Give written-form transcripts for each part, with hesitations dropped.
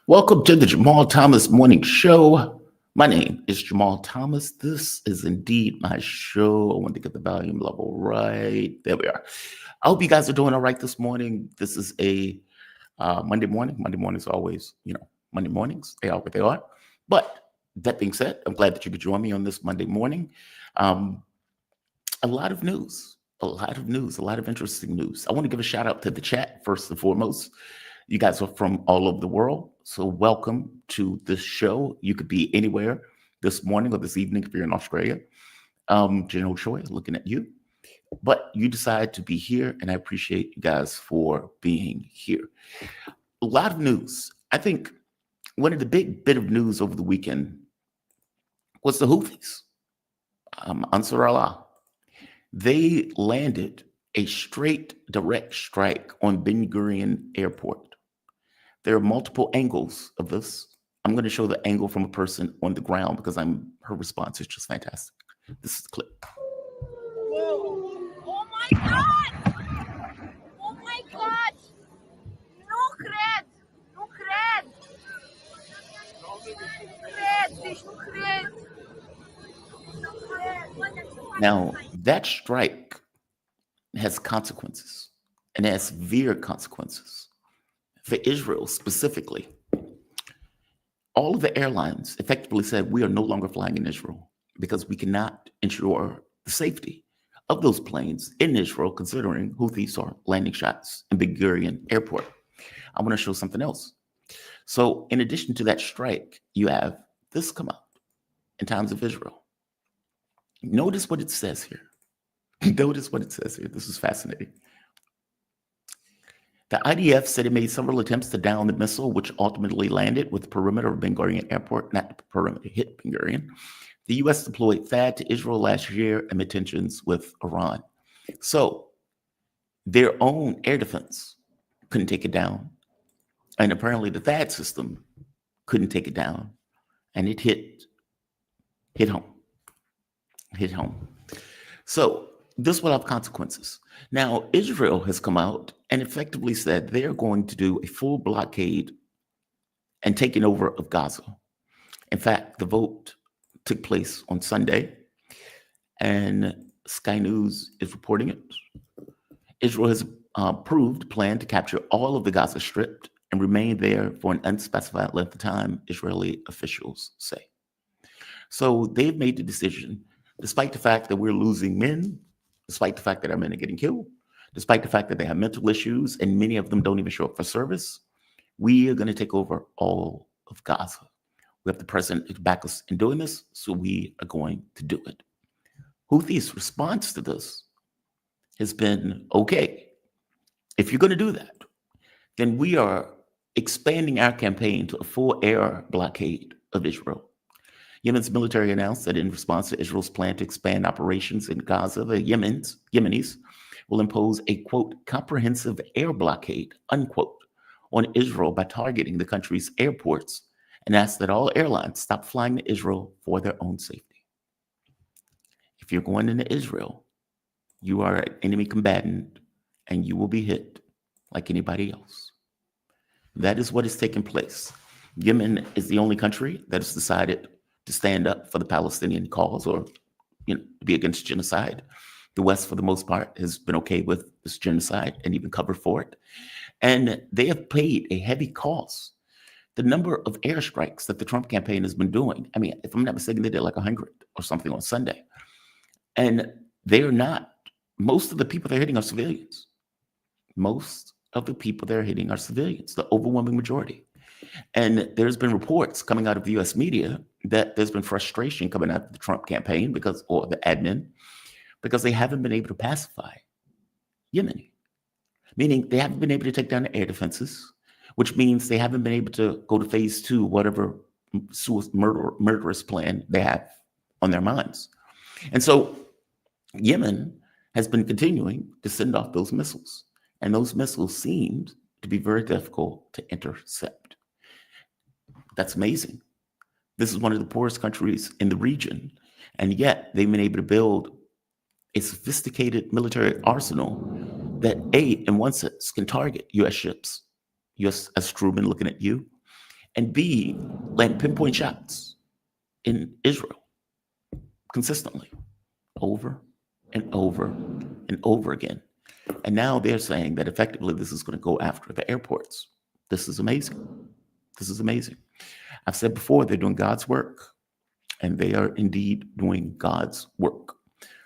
Welcome to the Jamal Thomas Morning Show. My name is Jamal Thomas. This is indeed my show. I want to get the volume level right. There we are. I hope you guys are doing all right this morning. This is a Monday morning. Monday mornings are always, Monday mornings. They are what they are. But that being said, I'm glad that you could join me on this Monday morning. A lot of news, a lot of interesting news. I want to give a shout out to the chat first and foremost. You guys are from all over the world, so welcome to this show. You could be anywhere this morning or this evening if you're in Australia. General Choi, looking at you. But you decide to be here, and I appreciate you guys for being here. A lot of news. I think one of the big bit of news over the weekend was the Houthis, Ansar Allah. They landed a straight direct strike on Ben Gurion Airport. There are multiple angles of this. I'm going to show the angle from a person on the ground because her response is just fantastic. This is the clip. Whoa. Oh my God! Oh my God! No cred! No cred! No cred! Now, that strike has consequences, and it has severe consequences. For Israel specifically, all of the airlines effectively said we are no longer flying in Israel because we cannot ensure the safety of those planes in Israel, considering Houthis are landing shots in Ben Gurion Airport. I want to show something else. So in addition to that strike, you have this come out in Times of Israel. Notice what it says here. Notice what it says here. This is fascinating. The IDF said it made several attempts to down the missile, which ultimately landed with the perimeter of Ben Gurion Airport, not the perimeter, hit Ben Gurion. The U.S. deployed THAAD to Israel last year amid tensions with Iran. So their own air defense couldn't take it down. And apparently the THAAD system couldn't take it down. And it hit home. Hit home. So this will have consequences. Now, Israel has come out and effectively said they're going to do a full blockade and taking over of Gaza. In fact, the vote took place on Sunday, and Sky News is reporting it. Israel has approved a plan to capture all of the Gaza Strip and remain there for an unspecified length of time, Israeli officials say. So they've made the decision, despite the fact that we're losing men, despite the fact that our men are getting killed, despite the fact that they have mental issues and many of them don't even show up for service, we are going to take over all of Gaza. We have the president to back us in doing this, so we are going to do it. Houthis' response to this has been, okay, if you're going to do that, then we are expanding our campaign to a full air blockade of Israel. Yemen's military announced that in response to Israel's plan to expand operations in Gaza, the Yemenis will impose a, quote, comprehensive air blockade, unquote, on Israel by targeting the country's airports and ask that all airlines stop flying to Israel for their own safety. If you're going into Israel, you are an enemy combatant and you will be hit like anybody else. That is what is taking place. Yemen is the only country that has decided to stand up for the Palestinian cause or, to be against genocide. The West, for the most part, has been okay with this genocide and even covered for it. And they have paid a heavy cost. The number of airstrikes that the Trump campaign has been doing, I mean, if I'm not mistaken, they did like 100 or something on Sunday. And they are not, most of the people they're hitting are civilians. Most of the people they're hitting are civilians, the overwhelming majority. And there's been reports coming out of the U.S. media that there's been frustration coming out of the Trump campaign or the admin, because they haven't been able to pacify Yemen, meaning they haven't been able to take down the air defenses. which means they haven't been able to go to phase 2, whatever murderous plan they have on their minds. And so Yemen has been continuing to send off those missiles, and those missiles seemed to be very difficult to intercept. That's amazing. This is one of the poorest countries in the region, and yet they've been able to build a sophisticated military arsenal that, A, in one sense, can target U.S. ships, U.S. crewmen looking at you, and B, land pinpoint shots in Israel consistently, over and over and over again. And now they're saying that effectively this is going to go after the airports. This is amazing. This is amazing. I've said before, they're doing God's work, and they are indeed doing God's work.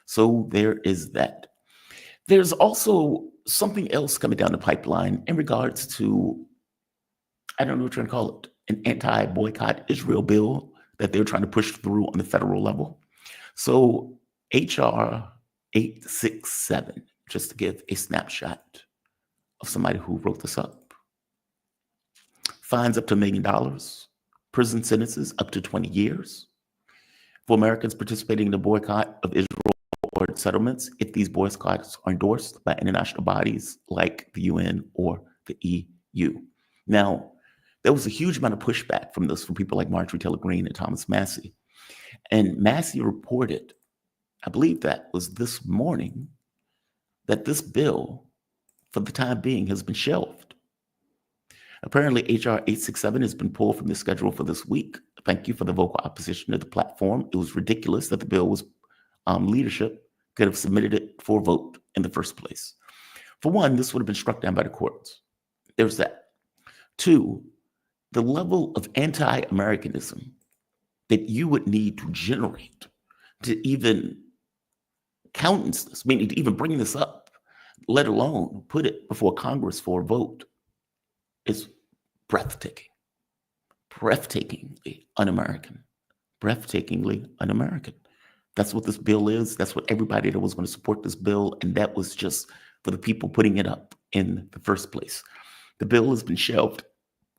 So there is that. There's also something else coming down the pipeline in regards to, I don't know what you're going to call it, an anti-boycott Israel bill that they're trying to push through on the federal level. So HR 867, just to give a snapshot of somebody who wrote this up. Fines up to $1 million, prison sentences up to 20 years for Americans participating in the boycott of Israel or settlements if these boycotts are endorsed by international bodies like the UN or the EU. Now, there was a huge amount of pushback from this from people like Marjorie Taylor Greene and Thomas Massie. And Massie reported, I believe that was this morning, that this bill, for the time being, has been shelved. Apparently, HR 867 has been pulled from the schedule for this week. Thank you for the vocal opposition to the platform. It was ridiculous that the bill was leadership could have submitted it for a vote in the first place. For one, this would have been struck down by the courts. There's that. Two, the level of anti-Americanism that you would need to generate to even countenance this, meaning to even bring this up, let alone put it before Congress for a vote, is breathtaking. Breathtakingly un-American. Breathtakingly un-American. That's what this bill is. That's what everybody that was going to support this bill, and that was just for the people putting it up in the first place. The bill has been shelved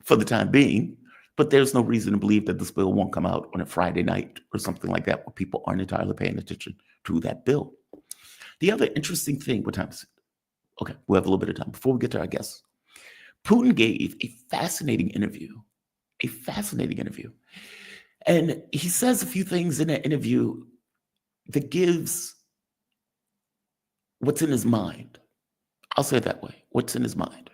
for the time being, but there's no reason to believe that this bill won't come out on a Friday night or something like that where people aren't entirely paying attention to that bill. The other interesting thing, what time is it? Okay, we have a little bit of time. Before we get to our guests, Putin gave a fascinating interview. And he says a few things in that interview that gives what's in his mind. I'll say it that way, what's in his mind.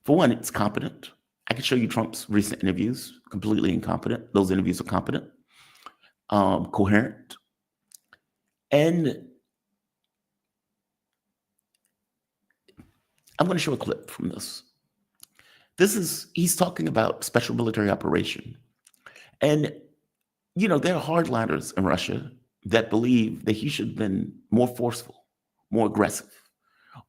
For one, it's competent. I can show you Trump's recent interviews, completely incompetent. Those interviews are competent, coherent. And I'm going to show a clip from this. He's talking about special military operation. And, you know, there are hardliners in Russia that believe that he should have been more forceful, more aggressive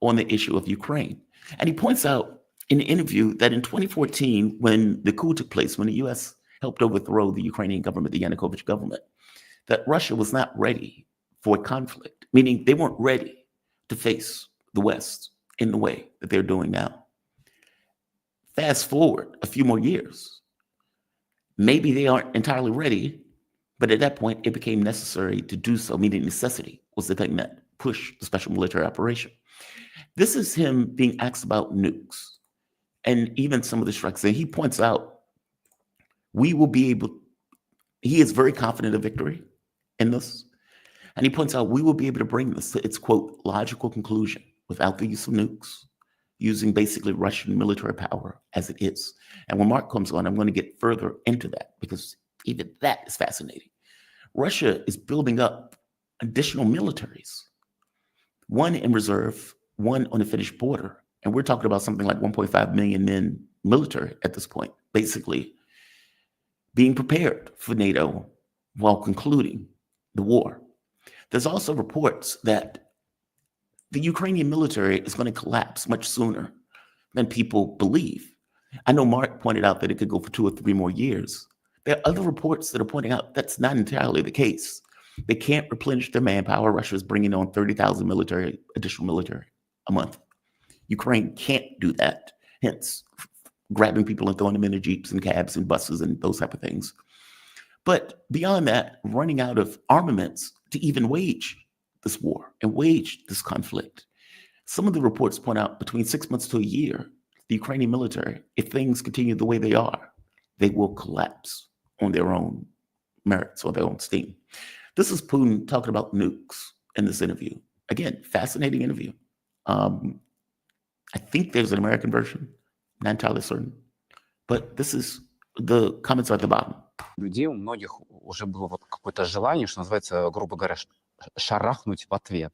on the issue of Ukraine. And he points out in the interview that in 2014, when the coup took place, when the U.S. helped overthrow the Ukrainian government, the Yanukovych government, that Russia was not ready for a conflict, meaning they weren't ready to face the West in the way that they're doing now. Fast forward a few more years, maybe they aren't entirely ready, but at that point, it became necessary to do so, meaning necessity was the thing that pushed the special military operation. This is him being asked about nukes and even some of the strikes. And he points out, he is very confident of victory in this. And he points out, we will be able to bring this to its, quote, logical conclusion without the use of nukes, using basically Russian military power as it is. And when Mark comes on, I'm going to get further into that because even that is fascinating. Russia is building up additional militaries, one in reserve, one on the Finnish border. And we're talking about something like 1.5 million men military at this point, basically being prepared for NATO while concluding the war. There's also reports that the Ukrainian military is going to collapse much sooner than people believe. I know Mark pointed out that it could go for 2 or 3 more years. There are other reports that are pointing out that's not entirely the case. They can't replenish their manpower. Russia is bringing on 30,000 additional military a month. Ukraine can't do that. Hence, grabbing people and throwing them into jeeps and cabs and buses and those type of things. But beyond that, running out of armaments to even wage this war and wage this conflict. Some of the reports point out between 6 months to a year, the Ukrainian military, if things continue the way they are, they will collapse on their own merits or their own steam. This is Putin talking about nukes in this interview. Again, fascinating interview. I think there's an American version, not entirely certain. But this is the comments at the bottom. Людей у многих уже было вот какое-то желание, что называется, грубо говоря, шарахнуть в ответ.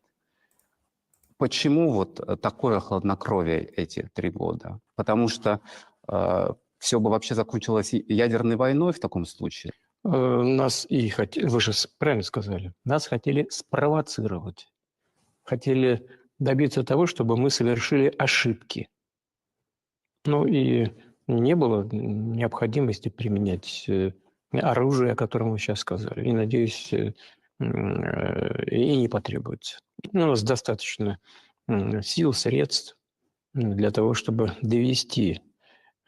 Почему вот такое хладнокровие эти 3 года? Потому что все бы вообще закончилось ядерной войной в таком случае. Нас и вы же правильно сказали, нас хотели спровоцировать, хотели добиться того, чтобы мы совершили ошибки. Ну и не было необходимости применять оружие, о котором вы сейчас сказали. И, надеюсь, и не потребуется. У нас достаточно сил, средств для того, чтобы довести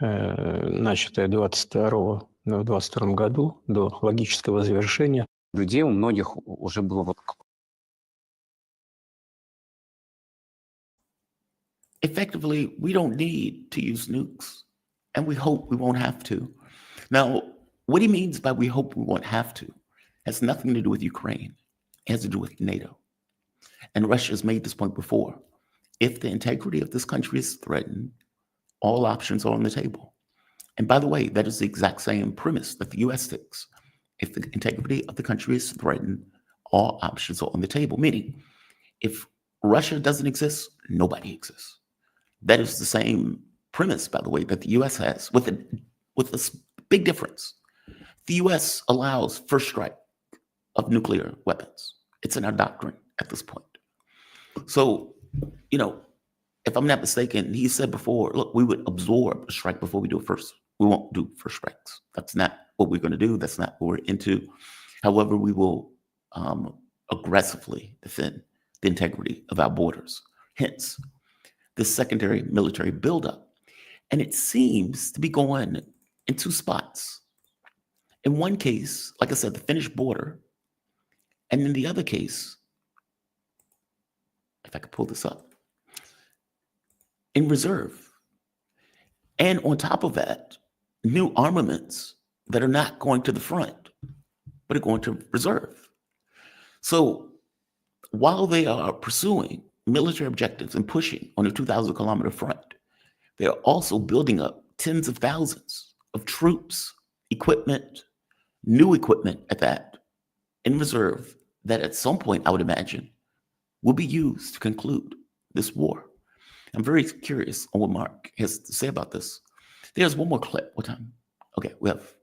начатое в 2022 году до логического завершения. Людей у многих уже было вот... Effectively, we don't need to use nukes, and we hope we won't have to. Now, what he means by we hope we won't have to has nothing to do with Ukraine. It has to do with NATO. And Russia has made this point before. If the integrity of this country is threatened, all options are on the table. And by the way, that is the exact same premise that the U.S. takes. If the integrity of the country is threatened, all options are on the table. Meaning, if Russia doesn't exist, nobody exists. That is the same premise, by the way, that the U.S. has, with a big difference. The U.S. allows first strike of nuclear weapons. It's in our doctrine at this point. So, you know, if I'm not mistaken, he said before, look, we would absorb a strike before we do it first. We won't do first strikes. That's not what we're going to do. That's not what we're into. However, we will aggressively defend the integrity of our borders. Hence, this secondary military buildup. And it seems to be going in 2 spots. In one case, like I said, the Finnish border. And in the other case, if I could pull this up, in reserve. And on top of that, new armaments that are not going to the front, but are going to reserve. So while they are pursuing military objectives and pushing on a 2,000-kilometer front, they are also building up tens of thousands of troops, equipment, new equipment at that, in reserve, that at some point, I would imagine, will be used to conclude this war. I'm very curious on what Mark has to say about this. There's one more clip. What time? Okay, we have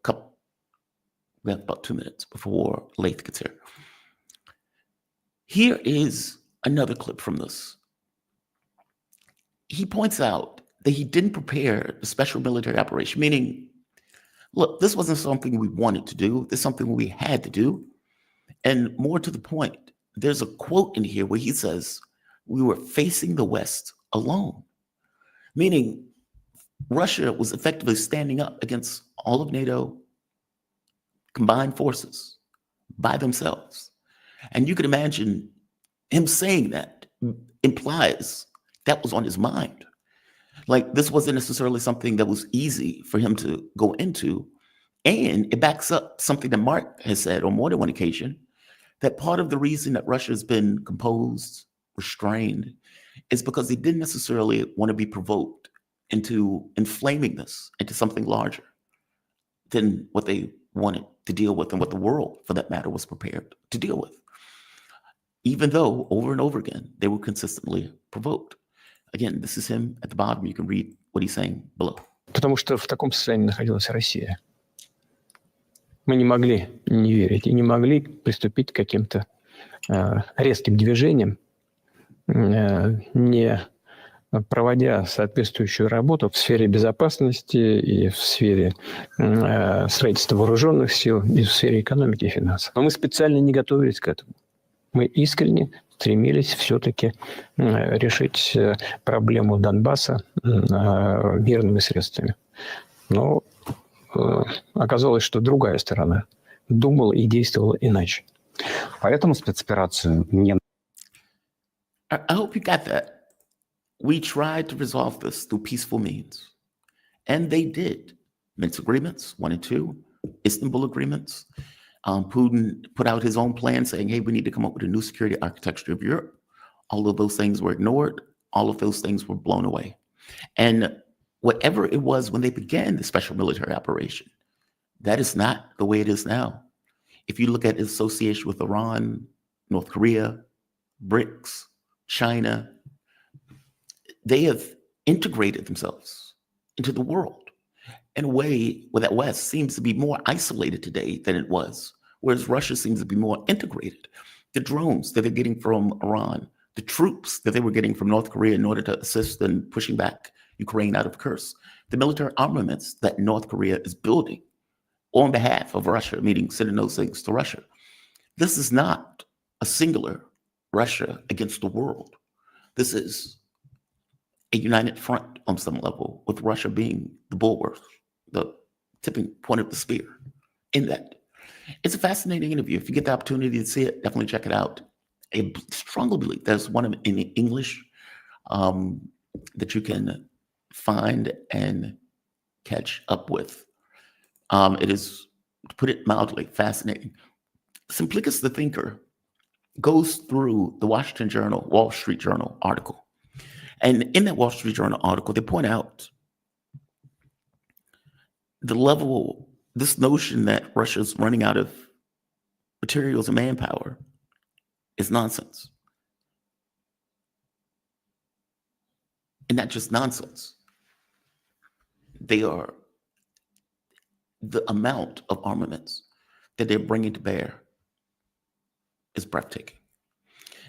about 2 minutes before Laith gets here. Here is another clip from this. He points out that he didn't prepare a special military operation, meaning, look, this wasn't something we wanted to do. This is something we had to do. And more to the point, there's a quote in here where he says, we were facing the West alone, meaning Russia was effectively standing up against all of NATO combined forces by themselves. And you can imagine him saying that implies that was on his mind. Like, this wasn't necessarily something that was easy for him to go into. And it backs up something that Mark has said on more than one occasion, that part of the reason that Russia has been composed, restrained, is because they didn't necessarily want to be provoked into inflaming this into something larger than what they wanted to deal with and what the world, for that matter, was prepared to deal with. Even though over and over again, they were consistently provoked. Again, this is him at the bottom. You can read what he's saying below. Потому что в таком состоянии находилась Россия. Мы не могли не верить и не могли приступить к каким-то резким движениям, не проводя соответствующую работу в сфере безопасности и в сфере строительства вооруженных сил, и в сфере экономики и финансов. Но мы специально не готовились к этому. Мы искренне стремились все-таки решить проблему Донбасса мирными средствами. Но оказалось, что другая сторона думала и действовала иначе. Поэтому спецоперацию не... I hope you got that. We tried to resolve this through peaceful means. And they did. Minsk agreements, 1 and 2, Istanbul agreements. Putin put out his own plan saying, hey, we need to come up with a new security architecture of Europe. All of those things were ignored. All of those things were blown away. And whatever it was when they began the special military operation, that is not the way it is now. If you look at its association with Iran, North Korea, BRICS, China, they have integrated themselves into the world in a way where that West seems to be more isolated today than it was, whereas Russia seems to be more integrated. The drones that they're getting from Iran, the troops that they were getting from North Korea in order to assist in pushing back Ukraine out of Kursk, the military armaments that North Korea is building on behalf of Russia, meaning sending those things to Russia. This is not a singular Russia against the world. This is a united front on some level, with Russia being the bulwark, the tipping point of the spear in that. It's a fascinating interview. If you get the opportunity to see it, definitely check it out. I strongly believe there's one in English that you can find and catch up with. It is, to put it mildly, fascinating. Simplicus the Thinker goes through the Washington Journal, Wall Street Journal article. And in that Wall Street Journal article, they point out the level, this notion that Russia's running out of materials and manpower is nonsense. And not just nonsense. They are, the amount of armaments that they're bringing to bear is breathtaking.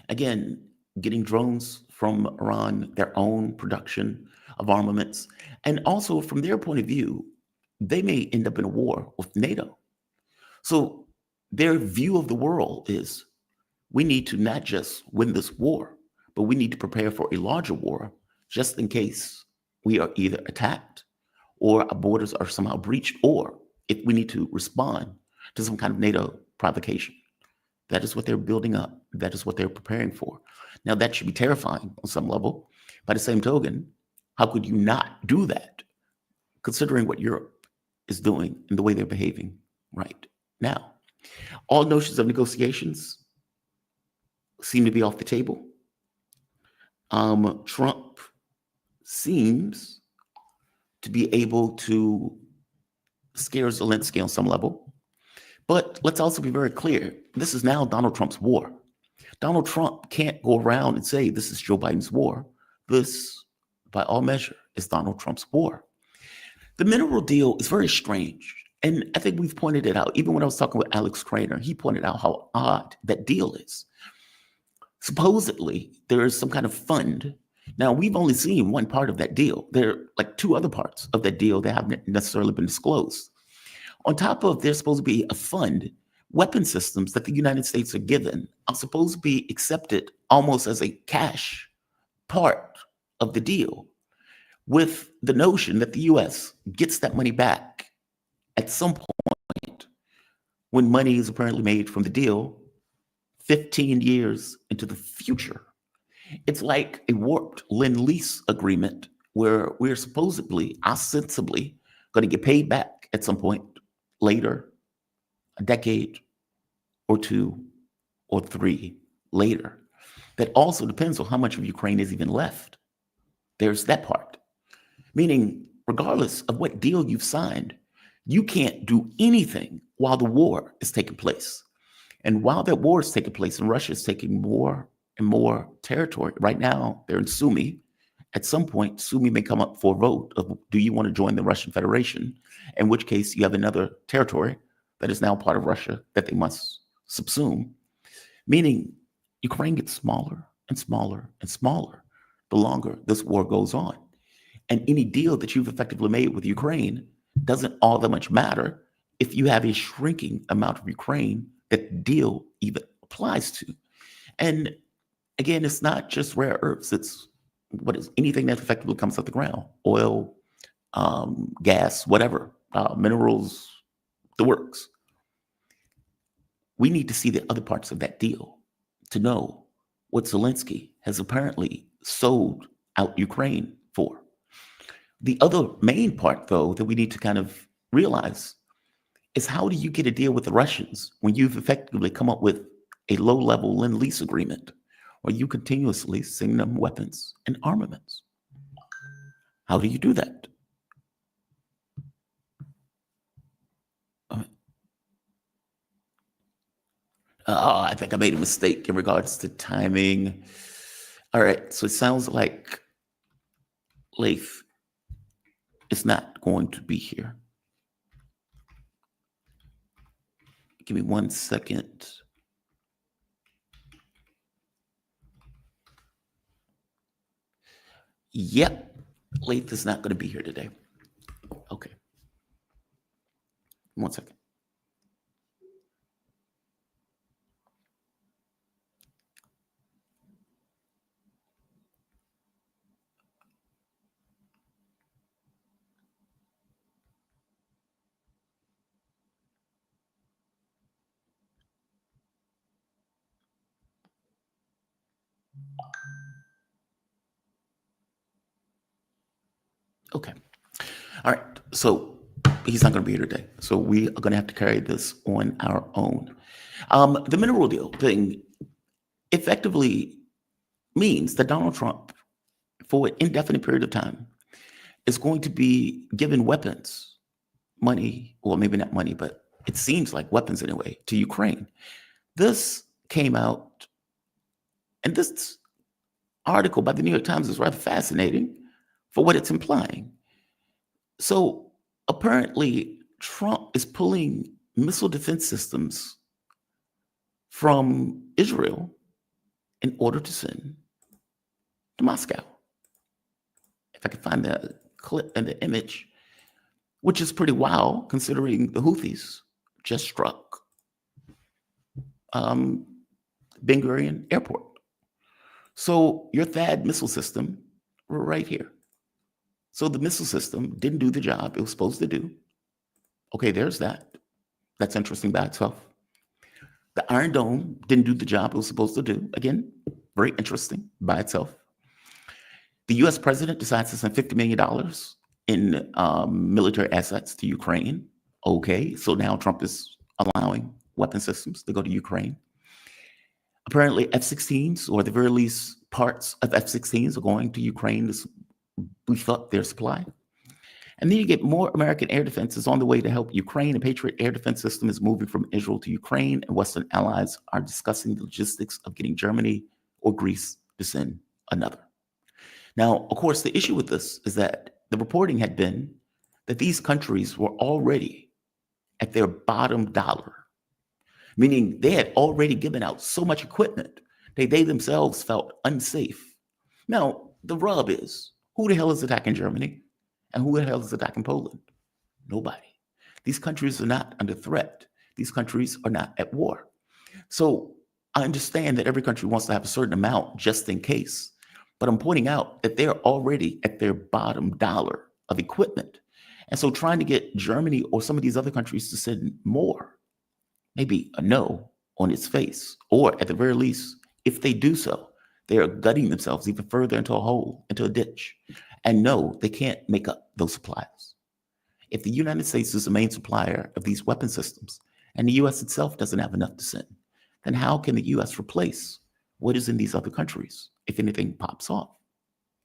Again, getting drones from Iran, their own production of armaments, and also from their point of view, they may end up in a war with NATO. So their view of the world is, we need to not just win this war, but we need to prepare for a larger war just in case we are either attacked or our borders are somehow breached, or if we need to respond to some kind of NATO provocation. That is what they're building up. That is what they're preparing for. Now, that should be terrifying on some level. By the same token, how could you not do that, considering what Europe is doing and the way they're behaving right now? All notions of negotiations seem to be off the table. Trump seems to be able to scare Zelensky on some level. But let's also be very clear. This is now Donald Trump's war. Donald Trump can't go around and say this is Joe Biden's war. This, by all measure, is Donald Trump's war. The mineral deal is very strange. And I think we've pointed it out. Even when I was talking with Alex Craner, he pointed out how odd that deal is. Supposedly, there is some kind of fund. Now, we've only seen one part of that deal. There are like 2 other parts of that deal that haven't necessarily been disclosed. On top of, there's supposed to be a fund, weapon systems that the United States are given are supposed to be accepted almost as a cash part of the deal, with the notion that the U.S. gets that money back at some point when money is apparently made from the deal 15 years into the future. It's like a warped Lease agreement where we're supposedly, ostensibly, going to get paid back at some point later, a decade or 2 or 3 later. That also depends on how much of Ukraine is even left. There's that part. Meaning, regardless of what deal you've signed, you can't do anything while the war is taking place. And while that war is taking place and Russia is taking more and more territory, right now they're in Sumy. At some point, Sumy may come up for a vote of, do you want to join the Russian Federation? In which case you have another territory that is now part of Russia that they must subsume. Meaning Ukraine gets smaller and smaller and smaller the longer this war goes on. And any deal that you've effectively made with Ukraine doesn't all that much matter if you have a shrinking amount of Ukraine that the deal even applies to. And again, it's not just rare earths. It's anything that effectively comes out the ground: oil, gas, whatever, minerals, the works. We need to see the other parts of that deal to know what Zelensky has apparently sold out Ukraine for. The other main part, though, that we need to kind of realize is, how do you get a deal with the Russians when you've effectively come up with a low-level Lend-Lease agreement where you continuously send them weapons and armaments? How do you do that? I think I made a mistake in regards to timing. All right, so it sounds like Laith is not going to be here. Give me 1 second. Yep, Laith is not going to be here today. Okay. 1 second. Okay. All right. So he's not going to be here today. So we are going to have to carry this on our own. The mineral deal thing effectively means that Donald Trump, for an indefinite period of time, is going to be given weapons, money, well, maybe not money, but it seems like weapons anyway, to Ukraine. This came out, and this article by the New York Times is rather fascinating for what it's implying. So apparently, Trump is pulling missile defense systems from Israel in order to send to Moscow. If I can find the clip and the image, which is pretty wild considering the Houthis just struck Ben Gurion Airport. So your THAAD missile system, right here. So the missile system didn't do the job it was supposed to do. Okay, there's that. That's interesting by itself. The Iron Dome didn't do the job it was supposed to do. Again, very interesting by itself. The U.S. president decides to send $50 million in military assets to Ukraine. Okay, so now Trump is allowing weapon systems to go to Ukraine. Apparently, F-16s, or at the very least parts of F-16s, are going to Ukraine to beef up their supply. And then you get more American air defense is on the way to help Ukraine. A Patriot air defense system is moving from Israel to Ukraine, and Western allies are discussing the logistics of getting Germany or Greece to send another. Now, of course, the issue with this is that the reporting had been that these countries were already at their bottom dollar, meaning they had already given out so much equipment that they themselves felt unsafe. Now, the rub is, who the hell is attacking Germany? And who the hell is attacking Poland? Nobody. These countries are not under threat. These countries are not at war. So I understand that every country wants to have a certain amount just in case. But I'm pointing out that they're already at their bottom dollar of equipment. And so trying to get Germany or some of these other countries to send more, maybe a no on its face, or at the very least, if they do so, they are gutting themselves even further into a hole, into a ditch. And no, they can't make up those supplies. If the United States is the main supplier of these weapon systems, and the U.S. itself doesn't have enough to send, then how can the U.S. replace what is in these other countries if anything pops off,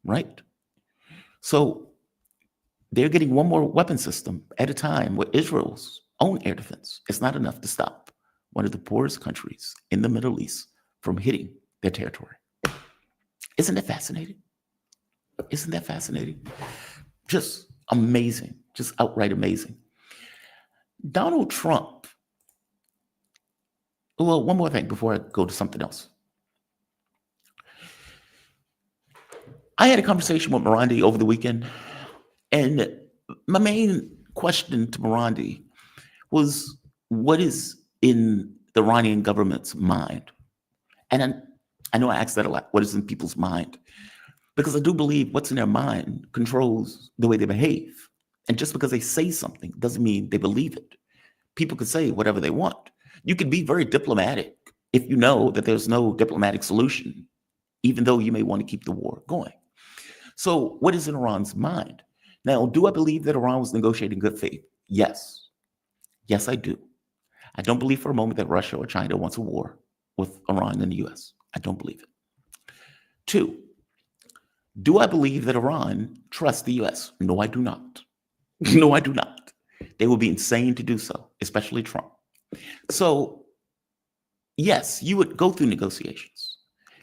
right? So they're getting one more weapon system at a time with Israel's own air defense. It's not enough to stop one of the poorest countries in the Middle East from hitting their territory. Isn't that fascinating? Isn't that fascinating? Just amazing, just outright amazing. Donald Trump, well, one more thing before I go to something else. I had a conversation with Morandi over the weekend, and my main question to Morandi was, what is in the Iranian government's mind? And I know I ask that a lot. What is in people's mind? Because I do believe what's in their mind controls the way they behave. And just because they say something doesn't mean they believe it. People could say whatever they want. You could be very diplomatic if you know that there's no diplomatic solution, even though you may want to keep the war going. So what is in Iran's mind? Now, do I believe that Iran was negotiating in good faith? Yes. Yes, I do. I don't believe for a moment that Russia or China wants a war with Iran and the US. I don't believe it. 2, do I believe that Iran trusts the US? No, I do not. No, I do not. They would be insane to do so, especially Trump. So, yes, you would go through negotiations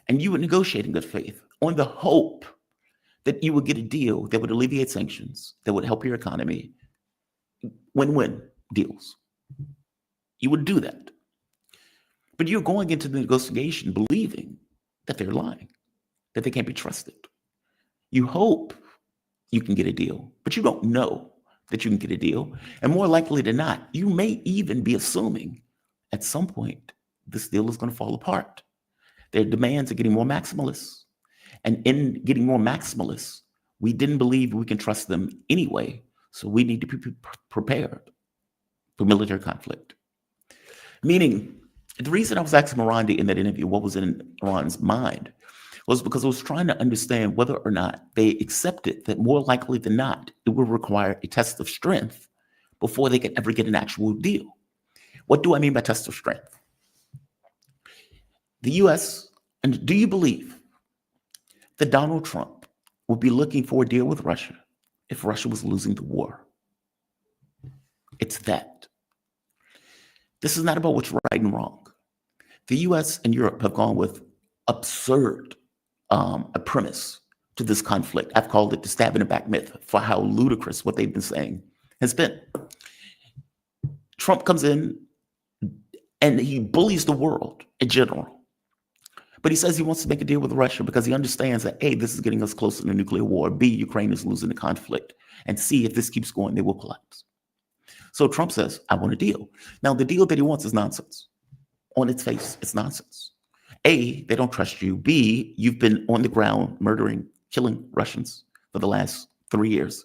and you would negotiate in good faith on the hope that you would get a deal that would alleviate sanctions, that would help your economy, win-win deals. You would do that. But you're going into the negotiation believing that they're lying, that they can't be trusted. You hope you can get a deal, but you don't know that you can get a deal. And more likely than not, you may even be assuming at some point this deal is going to fall apart. Their demands are getting more maximalist. And in getting more maximalist, we didn't believe we can trust them anyway. So we need to be prepared for military conflict. Meaning, the reason I was asking Miranda in that interview what was in Iran's mind was because I was trying to understand whether or not they accepted that more likely than not, it would require a test of strength before they could ever get an actual deal. What do I mean by test of strength? The US, and do you believe that Donald Trump would be looking for a deal with Russia if Russia was losing the war? It's that. This is not about what's right and wrong. The US and Europe have gone with absurd a premise to this conflict. I've called it the stab in the back myth for how ludicrous what they've been saying has been. Trump comes in and he bullies the world in general. But he says he wants to make a deal with Russia because he understands that A, this is getting us closer to nuclear war. B, Ukraine is losing the conflict. And C, if this keeps going, they will collapse. So Trump says, I want a deal. Now, the deal that he wants is nonsense. On its face, it's nonsense. A, they don't trust you. B, you've been on the ground murdering, killing Russians for the last 3 years.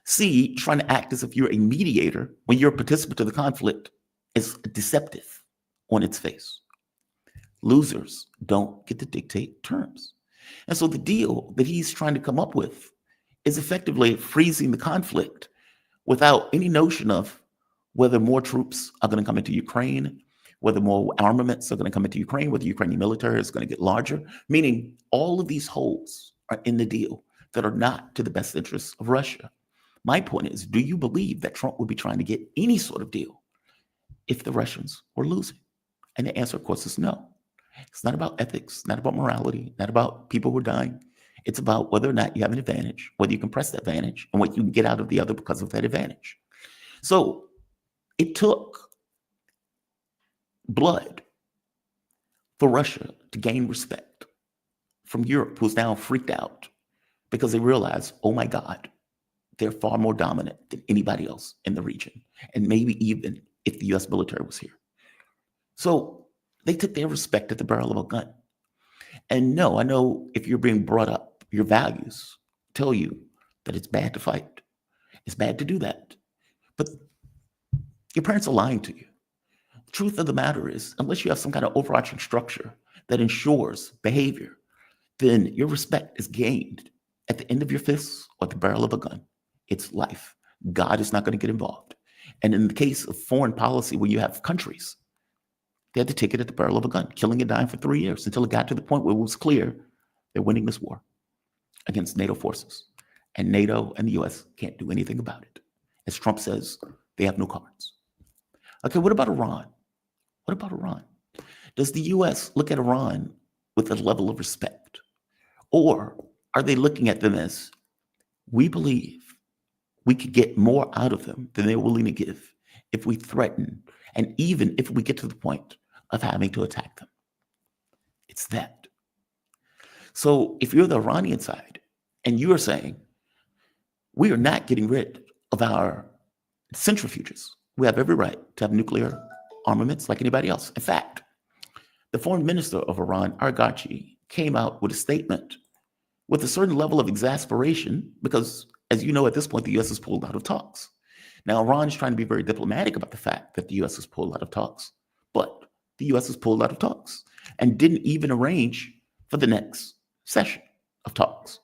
C, trying to act as if you're a mediator when you're a participant of the conflict is deceptive on its face. Losers don't get to dictate terms. And so the deal that he's trying to come up with is effectively freezing the conflict without any notion of whether more troops are going to come into Ukraine, whether more armaments are going to come into Ukraine, whether the Ukrainian military is going to get larger, meaning all of these holes are in the deal that are not to the best interests of Russia. My point is, do you believe that Trump would be trying to get any sort of deal if the Russians were losing? And the answer, of course, is no. It's not about ethics, not about morality, not about people who are dying. It's about whether or not you have an advantage, whether you can press that advantage, and what you can get out of the other because of that advantage. So it took blood for Russia to gain respect from Europe, who's now freaked out because they realize, oh my God, they're far more dominant than anybody else in the region, and maybe even if the US military was here. So they took their respect at the barrel of a gun. And no, I know if you're being brought up, your values tell you that it's bad to fight. It's bad to do that. But your parents are lying to you. The truth of the matter is, unless you have some kind of overarching structure that ensures behavior, then your respect is gained at the end of your fists or the barrel of a gun. It's life. God is not going to get involved. And in the case of foreign policy, where you have countries, they had to take it at the barrel of a gun, killing and dying for 3 years until it got to the point where it was clear they're winning this war against NATO forces. And NATO and the US can't do anything about it. As Trump says, they have no cards. Okay, what about Iran? What about Iran? Does the US look at Iran with a level of respect? Or are they looking at them as, we believe we could get more out of them than they're willing to give if we threaten, and even if we get to the point of having to attack them? It's that. So if you're the Iranian side and you are saying, we are not getting rid of our centrifuges, we have every right to have nuclear armaments like anybody else. In fact, the foreign minister of Iran, Arghachi, came out with a statement with a certain level of exasperation because, as you know, at this point, the U.S. has pulled out of talks. Now, Iran is trying to be very diplomatic about the fact that the U.S. has pulled out of talks, but the U.S. has pulled out of talks and didn't even arrange for the next session of talks.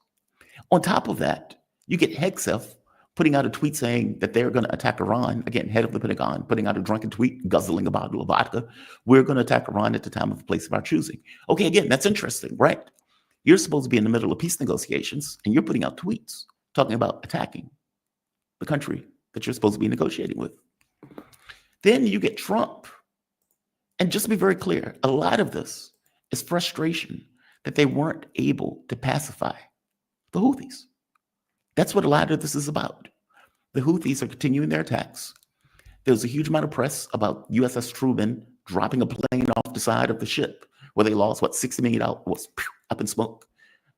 On top of that, you get Hegseth putting out a tweet saying that they're going to attack Iran, again, head of the Pentagon, putting out a drunken tweet, guzzling a bottle of vodka. We're going to attack Iran at the time of the place of our choosing. Okay, again, that's interesting, right? You're supposed to be in the middle of peace negotiations, and you're putting out tweets talking about attacking the country that you're supposed to be negotiating with. Then you get Trump. And just to be very clear, a lot of this is frustration that they weren't able to pacify the Houthis. That's what a lot of this is about. The Houthis are continuing their attacks. There's a huge amount of press about USS Truman dropping a plane off the side of the ship where they lost, $60 million was up in smoke,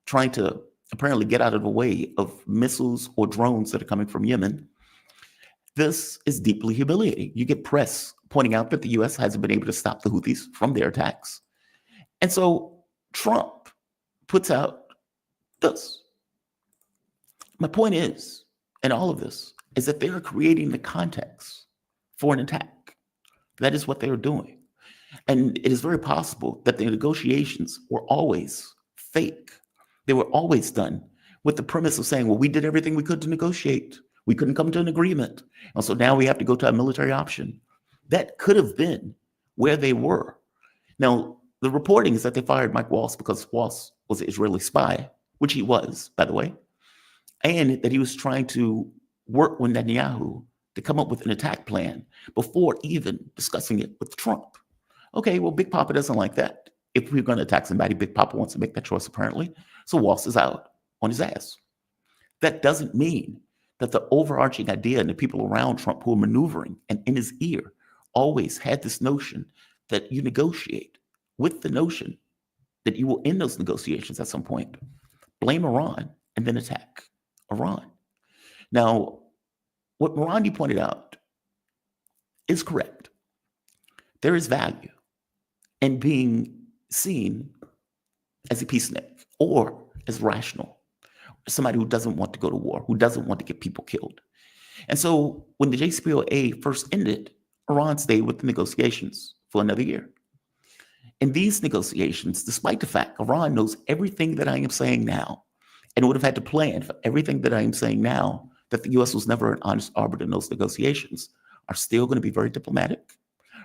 trying to apparently get out of the way of missiles or drones that are coming from Yemen. This is deeply humiliating. You get press pointing out that the U.S. hasn't been able to stop the Houthis from their attacks. And so Trump puts out this. My point is, in all of this, is that they are creating the context for an attack. That is what they are doing. And it is very possible that the negotiations were always fake. They were always done with the premise of saying, well, we did everything we could to negotiate. We couldn't come to an agreement. And so now we have to go to a military option. That could have been where they were. Now, the reporting is that they fired Mike Waltz because Waltz was an Israeli spy, which he was, by the way, and that he was trying to work with Netanyahu to come up with an attack plan before even discussing it with Trump. Okay, well, Big Papa doesn't like that. If we're going to attack somebody, Big Papa wants to make that choice, apparently. So Waltz is out on his ass. That doesn't mean that the overarching idea and the people around Trump who are maneuvering and in his ear always had this notion that you negotiate with the notion that you will end those negotiations at some point, blame Iran, and then attack Iran. Now, what Morandi pointed out is correct. There is value in being seen as a peacenik or as rational, somebody who doesn't want to go to war, who doesn't want to get people killed. And so when the JCPOA first ended, Iran stayed with the negotiations for another year. In these negotiations, despite the fact Iran knows everything that I am saying now and would have had to plan for everything that I am saying now, that the U.S. was never an honest arbiter in those negotiations, are still going to be very diplomatic,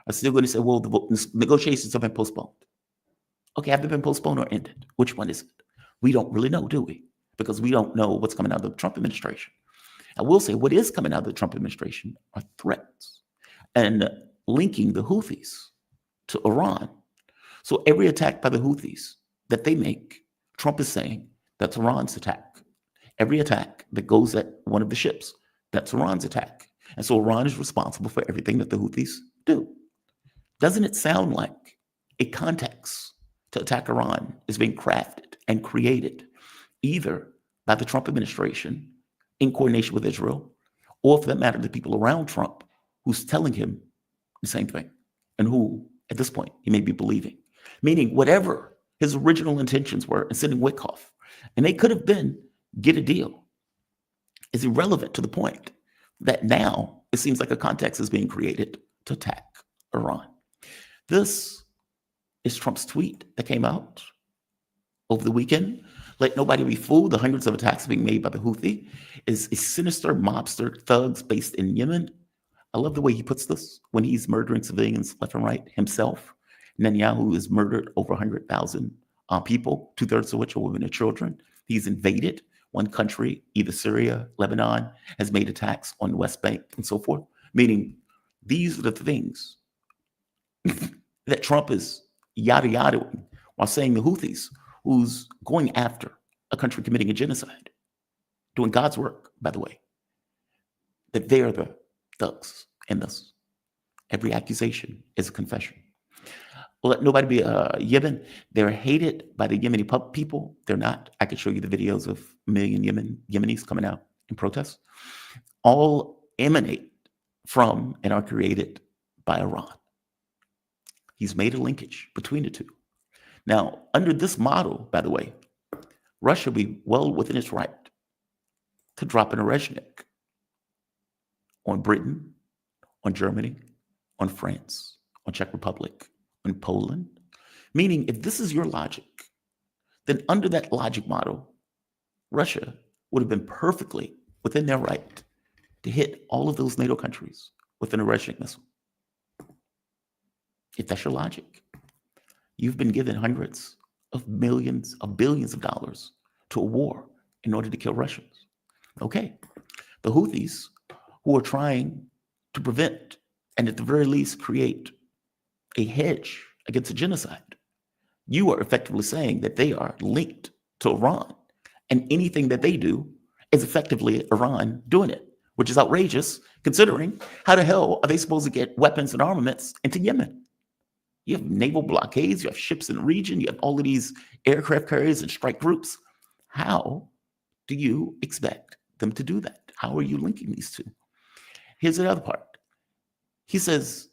are still going to say, well, the negotiations have been postponed. Okay, have they been postponed or ended? Which one is it? We don't really know, do we? Because we don't know what's coming out of the Trump administration. I will say what is coming out of the Trump administration are threats and linking the Houthis to Iran. So every attack by the Houthis that they make, Trump is saying that's Iran's attack. Every attack that goes at one of the ships, that's Iran's attack. And so Iran is responsible for everything that the Houthis do. Doesn't it sound like a context to attack Iran is being crafted and created either by the Trump administration in coordination with Israel, or for that matter, the people around Trump who's telling him the same thing and who, at this point, he may be believing? Meaning whatever his original intentions were in sending Wickoff, and they could have been get a deal, is irrelevant to the point that now it seems like a context is being created to attack Iran. This is Trump's tweet that came out over the weekend. Let nobody be fooled. The hundreds of attacks being made by the Houthi is a sinister mobster thugs based in Yemen. I love the way he puts this when he's murdering civilians left and right himself. Netanyahu has murdered over 100,000 people, 2/3 of which are women and children. He's invaded one country, either Syria, Lebanon, has made attacks on the West Bank and so forth. Meaning these are the things that Trump is yada-yadaing while saying the Houthis, who's going after a country committing a genocide, doing God's work, by the way, that they are the thugs in this. Every accusation is a confession. Let nobody be Yemen. They're hated by the Yemeni people. They're not. I could show you the videos of a million Yemenis coming out in protest. All emanate from and are created by Iran. He's made a linkage between the two. Now, under this model, by the way, Russia would be well within its right to drop an Orezhnik on Britain, on Germany, on France, on Czech Republic, on Poland. Meaning, if this is your logic, then under that logic model, Russia would have been perfectly within their right to hit all of those NATO countries with an Orezhnik missile. If that's your logic, you've been given hundreds of millions of billions of dollars to a war in order to kill Russians. Okay, the Houthis, who are trying to prevent and at the very least create a hedge against a genocide, you are effectively saying that they are linked to Iran, and anything that they do is effectively Iran doing it, which is outrageous considering how the hell are they supposed to get weapons and armaments into Yemen? You have naval blockades, you have ships in the region, you have all of these aircraft carriers and strike groups. How do you expect them to do that? How are you linking these two? Here's the other part. He says,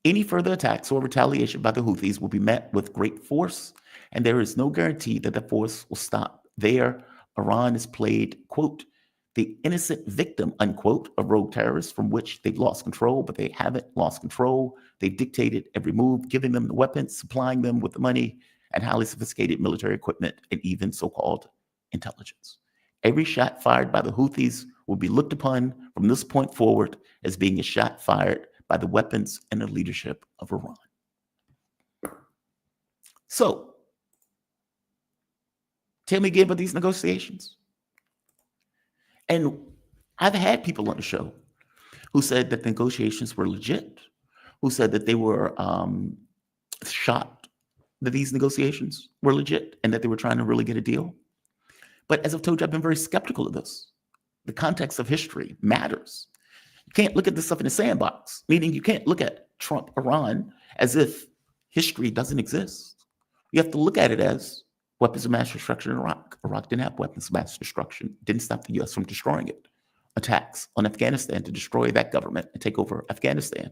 any further attacks or retaliation by the Houthis will be met with great force, and there is no guarantee that the force will stop there. Iran has played, quote, the innocent victim, unquote, of rogue terrorists from which they've lost control, but they haven't lost control. They've dictated every move, giving them the weapons, supplying them with the money and highly sophisticated military equipment and even so-called intelligence. Every shot fired by the Houthis will be looked upon from this point forward as being a shot fired by the weapons and the leadership of Iran. So, tell me again about these negotiations. And I've had people on the show who said that the negotiations were legit, who said that they were shocked that these negotiations were legit and that they were trying to really get a deal. But as I've told you, I've been very skeptical of this. The context of history matters. You can't look at this stuff in a sandbox, meaning you can't look at Trump, Iran, as if history doesn't exist. You have to look at it as weapons of mass destruction in Iraq. Iraq didn't have weapons of mass destruction, didn't stop the US from destroying it. Attacks on Afghanistan to destroy that government and take over Afghanistan.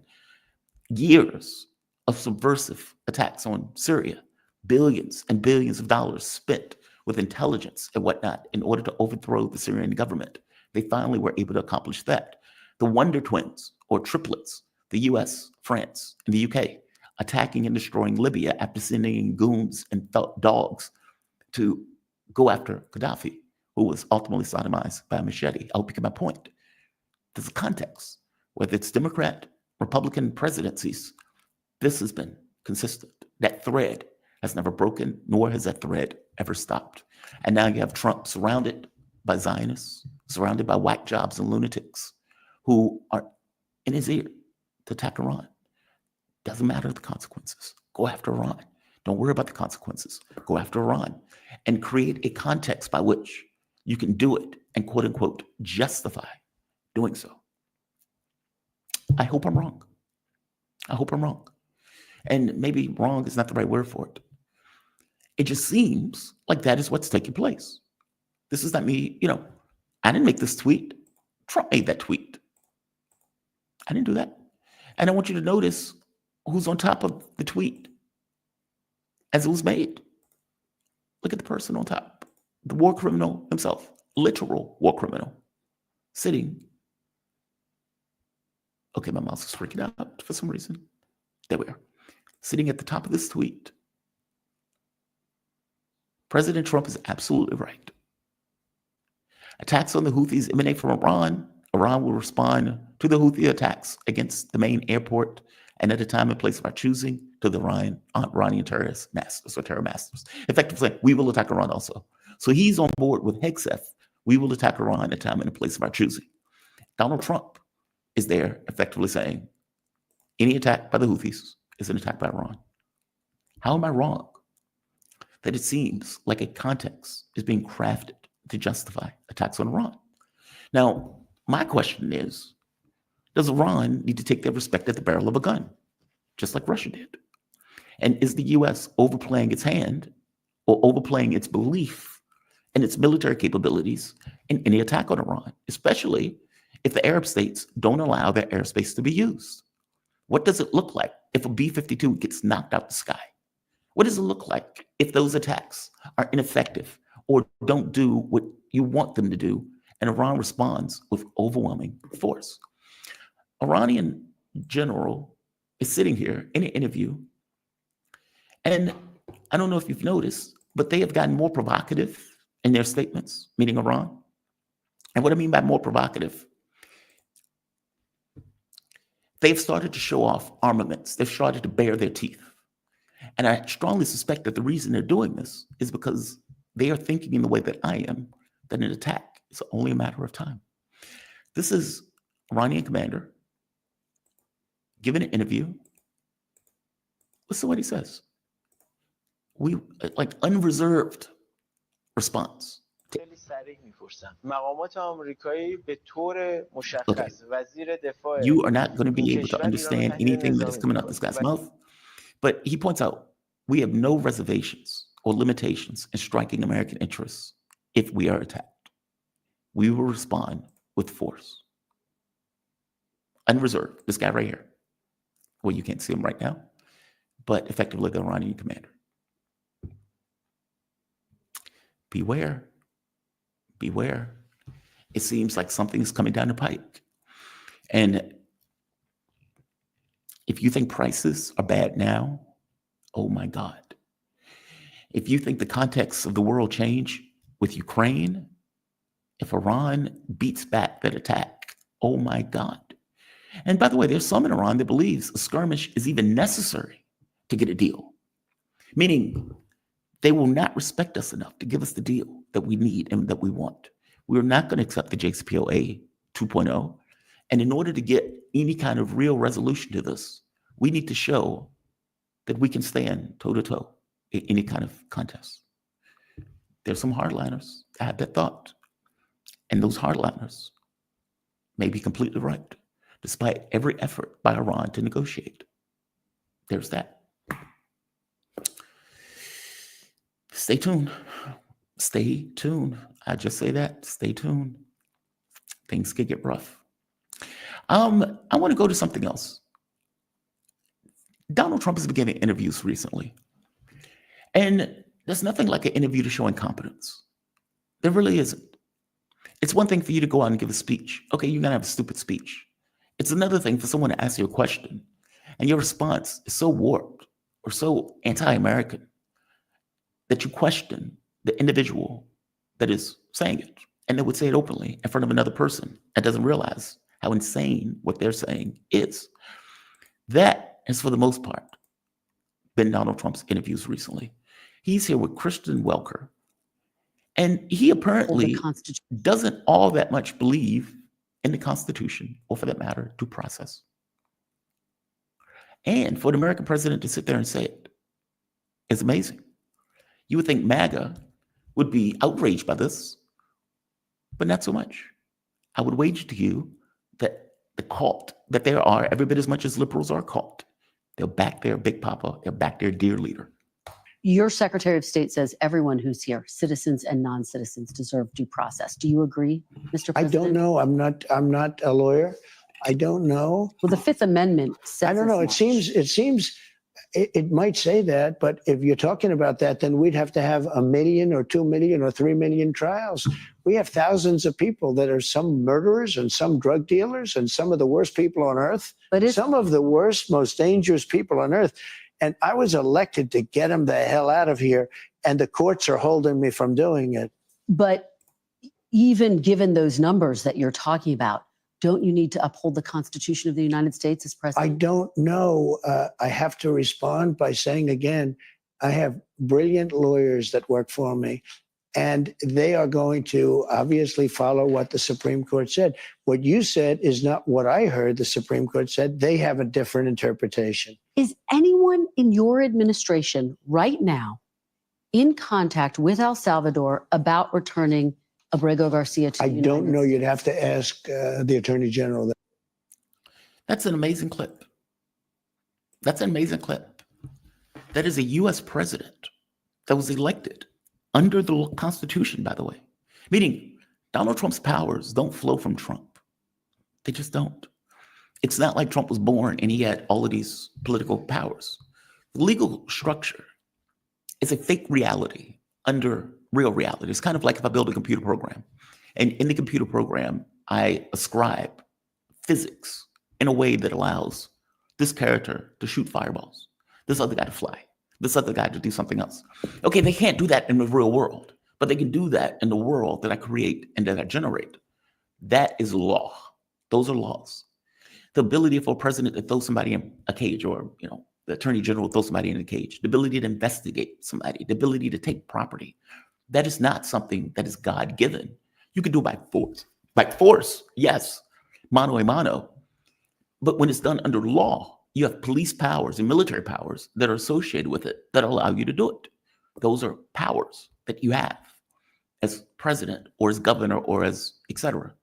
Years of subversive attacks on Syria, billions and billions of dollars spent with intelligence and whatnot in order to overthrow the Syrian government. They finally were able to accomplish that. The Wonder Twins, or triplets, the US, France, and the UK, attacking and destroying Libya after sending in goons and dogs to go after Gaddafi, who was ultimately sodomized by a machete. I hope you get my point. There's a context. Whether it's Democrat, Republican presidencies, this has been consistent. That thread has never broken, nor has that thread ever stopped. And now you have Trump surrounded by Zionists, surrounded by whack jobs and lunatics who are in his ear to attack Iran. Doesn't matter the consequences. Go after Iran. Don't worry about the consequences. Go after Iran and create a context by which you can do it and quote unquote justify doing so. I hope I'm wrong. I hope I'm wrong. And maybe wrong is not the right word for it. It just seems like that is what's taking place. This is not me, I didn't make this tweet. Trump made that tweet. I didn't do that. And I want you to notice who's on top of the tweet as it was made. Look at the person on top, the war criminal himself, literal war criminal, sitting. Okay, my mouse is freaking out for some reason. There we are. Sitting at the top of this tweet. President Trump is absolutely right. Attacks on the Houthis emanate from Iran. Iran will respond to the Houthi attacks against the main airport and at a time and place of our choosing to the Iranian terrorist masters or terror masters. Effectively saying, we will attack Iran also. So he's on board with Hegseth. We will attack Iran at a time and a place of our choosing. Donald Trump is there effectively saying, any attack by the Houthis is an attack by Iran. How am I wrong? That it seems like a context is being crafted to justify attacks on Iran. Now, my question is, does Iran need to take their respect at the barrel of a gun, just like Russia did? And is the US overplaying its hand or overplaying its belief in its military capabilities in any attack on Iran, especially if the Arab states don't allow their airspace to be used? What does it look like if a B-52 gets knocked out the sky? What does it look like if those attacks are ineffective or don't do what you want them to do, and Iran responds with overwhelming force? Iranian general is sitting here in an interview, and I don't know if you've noticed, but they have gotten more provocative in their statements, meaning Iran. And what I mean by more provocative, they've started to show off armaments. They've started to bare their teeth. And I strongly suspect that the reason they're doing this is because they are thinking in the way that I am, that an attack is only a matter of time. This is Iranian commander giving an interview. Listen to what he says. We like unreserved response. خیلی صریح میپرسم. مقامات آمریکایی به طور مشخص وزیر دفاع You are not going to be able to understand anything that is coming out this guy's mouth. But he points out, we have no reservations or limitations in striking American interests if we are attacked. We will respond with force. Unreserved. This guy right here. Well, you can't see him right now, but effectively the Iranian commander. Beware. Beware. It seems like something is coming down the pike. And if you think prices are bad now, oh my God. If you think the context of the world change with Ukraine, if Iran beats back that attack, oh my God. And by the way, there's some in Iran that believes a skirmish is even necessary to get a deal. Meaning they will not respect us enough to give us the deal that we need and that we want. We're not going to accept the JCPOA 2.0. And in order to get any kind of real resolution to this, we need to show that we can stand toe-to-toe in any kind of contest. There's some hardliners that have that thought. And those hardliners may be completely right, despite every effort by Iran to negotiate. There's that. Stay tuned. Stay tuned. I just say that. Stay tuned. Things could get rough. I want to go to something else. Donald Trump has been giving interviews recently. And there's nothing like an interview to show incompetence. There really isn't. It's one thing for you to go out and give a speech. Okay, you're going to have a stupid speech. It's another thing for someone to ask you a question, and your response is so warped or so anti-American that you question the individual that is saying it. And they would say it openly in front of another person that doesn't realize how insane what they're saying is. That has, for the most part, been Donald Trump's interviews recently. He's here with Kristen Welker, and he apparently doesn't all that much believe in the Constitution, or for that matter, due process. And for the American president to sit there and say it is amazing. You would think MAGA would be outraged by this, but not so much. I would wager to you that the cult that there are, every bit as much as liberals are a cult, they'll back their Big Papa, they'll back their dear leader. Your Secretary of State says everyone who's here, citizens and non-citizens, deserve due process. Do you agree, Mr. President? I don't know. I'm not a lawyer. I don't know. Well, the Fifth Amendment says I don't know. It seems it might say that, but if you're talking about that, then we'd have to have 1 million or 2 million or 3 million trials. We have thousands of people that are some murderers and some drug dealers and some of the worst people on earth. But some of the worst, most dangerous people on earth. And I was elected to get them the hell out of here, and the courts are holding me from doing it. But even given those numbers that you're talking about, don't you need to uphold the Constitution of the United States as president? I don't know. I have to respond by saying again, I have brilliant lawyers that work for me, and they are going to obviously follow what the Supreme Court said. What you said is not what I heard the Supreme Court said. They have a different interpretation. Is anyone in your administration right now in contact with El Salvador about returning Abrego Garcia to the United I don't know. States? You'd have to ask the Attorney General. That's an amazing clip. That's an amazing clip. That is a U.S. president that was elected under the Constitution, by the way. Meaning, Donald Trump's powers don't flow from Trump. They just don't. It's not like Trump was born and he had all of these political powers. The legal structure It's a fake reality under real reality. It's kind of like if I build a computer program, and in the computer program, I ascribe physics in a way that allows this character to shoot fireballs, this other guy to fly, this other guy to do something else. Okay, they can't do that in the real world, but they can do that in the world that I create and that I generate. That is law. Those are laws. The ability for a president to throw somebody in a cage, or the attorney general throw somebody in a cage, the ability to investigate somebody, the ability to take property, that is not something that is God-given. You can do it by force. By force, yes, mano a mano. But when it's done under law, you have police powers and military powers that are associated with it that allow you to do it. Those are powers that you have as president or as governor or as et cetera.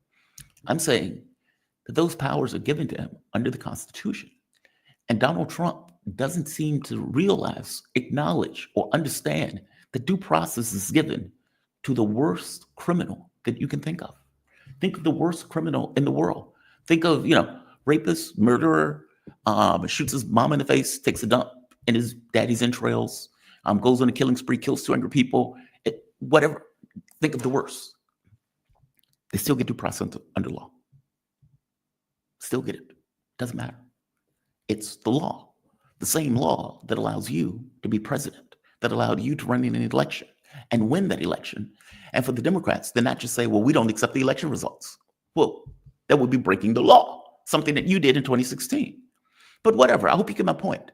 I'm saying that those powers are given to him under the Constitution. And Donald Trump doesn't seem to realize, acknowledge, or understand that due process is given to the worst criminal that you can think of. Think of the worst criminal in the world. Think of, rapist, murderer, shoots his mom in the face, takes a dump in his daddy's entrails, goes on a killing spree, kills 200 people, whatever. Think of the worst. They still get due process under law. Still get it. Doesn't matter. It's the law. The same law that allows you to be president, that allowed you to run in an election and win that election. And for the Democrats, to not just say, well, we don't accept the election results. Well, that would be breaking the law, something that you did in 2016. But whatever, I hope you get my point.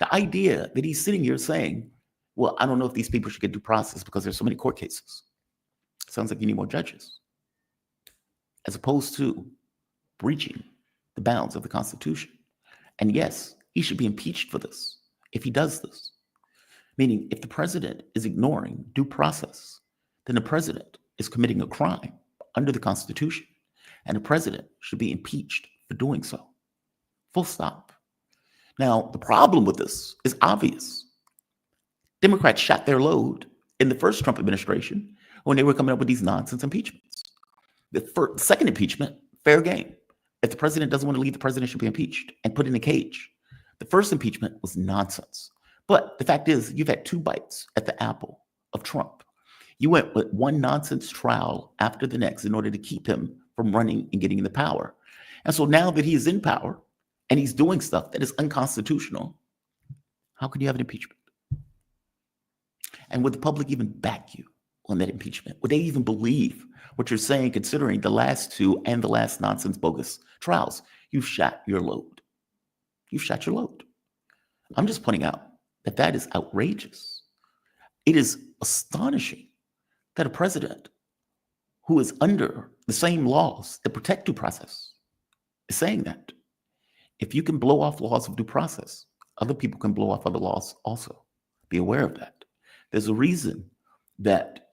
The idea that he's sitting here saying, well, I don't know if these people should get due process because there's so many court cases. Sounds like you need more judges. As opposed to breaching the bounds of the Constitution. And yes, he should be impeached for this if he does this. Meaning, if the president is ignoring due process, then the president is committing a crime under the Constitution, and the president should be impeached for doing so. Full stop. Now, the problem with this is obvious. Democrats shot their load in the first Trump administration when they were coming up with these nonsense impeachments. The second impeachment, fair game. If the president doesn't want to leave, the president should be impeached and put in a cage. The first impeachment was nonsense. But the fact is, you've had two bites at the apple of Trump. You went with one nonsense trial after the next in order to keep him from running and getting into power. And so now that he is in power and he's doing stuff that is unconstitutional, how can you have an impeachment? And would the public even back you on that impeachment? Would they even believe what you're saying, considering the last two and the last nonsense bogus trials? You've shot your load. You've shot your load. I'm just pointing out that that is outrageous. It is astonishing that a president who is under the same laws that protect due process is saying that. If you can blow off laws of due process, other people can blow off other laws also. Be aware of that. There's a reason that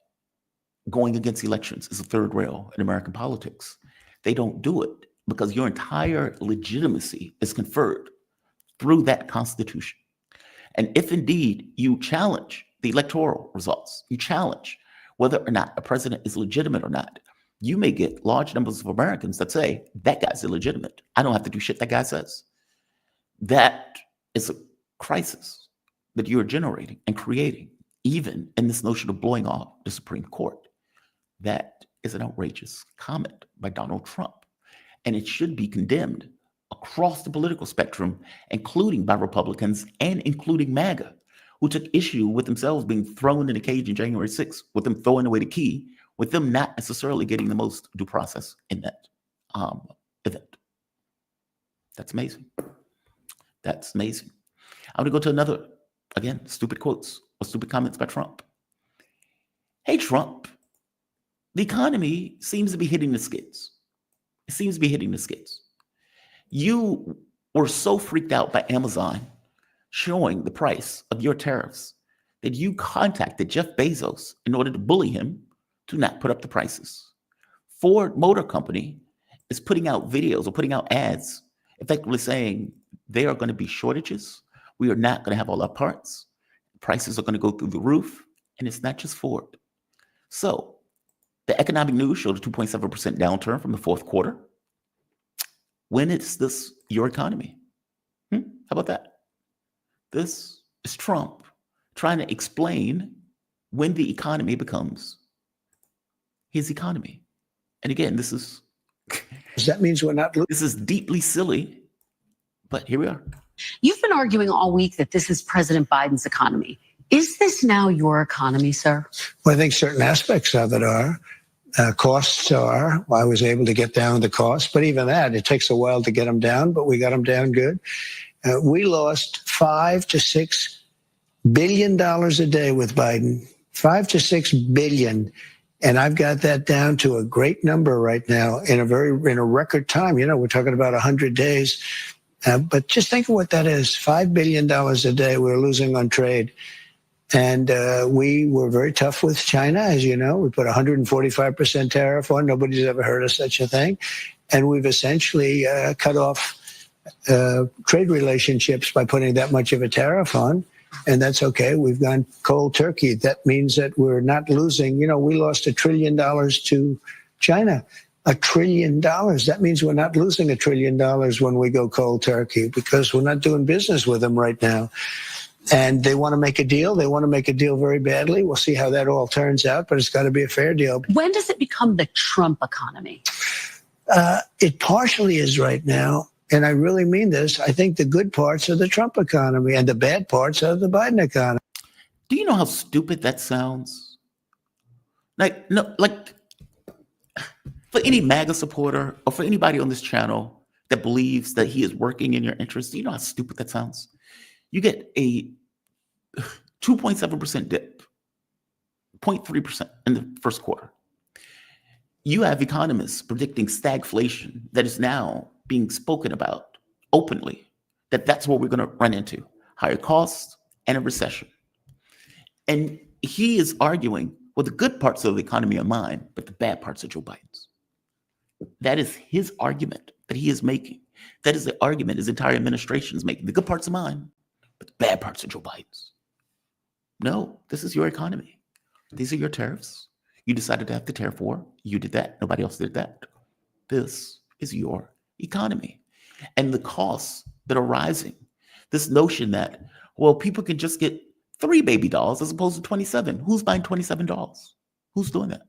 going against elections is a third rail in American politics. They don't do it because your entire legitimacy is conferred through that Constitution. And if indeed you challenge the electoral results, you challenge whether or not a president is legitimate or not, you may get large numbers of Americans that say, that guy's illegitimate. I don't have to do shit that guy says. That is a crisis that you're generating and creating, even in this notion of blowing off the Supreme Court. That is an outrageous comment by Donald Trump. And it should be condemned across the political spectrum, including by Republicans and including MAGA, who took issue with themselves being thrown in a cage in January 6th, with them throwing away the key, with them not necessarily getting the most due process in that event. That's amazing. That's amazing. I'm going to go to another, again, stupid quotes or stupid comments by Trump. Hey, Trump, the economy seems to be hitting the skids. It seems to be hitting the skids. You were so freaked out by Amazon showing the price of your tariffs that you contacted Jeff Bezos in order to bully him to not put up the prices. Ford Motor Company is putting out videos or putting out ads effectively saying there are going to be shortages. We are not going to have all our parts. Prices are going to go through the roof. And it's not just Ford. So the economic news showed a 2.7% downturn from the fourth quarter. When is this your economy? How about that? This is Trump trying to explain when the economy becomes his economy. And again, this is That means we're not. this is deeply silly, but here we are. You've been arguing all week that this is President Biden's economy. Is this now your economy, sir? Well, I think certain aspects of it are. Costs are. I was able to get down the costs, but even that, it takes a while to get them down, but we got them down good. We lost $5 to $6 billion a day with Biden. $5 to $6 billion. And I've got that down to a great number right now in a record time. You know, we're talking about 100 days. But just think of what that is. $5 billion a day we're losing on trade. And we were very tough with China, as you know. We put 145% tariff on. Nobody's ever heard of such a thing. And we've essentially cut off trade relationships by putting that much of a tariff on. And that's okay. We've gone cold turkey. That means that we're not losing. You know, we lost $1 trillion to China. $1 trillion. That means we're not losing $1 trillion when we go cold turkey because we're not doing business with them right now. And they want to make a deal. They want to make a deal very badly. We'll see how that all turns out, but it's got to be a fair deal. When does it become the Trump economy? It partially is right now. And I really mean this. I think the good parts are the Trump economy and the bad parts are the Biden economy. Do you know how stupid that sounds? Like, no, like for any MAGA supporter or for anybody on this channel that believes that he is working in your interest, do you know how stupid that sounds? You get a 2.7% dip, 0.3% in the first quarter. You have economists predicting stagflation that is now being spoken about openly, that's what we're going to run into, higher costs and a recession. And he is arguing, well, the good parts of the economy are mine, but the bad parts are Joe Biden's. That is his argument that he is making. That is the argument his entire administration is making. The good parts are mine, but the bad parts are Joe Biden's. No, this is your economy. These are your tariffs. You decided to have the tariff war. You did that. Nobody else did that. This is your economy. And the costs that are rising, this notion that, well, people can just get 3 baby dolls as opposed to 27. Who's buying 27 dolls? Who's doing that?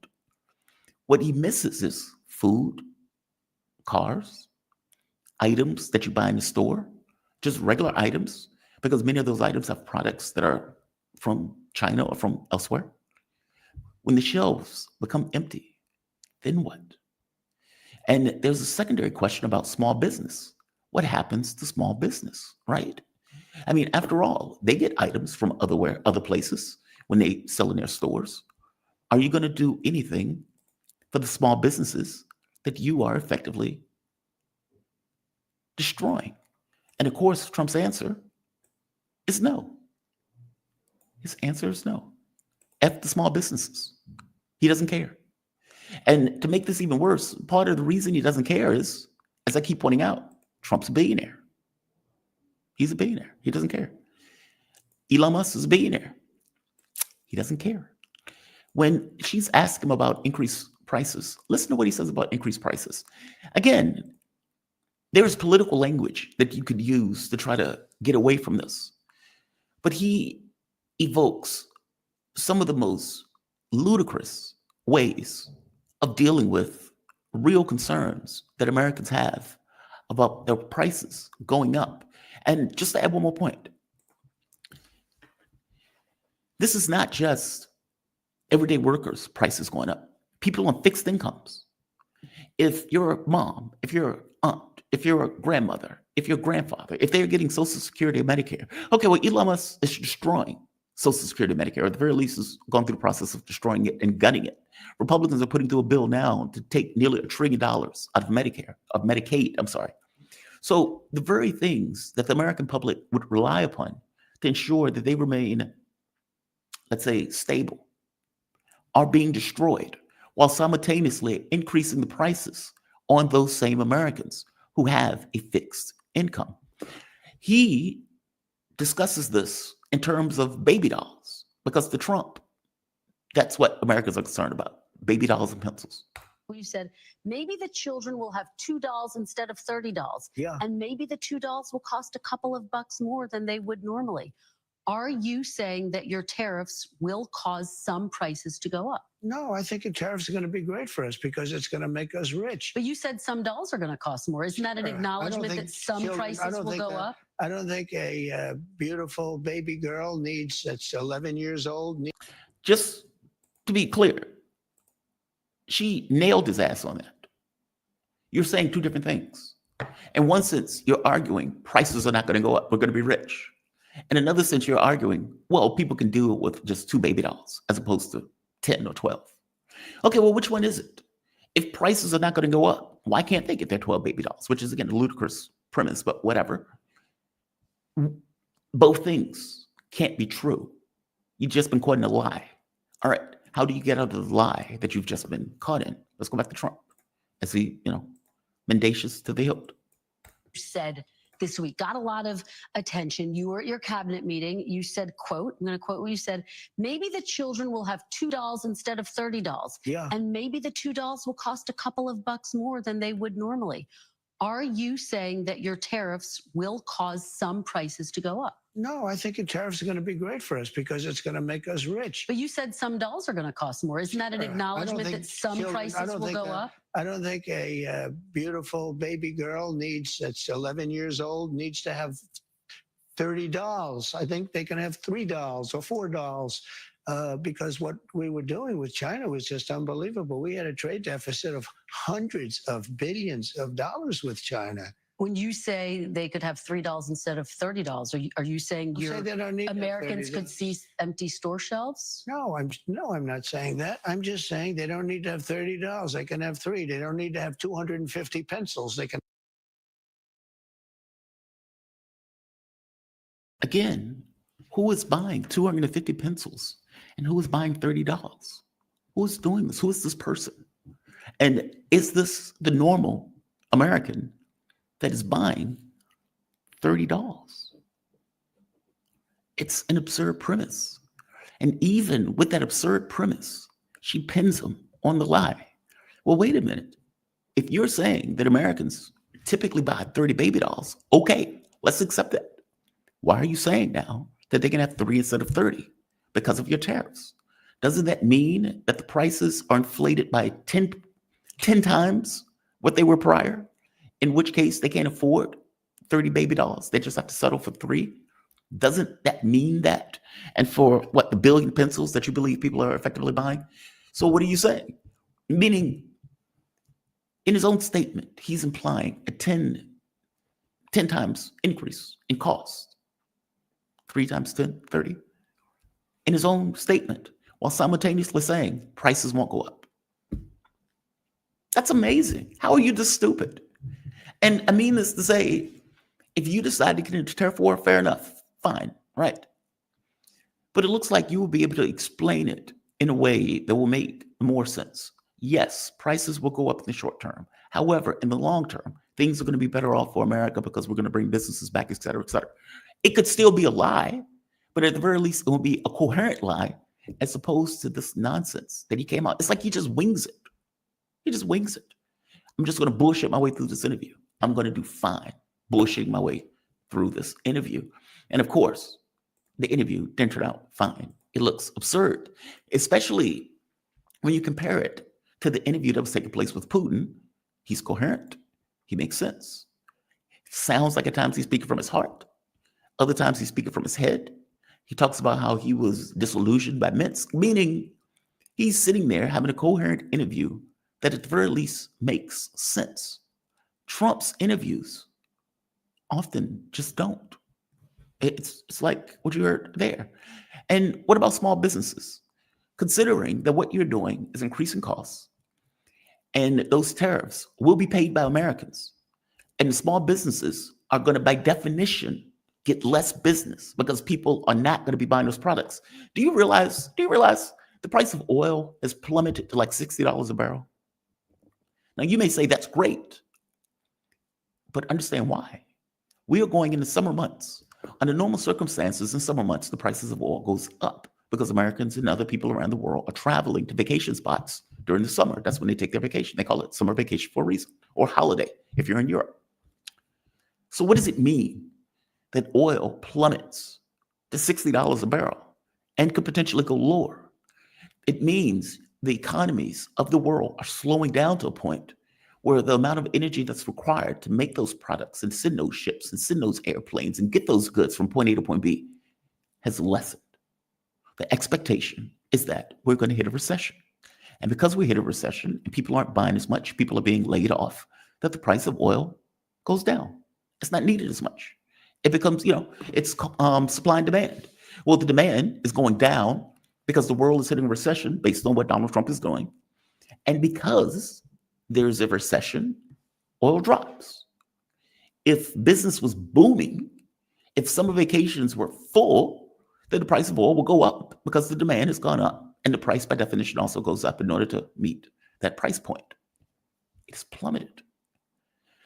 What he misses is food, cars, items that you buy in the store, just regular items, because many of those items have products that are from China or from elsewhere. When the shelves become empty, then what? And there's a secondary question about small business. What happens to small business, right? I mean, after all, they get items from other places when they sell in their stores. Are you going to do anything for the small businesses that you are effectively destroying? And of course, Trump's answer is no. His answer is no. F the small businesses. He doesn't care. And to make this even worse, part of the reason he doesn't care is, as I keep pointing out, Trump's a billionaire. He's a billionaire. He doesn't care. Elon Musk is a billionaire. He doesn't care. When she's asked him about increased prices, listen to what he says about increased prices. Again, there's political language that you could use to try to get away from this. But he evokes some of the most ludicrous ways of dealing with real concerns that Americans have about their prices going up. And just to add one more point, this is not just everyday workers' prices going up. People on fixed incomes. If your mom, if your aunt, if your grandmother, if your grandfather, if they're getting Social Security or Medicare, okay, well, Elon Musk is destroying Social Security and Medicare, or at the very least has gone through the process of destroying it and gutting it. Republicans are putting through a bill now to take nearly $1 trillion out of Medicaid. So the very things that the American public would rely upon to ensure that they remain, let's say, stable, are being destroyed while simultaneously increasing the prices on those same Americans who have a fixed income. He discusses this in terms of baby dolls, because for Trump, that's what Americans are concerned about, baby dolls and pencils. You said maybe the children will have 2 dolls instead of 30 dolls. Yeah. And maybe the 2 dolls will cost a couple of bucks more than they would normally. Are you saying that your tariffs will cause some prices to go up? No, I think the tariffs are going to be great for us because it's going to make us rich. But you said some dolls are going to cost more. Isn't that an Sure. I don't acknowledgement think that some children- I prices don't will think go that- up? I don't think a beautiful baby girl that's 11 years old. Just to be clear, she nailed his ass on that. You're saying two different things. In one sense, you're arguing prices are not going to go up. We're going to be rich. In another sense, you're arguing, well, people can do it with just 2 baby dolls as opposed to 10 or 12. Okay, well, which one is it? If prices are not going to go up, why can't they get their 12 baby dolls? Which is, again, a ludicrous premise, but whatever. Both things can't be true. You've just been caught in a lie. All right, how do you get out of the lie that you've just been caught in? Let's go back to Trump. As he, mendacious to the hilt. Said this week got a lot of attention. You were at your cabinet meeting. You said, quote, I'm going to quote what you said, maybe the children will have 2 dolls instead of 30 dolls. Yeah. And maybe the 2 dolls will cost a couple of bucks more than they would normally. Are you saying that your tariffs will cause some prices to go up? No, I think the tariffs are going to be great for us because it's going to make us rich. But you said some dolls are going to cost more. Isn't that an Sure. I don't acknowledgement think that some children- I prices don't will think go that- up? I don't think a beautiful baby girl that's 11 years old needs to have 30 dolls. I think they can have 3 dolls or 4 dolls because what we were doing with China was just unbelievable. We had a trade deficit of hundreds of billions of dollars with China. When you say they could have 3 dolls instead of 30 dolls, are you saying I'm saying they don't need to have Americans 30 could dolls. see empty store shelves? No, I'm not saying that. I'm just saying they don't need to have 30 dolls. They can have 3. They don't need to have 250 pencils. They can. Again, who is buying 250 pencils and who is buying 30 dolls? Who is doing this? Who is this person? And is this the normal American that is buying 30 dolls? It's an absurd premise. And even with that absurd premise, she pins him on the lie. Well, wait a minute. If you're saying that Americans typically buy 30 baby dolls, okay, let's accept that. Why are you saying now that they can have 3 instead of 30? Because of your tariffs. Doesn't that mean that the prices are inflated by 10 times what they were prior? In which case they can't afford 30 baby dolls. They just have to settle for 3. Doesn't that mean that? And for what, the billion pencils that you believe people are effectively buying? So what are you saying? Meaning, in his own statement, he's implying a 10 times increase in cost. 3 times 10, 30. In his own statement, while simultaneously saying prices won't go up. That's amazing. How are you this stupid? And I mean this to say, if you decide to get into tariff war, fair enough, fine, right? But it looks like you will be able to explain it in a way that will make more sense. Yes, prices will go up in the short term. However, in the long term, things are going to be better off for America because we're going to bring businesses back, et cetera, et cetera. It could still be a lie, but at the very least, it will be a coherent lie as opposed to this nonsense that he came out. It's like he just wings it. He just wings it. I'm just going to bullshit my way through this interview. I'm going to do fine bullshitting my way through this interview. And of course, the interview didn't turn out fine. It looks absurd, especially when you compare it to the interview that was taking place with Putin. He's coherent. He makes sense. It sounds like at times he's speaking from his heart. Other times he's speaking from his head. He talks about how he was disillusioned by Minsk, meaning he's sitting there having a coherent interview that at the very least makes sense. Trump's interviews often just don't. It's like what you heard there. And what about small businesses? Considering that what you're doing is increasing costs and those tariffs will be paid by Americans, and the small businesses are going to, by definition, get less business because people are not going to be buying those products. Do you realize the price of oil has plummeted to like $60 a barrel? Now, you may say that's great, but understand why. We are going into summer months. Under normal circumstances, in summer months, the prices of oil goes up because Americans and other people around the world are traveling to vacation spots during the summer. That's when they take their vacation. They call it summer vacation for a reason, or holiday if you're in Europe. So what does it mean that oil plummets to $60 a barrel and could potentially go lower. It means the economies of the world are slowing down to a point where the amount of energy that's required to make those products and send those ships and send those airplanes and get those goods from point A to point B has lessened. The expectation is that we're going to hit a recession. And because we hit a recession and people aren't buying as much, people are being laid off, that the price of oil goes down. It's not needed as much. It becomes, it's supply and demand. Well, the demand is going down because the world is hitting a recession based on what Donald Trump is doing. And because there's a recession, oil drops. If business was booming, if summer vacations were full, then the price of oil will go up because the demand has gone up. And the price, by definition, also goes up in order to meet that price point. It's plummeted.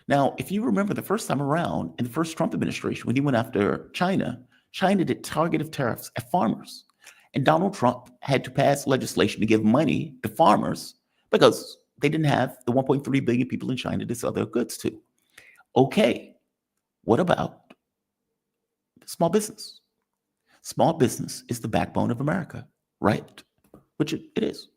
Now, if you remember the first time around in the first Trump administration, when he went after China, China did targeted tariffs at farmers. And Donald Trump had to pass legislation to give money to farmers because they didn't have the 1.3 billion people in China to sell their goods to. Okay, what about small business? Small business is the backbone of America, right? Which it is.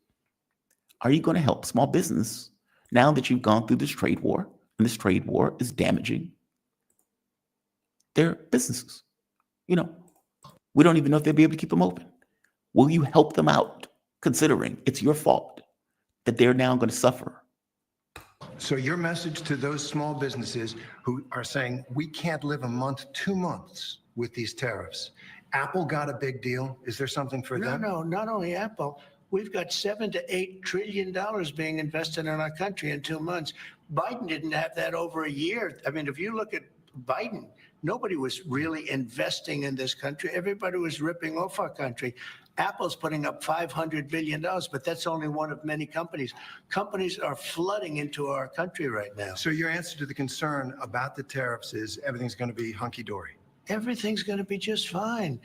Are you going to help small business now that you've gone through this trade war, and this trade war is damaging their businesses? We don't even know if they'll be able to keep them open. Will you help them out, considering it's your fault that they're now going to suffer? So your message to those small businesses who are saying, we can't live a month, 2 months with these tariffs. Apple got a big deal. Is there something for them? No, not only Apple. We've got $7 to $8 trillion being invested in our country in 2 months. Biden didn't have that over a year. I mean, if you look at Biden, nobody was really investing in this country. Everybody was ripping off our country. Apple's putting up $500 billion, but that's only one of many companies. Companies are flooding into our country right now. So your answer to the concern about the tariffs is everything's going to be hunky-dory. Everything's going to be just fine.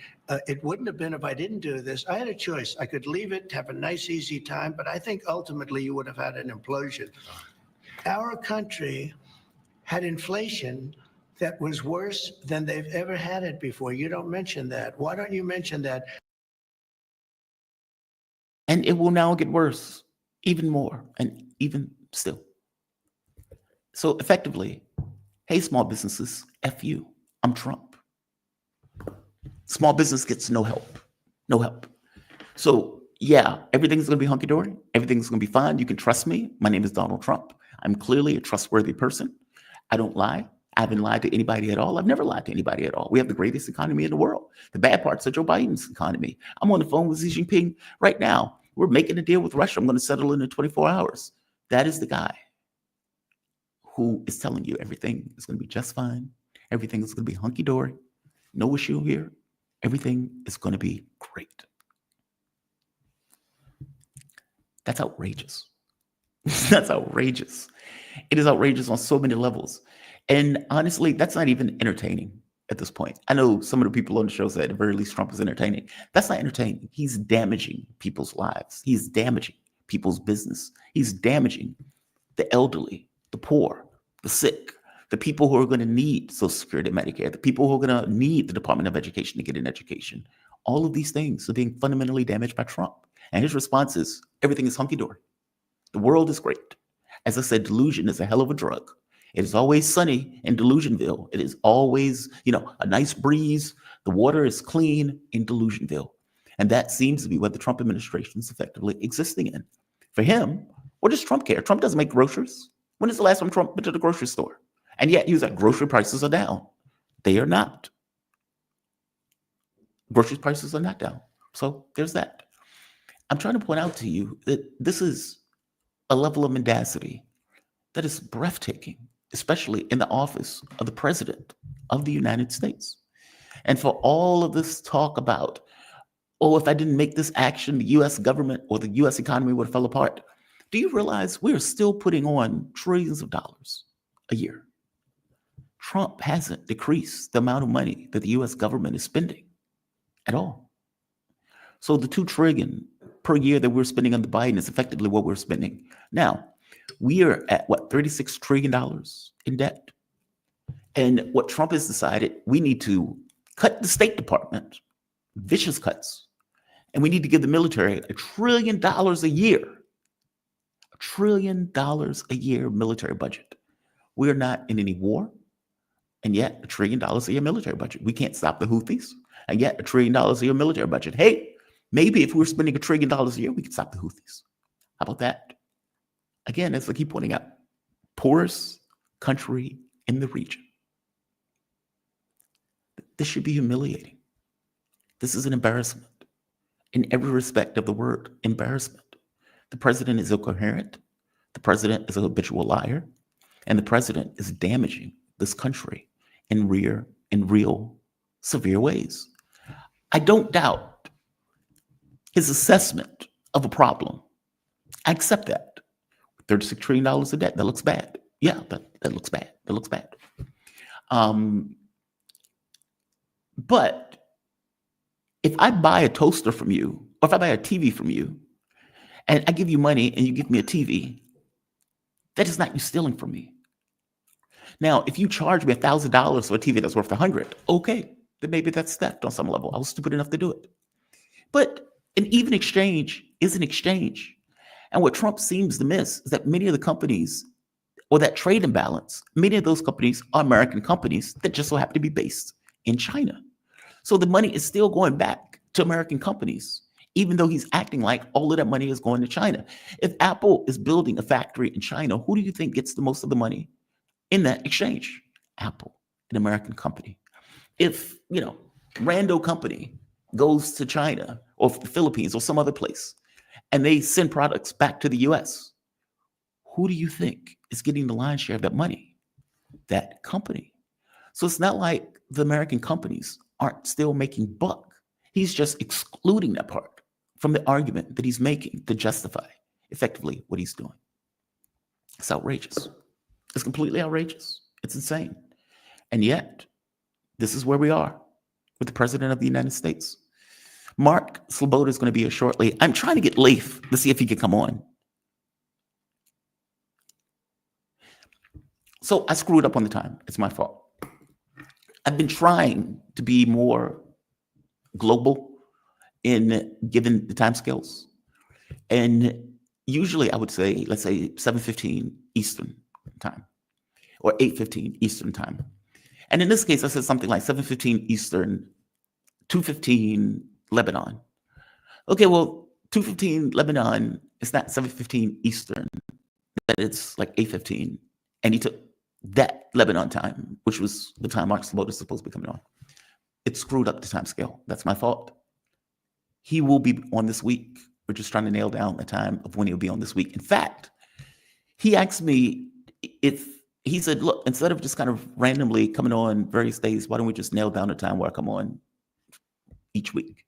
It wouldn't have been if I didn't do this. I had a choice. I could leave it, have a nice, easy time, but I think ultimately you would have had an implosion. Our country had inflation that was worse than they've ever had it before. You don't mention that. Why don't you mention that? And it will now get worse, even more, and even still. So effectively, hey, small businesses, F you, I'm Trump. Small business gets no help, no help. So yeah, everything's going to be hunky-dory. Everything's going to be fine. You can trust me. My name is Donald Trump. I'm clearly a trustworthy person. I don't lie. I haven't lied to anybody at all. I've never lied to anybody at all. We have the greatest economy in the world. The bad parts are Joe Biden's economy. I'm on the phone with Xi Jinping right now. We're making a deal with Russia. I'm going to settle in 24 hours. That is the guy who is telling you everything is going to be just fine. Everything is going to be hunky-dory. No issue here. Everything is going to be great. That's outrageous. That's outrageous. It is outrageous on so many levels. And honestly, that's not even entertaining at this point. I know some of the people on the show said at the very least Trump is entertaining. That's not entertaining. He's damaging people's lives. He's damaging people's business. He's damaging the elderly, the poor, the sick, the people who are going to need Social Security and Medicare, the people who are going to need the Department of Education to get an education. All of these things are being fundamentally damaged by Trump. And his response is, everything is hunky-dory. The world is great. As I said, delusion is a hell of a drug. It is always sunny in Delusionville. It is always, a nice breeze. The water is clean in Delusionville. And that seems to be what the Trump administration is effectively existing in. For him, what does Trump care? Trump doesn't make groceries. When is the last time Trump went to the grocery store? And yet he was like, grocery prices are down. They are not. Grocery prices are not down. So there's that. I'm trying to point out to you that this is a level of mendacity that is breathtaking, especially in the office of the president of the United States. And for all of this talk about, if I didn't make this action, the U.S. government or the U.S. economy would have fell apart. Do you realize we're still putting on trillions of dollars a year? Trump hasn't decreased the amount of money that the U.S. government is spending at all. So the $2 trillion per year that we're spending under Biden is effectively what we're spending now. We are at $36 trillion in debt. And what Trump has decided, we need to cut the State Department vicious cuts. And we need to give the military $1 trillion a year. $1 trillion a year military budget. We're not in any war, and yet $1 trillion a year military budget. We can't stop the Houthis, and yet $1 trillion a year military budget. Hey, maybe if we were spending $1 trillion a year, we could stop the Houthis. How about that? Again, as I keep pointing out, poorest country in the region. This should be humiliating. This is an embarrassment in every respect of the word, embarrassment. The president is incoherent. The president is a habitual liar. And the president is damaging this country in real severe ways. I don't doubt his assessment of a problem. I accept that. $36 trillion of debt, that looks bad. Yeah, that looks bad. That looks bad. But if I buy a toaster from you, or if I buy a TV from you, and I give you money and you give me a TV, that is not you stealing from me. Now, if you charge me $1,000 for a TV that's worth $100, okay, then maybe that's theft on some level. I was stupid enough to do it. But an even exchange is an exchange. And what Trump seems to miss is that many of the companies, or that trade imbalance, many of those companies are American companies that just so happen to be based in China. So the money is still going back to American companies, even though he's acting like all of that money is going to China. If Apple is building a factory in China, who do you think gets the most of the money in that exchange? Apple, an American company. If, Rando Company goes to China or the Philippines or some other place, and they send products back to the US, who do you think is getting the lion's share of that money? That company. So it's not like the American companies aren't still making buck. He's just excluding that part from the argument that he's making to justify effectively what he's doing. It's outrageous. It's completely outrageous. It's insane. And yet, this is where we are with the president of the United States. Mark Sleboda is going to be here shortly. I'm trying to get Laith to see if he can come on. So I screwed up on the time. It's my fault. I've been trying to be more global in given the time scales. And usually I would say, let's say 7:15 Eastern time or 8:15 Eastern time. And in this case, I said something like 7:15 Eastern, 2:15 Lebanon. Okay, well, 2:15 Lebanon is not 7:15 Eastern. It's like 8:15. And he took that Lebanon time, which was the time Mark Sleboda is supposed to be coming on. It screwed up the time scale. That's my fault. He will be on this week. We're just trying to nail down the time of when he'll be on this week. In fact, he asked me if, he said, look, instead of just kind of randomly coming on various days, why don't we just nail down the time where I come on each week?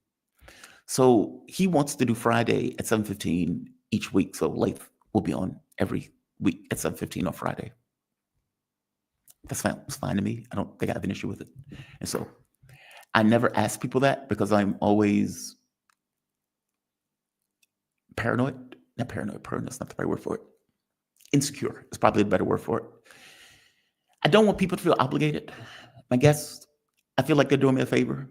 So he wants to do Friday at 7:15 each week. So Laith will be on every week at 7:15 on Friday. That's fine. It's fine to me. I don't think I have an issue with it. And so I never ask people that because I'm always paranoid. Not paranoid. Paranoid's not the right word for it. Insecure is probably the better word for it. I don't want people to feel obligated. My guests, I feel like they're doing me a favor.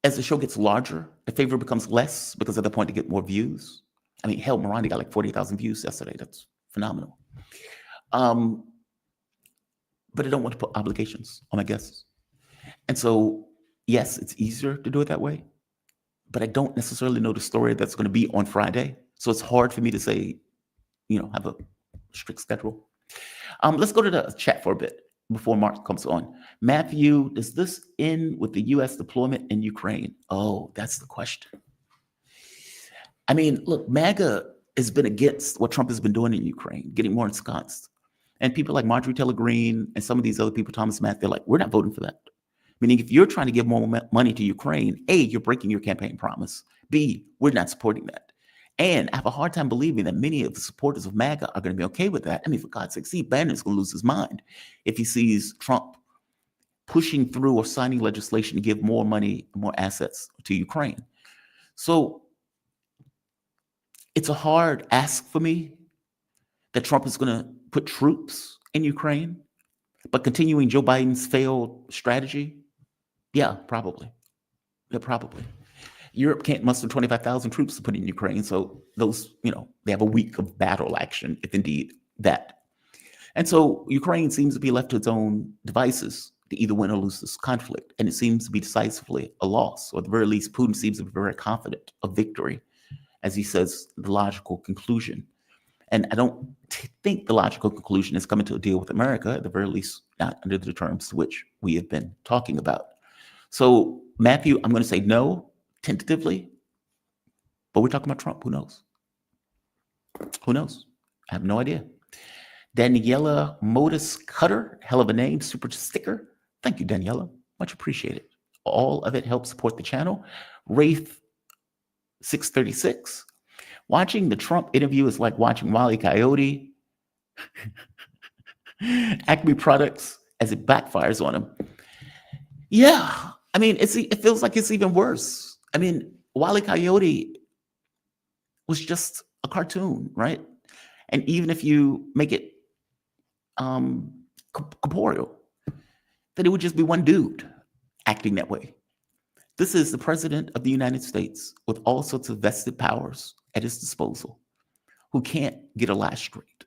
As the show gets larger, the favor becomes less because at the point to get more views. I mean, hell, Miranda got like 40,000 views yesterday. That's phenomenal. But I don't want to put obligations on my guests. And so, yes, it's easier to do it that way, but I don't necessarily know the story that's going to be on Friday. So it's hard for me to say, have a strict schedule. Let's go to the chat for a bit before Mark comes on. Matthew, does this end with the U.S. deployment in Ukraine? Oh, that's the question. I mean, look, MAGA has been against what Trump has been doing in Ukraine, getting more ensconced. And people like Marjorie Taylor Greene and some of these other people, Thomas Mack, they're like, we're not voting for that. Meaning if you're trying to give more money to Ukraine, A, you're breaking your campaign promise. B, we're not supporting that. And I have a hard time believing that many of the supporters of MAGA are going to be okay with that. I mean, for God's sake, Steve Bannon's going to lose his mind if he sees Trump pushing through or signing legislation to give more money, more assets to Ukraine. So it's a hard ask for me that Trump is going to put troops in Ukraine, but continuing Joe Biden's failed strategy, yeah, probably. Yeah, probably. Europe can't muster 25,000 troops to put in Ukraine, so those, they have a week of battle action, if indeed that. And so Ukraine seems to be left to its own devices to either win or lose this conflict, and it seems to be decisively a loss, or at the very least, Putin seems to be very confident of victory, as he says, the logical conclusion. And I don't think the logical conclusion is coming to a deal with America, at the very least, not under the terms to which we have been talking about. So, Matthew, I'm going to say no, tentatively, but we're talking about Trump. Who knows? Who knows? I have no idea. Daniela Modus Cutter, hell of a name, super sticker. Thank you, Daniela. Much appreciated. All of it helps support the channel. Wraith 636. Watching the Trump interview is like watching Wile E. Coyote, Acme Products, as it backfires on him. Yeah, I mean, it feels like it's even worse. I mean, Wile E. Coyote was just a cartoon, right? And even if you make it corporeal, then it would just be one dude acting that way. This is the president of the United States with all sorts of vested powers at his disposal who can't get a lash straight.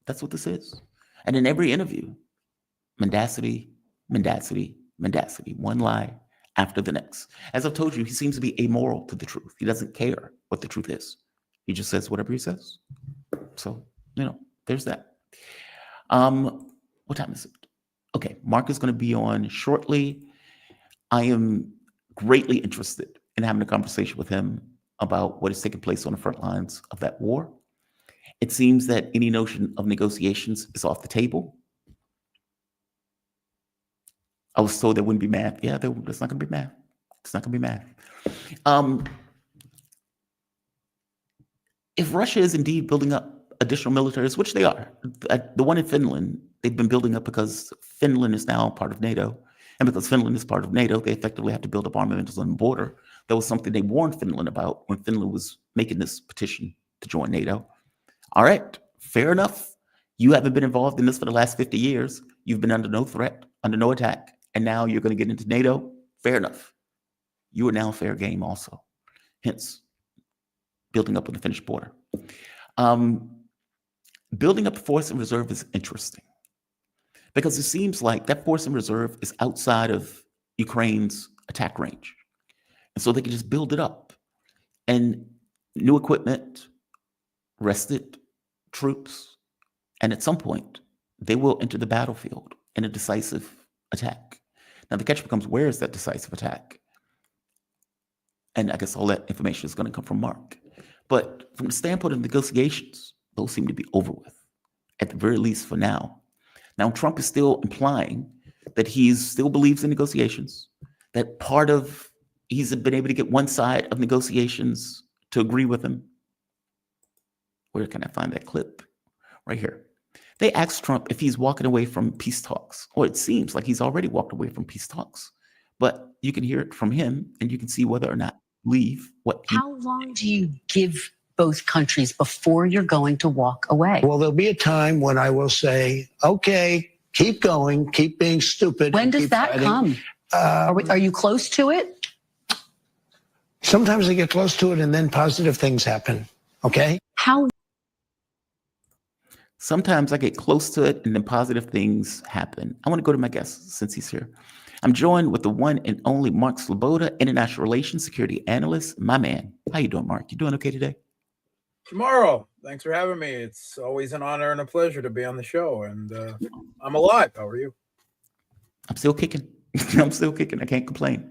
That's what this is. And in every interview, mendacity, mendacity, mendacity, one lie after the next. As I've told you, he seems to be amoral to the truth. He doesn't care what the truth is. He just says whatever he says. So, there's that. What time is it? Okay, Mark is going to be on shortly. I am greatly interested in having a conversation with him about what is taking place on the front lines of that war. It seems that any notion of negotiations is off the table. I was told there wouldn't be math. Yeah, there's not going to be math. It's not going to be math. If Russia is indeed building up additional militaries, which they are, the one in Finland, they've been building up because Finland is now part of NATO. And because Finland is part of NATO, they effectively have to build up armaments on the border. That was something they warned Finland about when Finland was making this petition to join NATO. All right, fair enough. You haven't been involved in this for the last 50 years. You've been under no threat, under no attack. And now you're going to get into NATO. Fair enough. You are now fair game also. Hence, building up on the Finnish border. Building up force and reserve is interesting because it seems like that force and reserve is outside of Ukraine's attack range. And so they can just build it up. And new equipment, rested troops, and at some point, they will enter the battlefield in a decisive attack. Now, the catch becomes, where is that decisive attack? And I guess all that information is going to come from Mark. But from the standpoint of negotiations, those seem to be over with, at the very least for now. Now, Trump is still implying that he still believes in negotiations, that he's been able to get one side of negotiations to agree with him. Where can I find that clip? Right here. They asked Trump if he's walking away from peace talks, or it seems like he's already walked away from peace talks. But you can hear it from him, and you can see whether or not leave what. How long do you give both countries before you're going to walk away? Well, there'll be a time when I will say, okay, keep going, keep being stupid. When does keep that fighting. come? Are you close to it? Sometimes I get close to it and then positive things happen. Okay? How? Sometimes I get close to it and then positive things happen. I want to go to my guest since he's here. I'm joined with the one and only Mark Sleboda, International Relations Security Analyst. My man. How you doing, Mark? You doing okay today? Tomorrow. Thanks for having me. It's always an honor and a pleasure to be on the show. And I'm alive. How are you? I'm still kicking. I'm still kicking. I can't complain.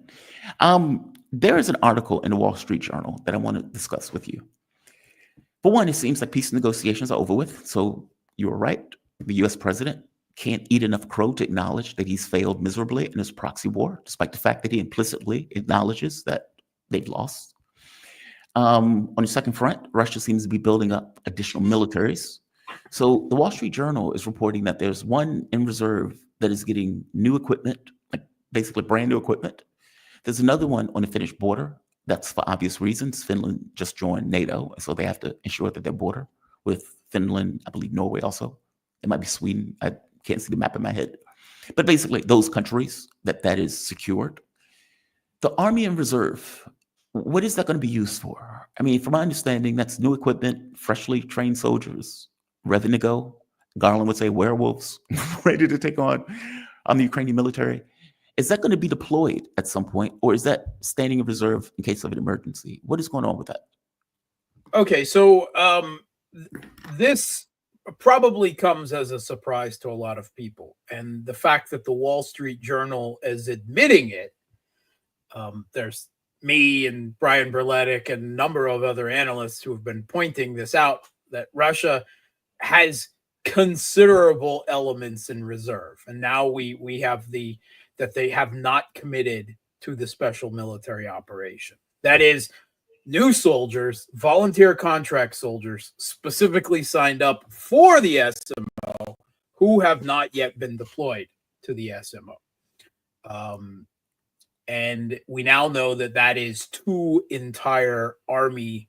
There is an article in the Wall Street Journal that I want to discuss with you. For one, it seems like peace negotiations are over with. So you were right. The U.S. president can't eat enough crow to acknowledge that he's failed miserably in his proxy war, despite the fact that he implicitly acknowledges that they've lost. On the second front, Russia seems to be building up additional militaries. So the Wall Street Journal is reporting that there's one in reserve that is getting new equipment, like basically brand new equipment. There's another one on the Finnish border. That's for obvious reasons. Finland just joined NATO, so they have to ensure that their border with Finland, I believe Norway also. It might be Sweden. I can't see the map in my head. But basically, those countries that is secured. The Army and Reserve, what is that going to be used for? I mean, from my understanding, that's new equipment, freshly trained soldiers, ready to go. Garland would say werewolves, ready to take on the Ukrainian military. Is that going to be deployed at some point, or is that standing in reserve in case of an emergency? What is going on with that? Okay, so this probably comes as a surprise to a lot of people. And the fact that the Wall Street Journal is admitting it, there's me and Brian Berletic and a number of other analysts who have been pointing this out, that Russia has considerable elements in reserve. And now we have that they have not committed to the special military operation. That is, new soldiers, volunteer contract soldiers, specifically signed up for the SMO, who have not yet been deployed to the SMO. And we now know that that is 2 entire armies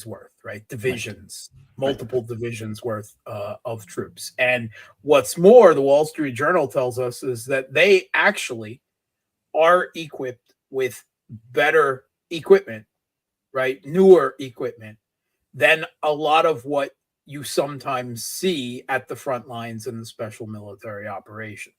worth, right? Divisions, multiple divisions worth of troops. And what's more, the Wall Street Journal tells us is that they actually are equipped with better equipment, right? Newer equipment than a lot of what you sometimes see at the front lines in the special military operation.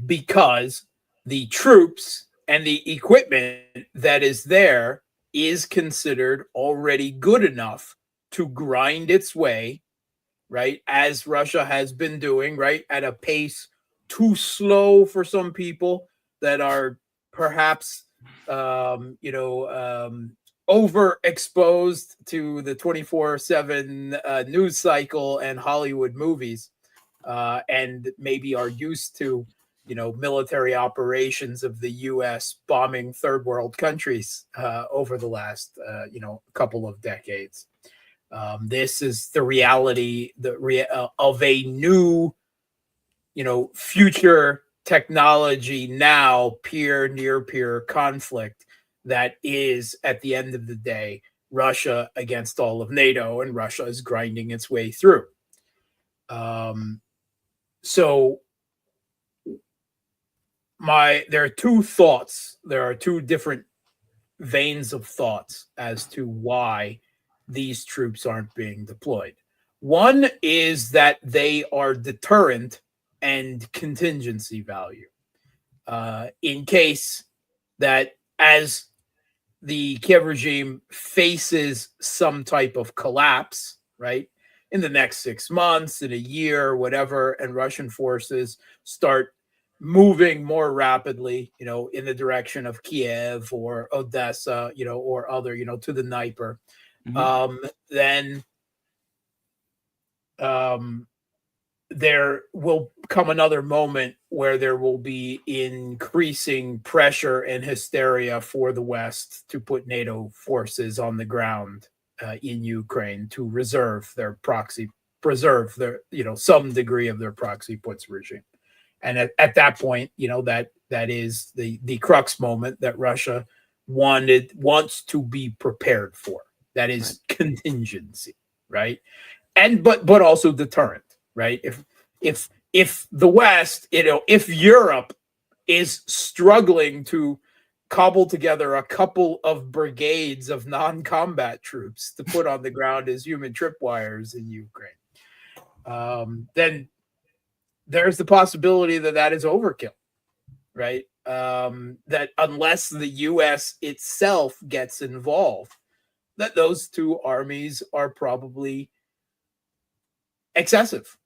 Because the troops and the equipment that is there is considered already good enough to grind its way, right, as Russia has been doing, right, at a pace too slow for some people that are perhaps overexposed to the 24/7 news cycle and Hollywood movies, and maybe are used to, military operations of the U.S. bombing third world countries over the last, couple of decades. This is the reality of a new, future technology now, near-peer conflict that is, at the end of the day, Russia against all of NATO, and Russia is grinding its way through. So there are two thoughts. There are 2 different veins of thoughts as to why these troops aren't being deployed. One is that they are deterrent and contingency value. In case that, as the Kiev regime faces some type of collapse, right, in the next 6 months, in a year, whatever, and Russian forces start moving more rapidly, in the direction of Kiev or Odessa, or other, to the Dnieper, then there will come another moment where there will be increasing pressure and hysteria for the West to put NATO forces on the ground in Ukraine to preserve their, some degree of their proxy puts regime. And at that point, that is the crux moment that Russia wants to be prepared for. That is contingency, right? And but also deterrent, right? If the West, if Europe is struggling to cobble together a couple of brigades of non-combat troops to put on the ground as human tripwires in Ukraine, then there's the possibility that is overkill, right? That unless the U.S. itself gets involved, that those 2 armies are probably excessive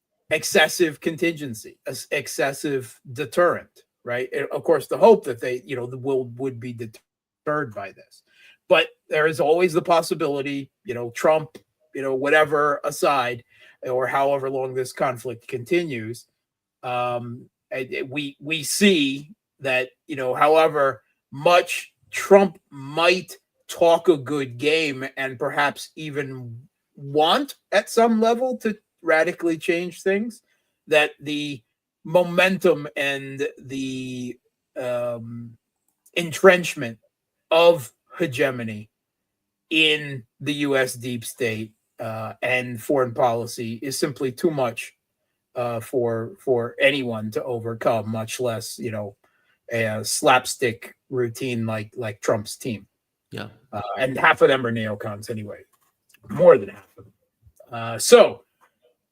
contingency, excessive deterrent, right? And of course, the hope that they, would be deterred by this. But there is always the possibility, Trump, whatever aside, or however long this conflict continues, we see that, however much Trump might talk a good game and perhaps even want at some level to radically change things, that the momentum and the entrenchment of hegemony in the U.S. deep state and foreign policy is simply too much for anyone to overcome, much less a slapstick routine like Trump's team. Yeah. And half of them are neocons anyway, more than half of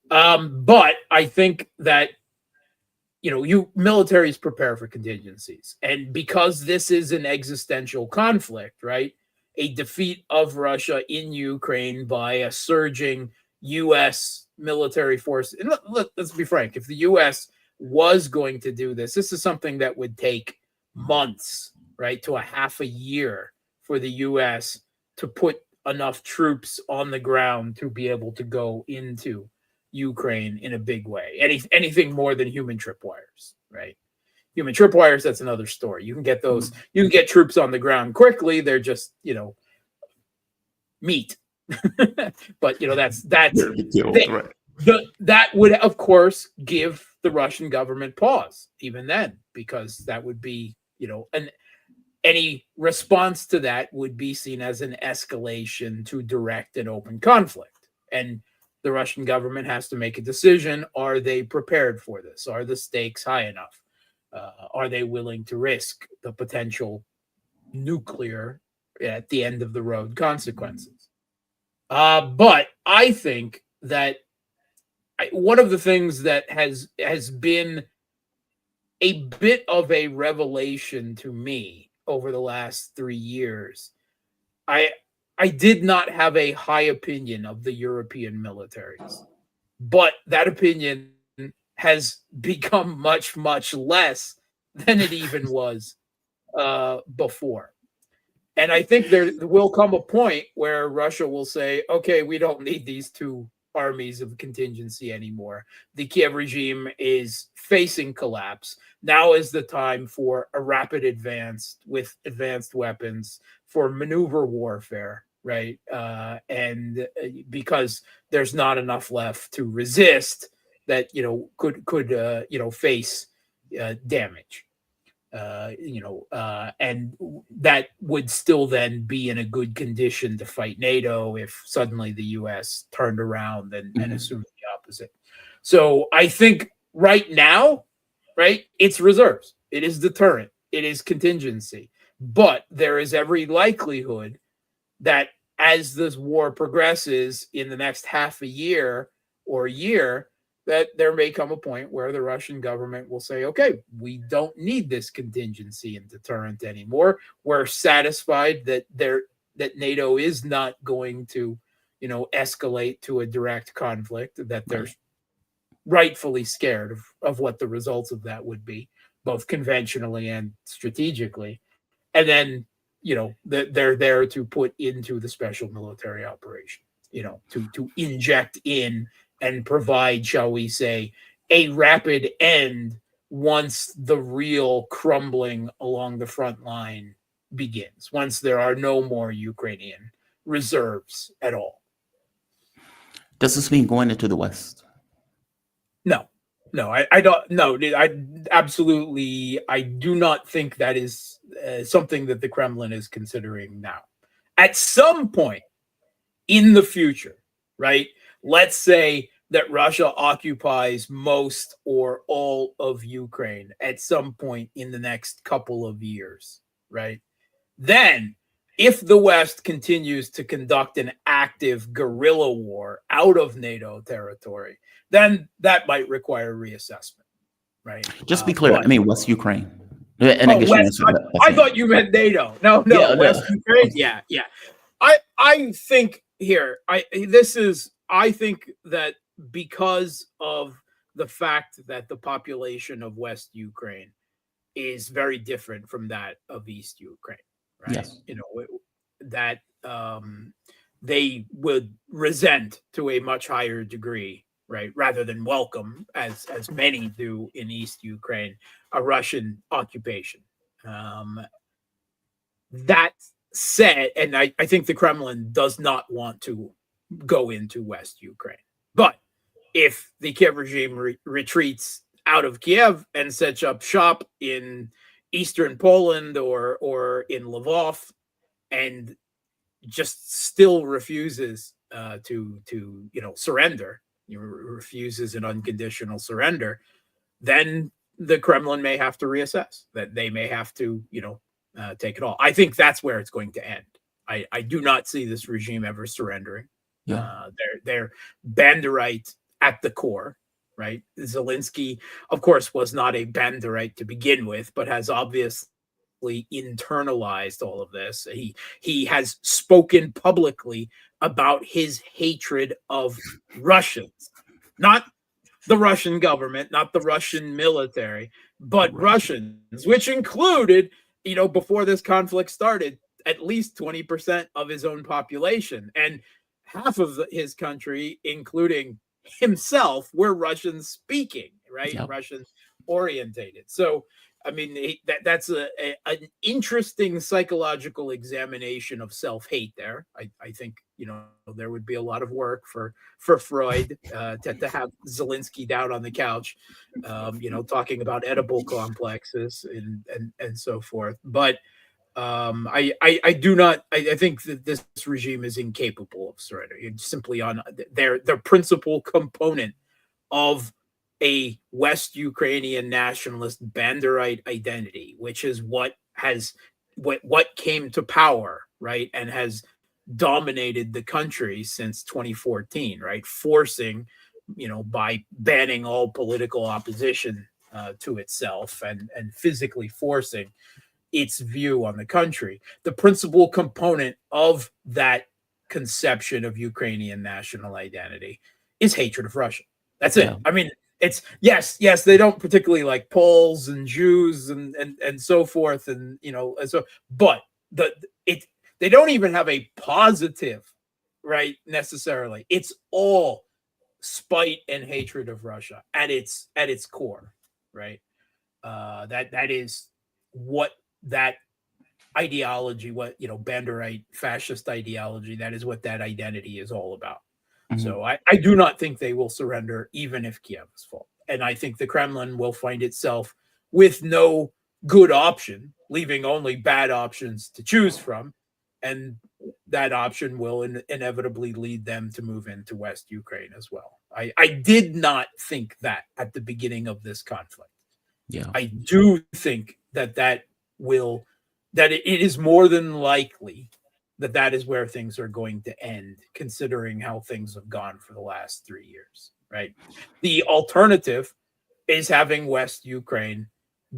them. But I think that, militaries prepare for contingencies. And because this is an existential conflict, right? A defeat of Russia in Ukraine by a surging U.S. military force. And let's be frank, if the U.S. was going to do this is something that would take months, right, to a half a year for the U.S. to put enough troops on the ground to be able to go into Ukraine in a big way. Anything more than human tripwires, right? Human tripwires, that's another story. You can get those, you can get troops on the ground quickly. They're just, meat. But that's that would, of course, give the Russian government pause even then, because that would be, any response to that would be seen as an escalation to direct and open conflict. And the Russian government has to make a decision. Are they prepared for this? Are the stakes high enough? Are they willing to risk the potential nuclear at the end of the road consequences? But I think that one of the things that has been a bit of a revelation to me over the last 3 years, I did not have a high opinion of the European militaries, but that opinion has become much, much less than it even was before. And I think there will come a point where Russia will say, okay, we don't need these two armies of contingency anymore. The Kiev regime is facing collapse. Now is the time for a rapid advance with advanced weapons for maneuver warfare, right? And because there's not enough left to resist that, could face damage. And that would still then be in a good condition to fight NATO if suddenly the U.S. turned around and assumed the opposite. So I think right now, right, it's reserves. It is deterrent. It is contingency. But there is every likelihood that as this war progresses in the next half a year or a year, that there may come a point where the Russian government will say, okay, we don't need this contingency and deterrent anymore. We're satisfied that NATO is not going to, escalate to a direct conflict, that they're rightfully scared of what the results of that would be, both conventionally and strategically. And then, they're there to put into the special military operation, to inject in and provide, shall we say, a rapid end once the real crumbling along the front line begins, once there are no more Ukrainian reserves at all. Does this mean going into the West? No, I don't. No, I absolutely. I do not think that is something that the Kremlin is considering now. At some point in the future, right? Let's say that Russia occupies most or all of Ukraine at some point in the next couple of years, right? Then, if the West continues to conduct an active guerrilla war out of NATO territory, then that might require reassessment, right? Just be clear. I mean, West Ukraine. And I thought you meant NATO. No, Yeah, West Ukraine. Yeah. I think here, I think that because of the fact that the population of West Ukraine is very different from that of East Ukraine, right? Yes. That they would resent to a much higher degree, right, rather than welcome, as many do in East Ukraine, a Russian occupation. That said, and I think the Kremlin does not want to go into West Ukraine. But if the Kiev regime retreats out of Kiev and sets up shop in eastern Poland or in Lvov and just still refuses to surrender, refuses an unconditional surrender, then the Kremlin may have to reassess, that they may have to, take it all. I think that's where it's going to end. I do not see this regime ever surrendering. Yeah. They're Banderite at the core, right? Zelensky, of course, was not a Banderite to begin with, but has obviously internalized all of this. He has spoken publicly about his hatred of Russians, not the Russian government, not the Russian military, but Russians, which included, before this conflict started, at least 20% of his own population, and half of his country, including himself, were Russian speaking, right? Yep. Russian orientated. So, I mean, that's an interesting psychological examination of self-hate there. I think, there would be a lot of work for Freud to have Zelensky down on the couch, talking about edible complexes and so forth. But I do not. I think that this regime is incapable of surrender. It's simply on their principal component of a West Ukrainian nationalist Banderite identity, which is what came to power, right, and has dominated the country since 2014, right, forcing, by banning all political opposition to itself and physically forcing its view on the country. The principal component of that conception of Ukrainian national identity is hatred of Russia. That's it. Yeah. I mean, it's yes, they don't particularly like Poles and Jews and so forth, and but they don't even have a positive, right, necessarily. It's all spite and hatred of Russia at its core, right? That is what that ideology, Banderite fascist ideology, that is what that identity is all about. Mhm. So I do not think they will surrender, even if Kiev is full. And I think the Kremlin will find itself with no good option, leaving only bad options to choose from. And that option will inevitably lead them to move into West Ukraine as well. I did not think that at the beginning of this conflict. Yeah. I do think that it is more than likely that is where things are going to end, considering how things have gone for the last 3 years, right? The alternative is having West Ukraine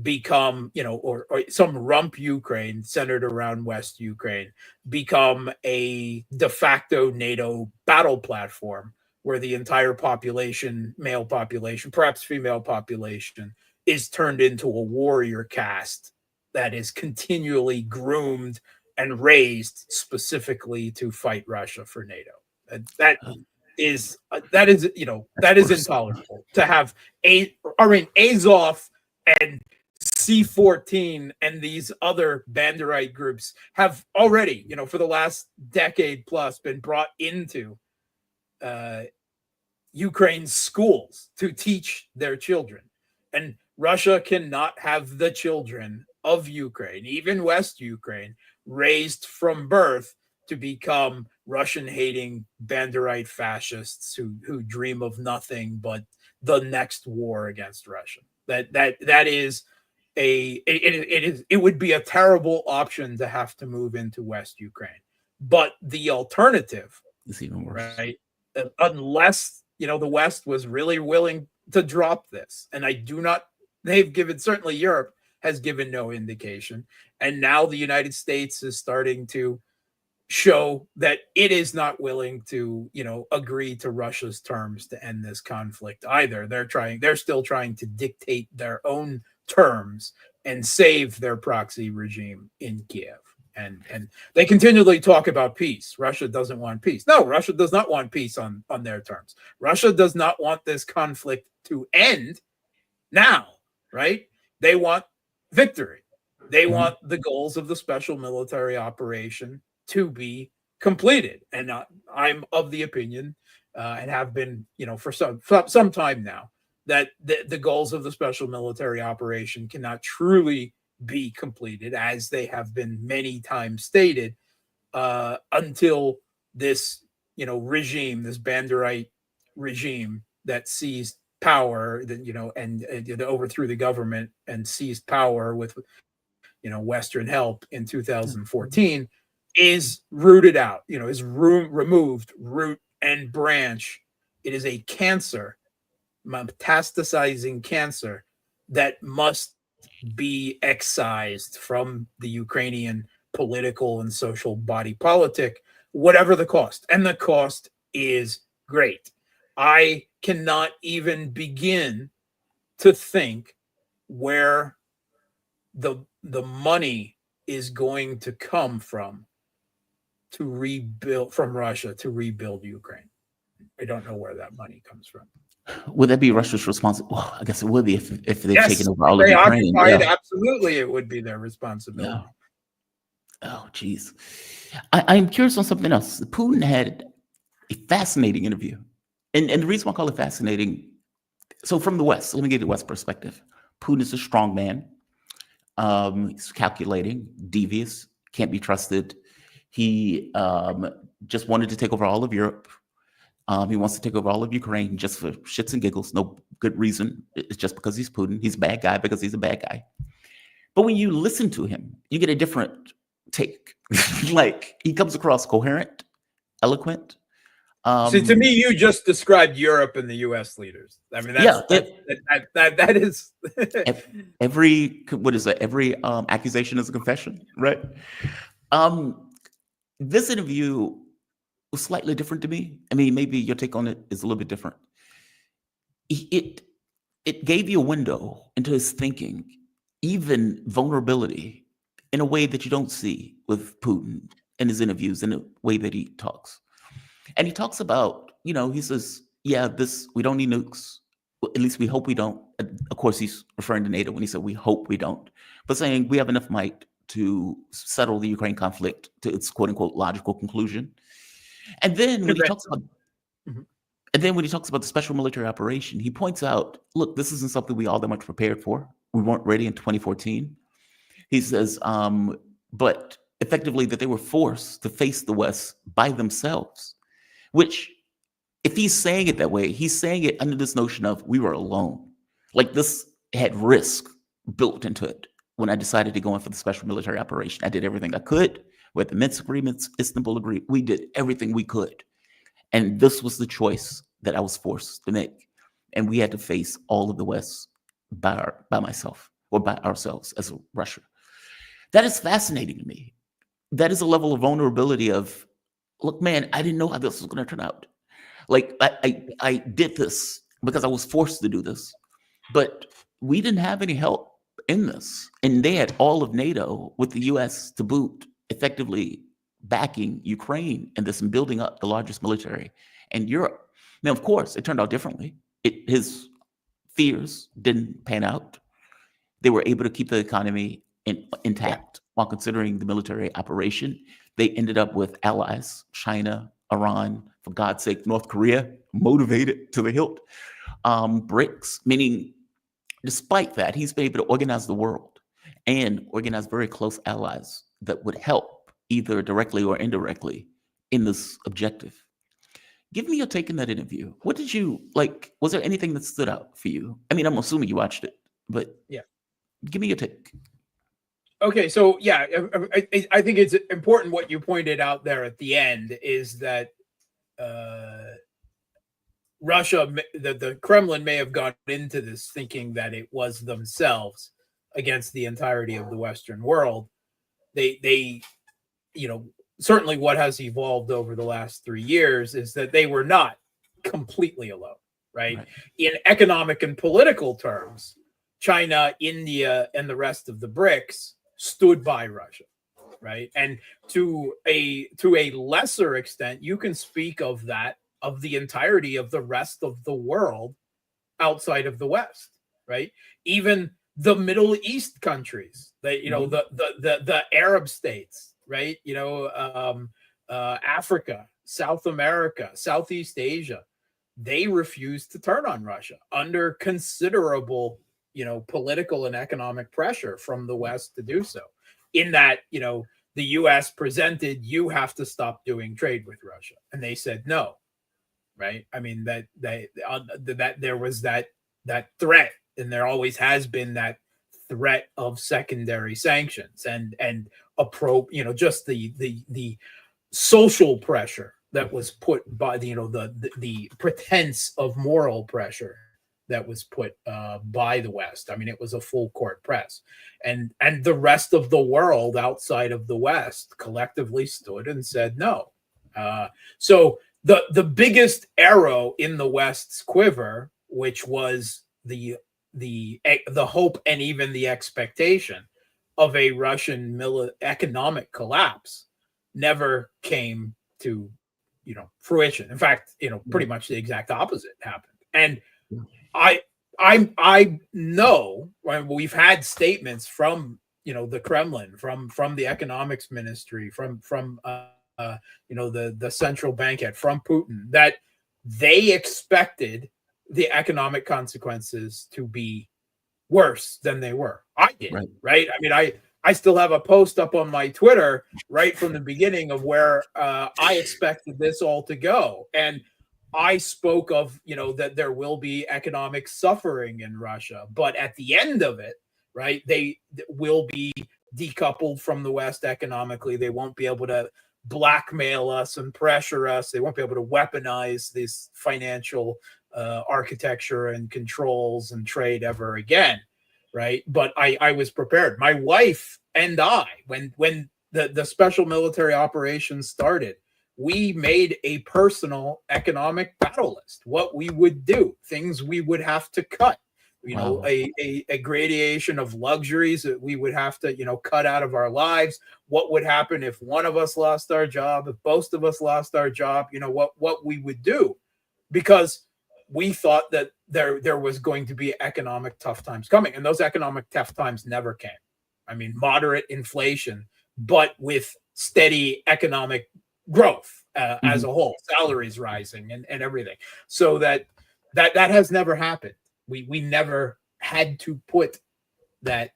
become, or some rump Ukraine centered around West Ukraine become a de facto NATO battle platform where the entire population, male population, perhaps female population, is turned into a warrior caste that is continually groomed and raised specifically to fight Russia for NATO. That is intolerable to have Azov and C-14 and these other Banderite groups have already, for the last decade plus, been brought into Ukraine's schools to teach their children. And Russia cannot have the children of Ukraine, even West Ukraine, raised from birth to become Russian-hating Banderite fascists who dream of nothing but the next war against Russia. That is it would be a terrible option to have to move into West Ukraine. But the alternative It's even worse. right? Unless, the West was really willing to drop this. And certainly Europe has given no indication. And now the United States is starting to show that it is not willing to, agree to Russia's terms to end this conflict either. They're still trying to dictate their own terms and save their proxy regime in Kiev. And they continually talk about peace. Russia doesn't want peace. No, Russia does not want peace on their terms. Russia does not want this conflict to end now, right? They want victory. They want the goals of the special military operation to be completed. And I'm of the opinion, and have been, for some time now, that the goals of the special military operation cannot truly be completed, as they have been many times stated, until this, regime, this Banderite regime that seized power, and overthrew the government and seized power with, Western help in 2014, is rooted out, is removed root and branch. It is a cancer, metastasizing cancer, that must be excised from the Ukrainian political and social body politic, whatever the cost. And the cost is great. I cannot even begin to think where the money is going to come from Russia to rebuild Ukraine. I don't know where that money comes from. Would that be Russia's responsibility? Well, I guess it would be if they've taken over all of they Ukraine. occupy it, absolutely, it would be their responsibility. Oh, geez. I'm curious on something else. Putin had a fascinating interview. And the reason why I call it fascinating, so from the West, let me give you the West perspective. Putin is a strong man. He's calculating, devious, can't be trusted. He just wanted to take over all of Europe. He wants to take over all of Ukraine just for shits and giggles. No good reason. It's just because he's Putin. He's a bad guy because he's a bad guy. But when you listen to him, you get a different take. Like, he comes across coherent, eloquent. See, to me, you just described Europe and the U.S. leaders. I mean, that is every, what is it? Every accusation is a confession, right? This interview was slightly different to me. I mean, maybe your take on it is a little bit different. It gave you a window into his thinking, even vulnerability, in a way that you don't see with Putin in his interviews, in the way that he talks. And he talks about, he says, yeah, we don't need nukes. Well, at least we hope we don't. Of course, he's referring to NATO when he said we hope we don't. But saying we have enough might to settle the Ukraine conflict to its quote unquote logical conclusion. And then when he talks about the special military operation, he points out, look, this isn't something we all that much prepared for. We weren't ready in 2014. He says, but effectively that they were forced to face the West by themselves. Which, if he's saying it that way, he's saying it under this notion of we were alone. Like, this had risk built into it. When I decided to go in for the special military operation, I did everything I could. With the Minsk agreements, Istanbul agreement, we did everything we could. And this was the choice that I was forced to make. And we had to face all of the West by myself, or by ourselves as Russia. That is fascinating to me. That is a level of vulnerability of, look, man, I didn't know how this was going to turn out. Like, I did this because I was forced to do this, but we didn't have any help in this. And they had all of NATO, with the US to boot, effectively backing Ukraine in this and building up the largest military in Europe. Now, of course, it turned out differently. His fears didn't pan out. They were able to keep the economy intact while considering the military operation. They ended up with allies, China, Iran, for God's sake, North Korea, motivated to the hilt. BRICS, meaning despite that, he's been able to organize the world and organize very close allies that would help either directly or indirectly in this objective. Give me your take in that interview. What did you like? Was there anything that stood out for you? I mean, I'm assuming you watched it, but yeah, give me your take. Okay, so yeah, I think it's important what you pointed out there at the end is that Russia, the Kremlin may have gone into this thinking that it was themselves against the entirety of the Western world. They certainly what has evolved over the last 3 years is that they were not completely alone, right? In economic and political terms, China, India, and the rest of the BRICS stood by Russia, right? And to a lesser extent, you can speak of that, of the entirety of the rest of the world outside of the West, right? Even the Middle East countries, the Arab states, right? Africa, South America, Southeast Asia, they refused to turn on Russia under considerable political and economic pressure from the West to do so. In that, the US presented, you have to stop doing trade with Russia. And they said, no, right? I mean, that there was that threat, and there always has been that threat of secondary sanctions and just the social pressure that was put by the pretense of moral pressure that was put by the West. I mean, it was a full court press, and the rest of the world outside of the West collectively stood and said no. So the biggest arrow in the West's quiver, which was the hope and even the expectation of a Russian economic collapse, never came to fruition. In fact, pretty much the exact opposite happened. And I know, right, we've had statements from the Kremlin, from the economics ministry, from the central bank head, from Putin, that they expected the economic consequences to be worse than they were. I did, right? I mean, I still have a post up on my Twitter right from the beginning of where I expected this all to go. And I spoke of, that there will be economic suffering in Russia, but at the end of it, right, they will be decoupled from the West economically. They won't be able to blackmail us and pressure us. They won't be able to weaponize this financial architecture and controls and trade ever again, right? But I was prepared. My wife and I, when the special military operations started, we made a personal economic battle list, what we would do, things we would have to cut, a gradation of luxuries that we would have to, cut out of our lives. What would happen if one of us lost our job, if both of us lost our job, what we would do, because we thought that there was going to be economic tough times coming, and those economic tough times never came. I mean, moderate inflation, but with steady economic growth as a whole, salaries rising and everything. So that has never happened. We never had to put that.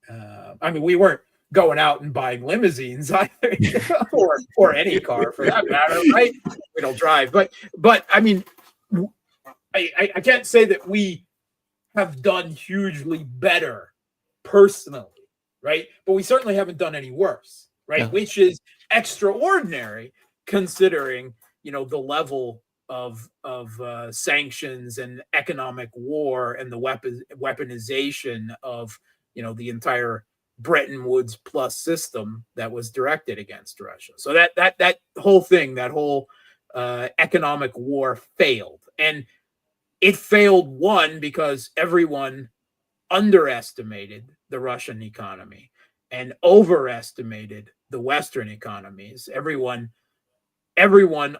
I mean, we weren't going out and buying limousines either, or any car for that matter, right? We don't drive, but I mean, I can't say that we have done hugely better personally, right? But we certainly haven't done any worse, right? Yeah. Which is extraordinary considering, the level of sanctions and economic war and the weaponization of, the entire Bretton Woods plus system that was directed against Russia. So that whole thing, that whole economic war failed. And it failed, one, because everyone underestimated the Russian economy and overestimated the Western economies. Everyone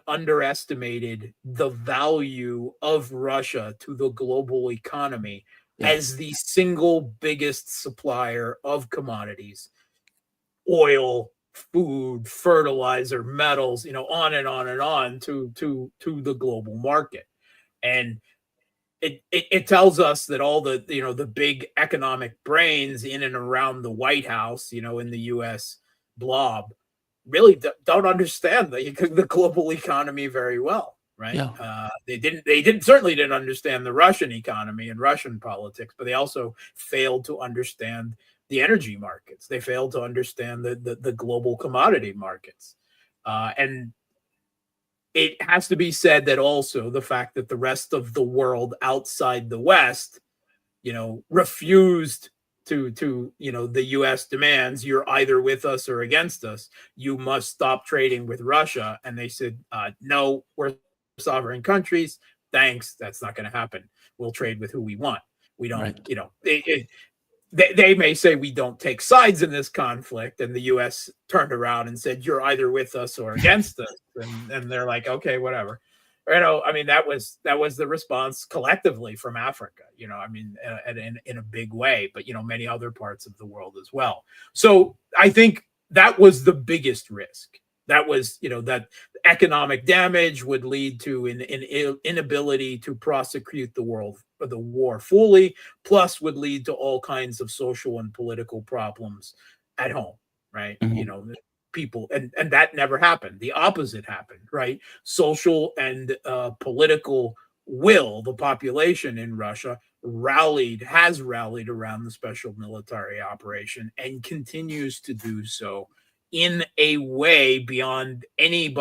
underestimated the value of Russia to the global economy as the single biggest supplier of commodities, oil, food, fertilizer, metals, on and on and on to the global market. And it tells us that all the the big economic brains in and around the White House, in the U.S. blob, really don't understand the global economy very well, right? Yeah. They certainly didn't understand the Russian economy and Russian politics, but they also failed to understand the energy markets. They failed to understand the global commodity markets, and it has to be said that also the fact that the rest of the world outside the West, refused to the U.S. demands, you're either with us or against us. You must stop trading with Russia. And they said, no, we're sovereign countries. Thanks. That's not going to happen. We'll trade with who we want. We don't, they may say we don't take sides in this conflict, and the U.S. turned around and said, you're either with us or against us. And they're like, okay, whatever. I mean, that was the response collectively from Africa, I mean, in a big way, but, many other parts of the world as well. So I think that was the biggest risk. That was, that economic damage would lead to an inability to prosecute the war fully, plus would lead to all kinds of social and political problems at home, right? Mm-hmm. people, and that never happened. The opposite happened, right? Social and political will, the population in Russia has rallied around the special military operation and continues to do so in a way beyond any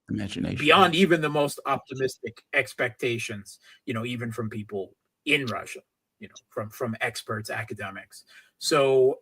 Imagination. beyond even the most optimistic expectations, even from people in Russia, from experts, academics. So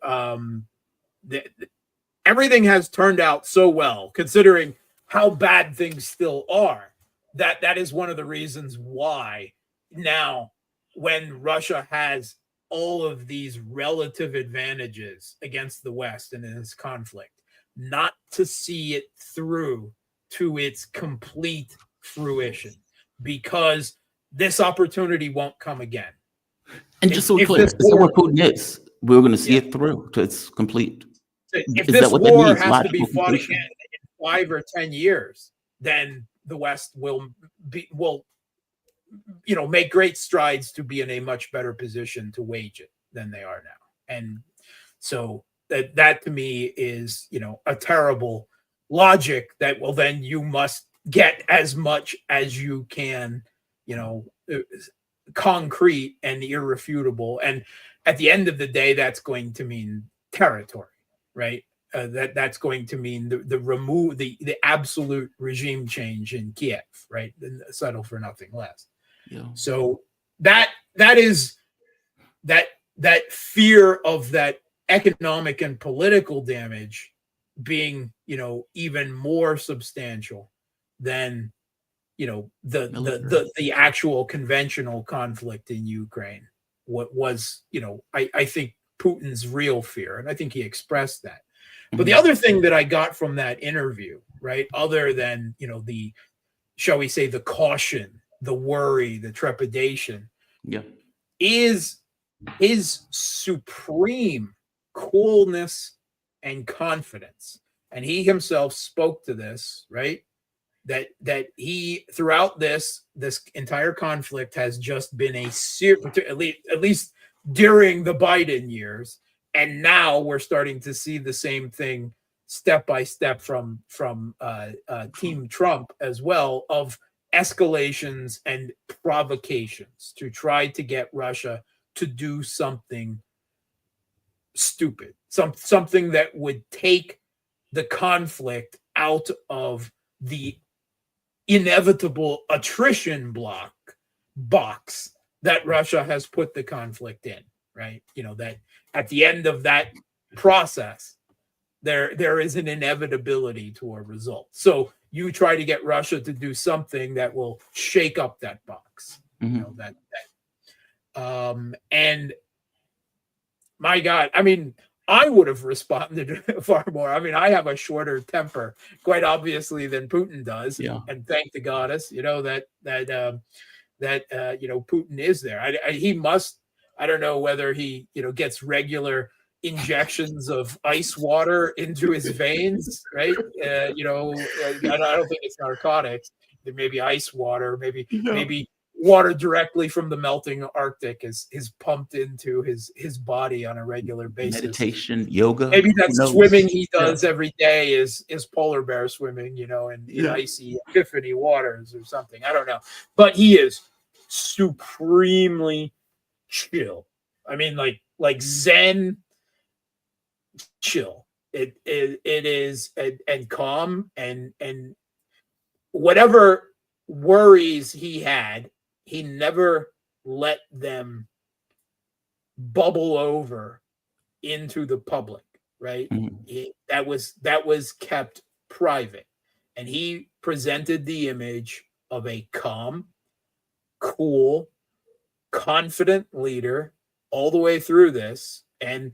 everything has turned out so well, considering how bad things still are. That is one of the reasons why now, when Russia has all of these relative advantages against the West in this conflict, not to see it through to its complete fruition, because this opportunity won't come again. And just so we're clear, is that what Putin is? We're going to see it through to its complete. If Is this that what that war means? has to be Logical fought conclusion? again in 5 or 10 years, then the West will make great strides to be in a much better position to wage it than they are now. And so that to me is, a terrible logic that, well, then you must get as much as you can, concrete and irrefutable. And at the end of the day, that's going to mean territory, right? That's going to mean the absolute regime change in Kiev, right? And settle for nothing less. Yeah. So that is that fear of that economic and political damage being, even more substantial than, the actual conventional conflict in Ukraine. What was, I think Putin's real fear, and I think he expressed that. But the other thing that I got from that interview, right, other than, the, shall we say, the caution, the worry, the trepidation, is his supreme coolness and confidence. And he himself spoke to this, right? That he, throughout this entire conflict, has just been at least during the Biden years, and now we're starting to see the same thing step by step from Team Trump as well, of escalations and provocations to try to get Russia to do something stupid, something that would take the conflict out of the inevitable attrition box that Russia has put the conflict in, right? That at the end of that process, there is an inevitability to a result. So you try to get Russia to do something that will shake up that box. And my God, I mean, I would have responded far more. I mean, I have a shorter temper, quite obviously, than Putin does. Yeah. And thank the goddess, that Putin is there. He must. I don't know whether he, gets regular injections of ice water into his veins, right? I don't think it's narcotics. There may be ice water, maybe water directly from the melting Arctic is pumped into his body on a regular basis. Meditation, yoga. Maybe that swimming he does every day is polar bear swimming, in icy Epiphany waters or something. I don't know. But he is supremely chill. I mean, like Zen chill. It is and calm, and whatever worries he had, he never let them bubble over into the public, right? That was kept private, and he presented the image of a calm, cool, confident leader all the way through this. And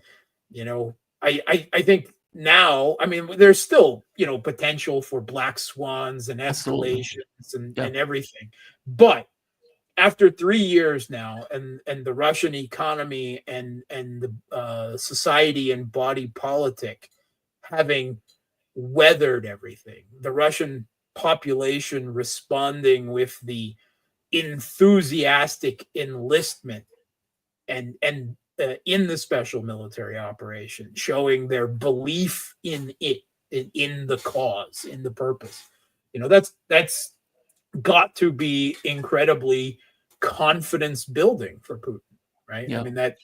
I think now, I mean, there's still potential for black swans and escalations and everything, but after 3 years now, and the Russian economy and the society and body politic having weathered everything, the Russian population responding with the enthusiastic enlistment and in the special military operation, showing their belief in it, in the cause, in the purpose. That's got to be incredibly confidence building for Putin, right? Yeah. I mean, that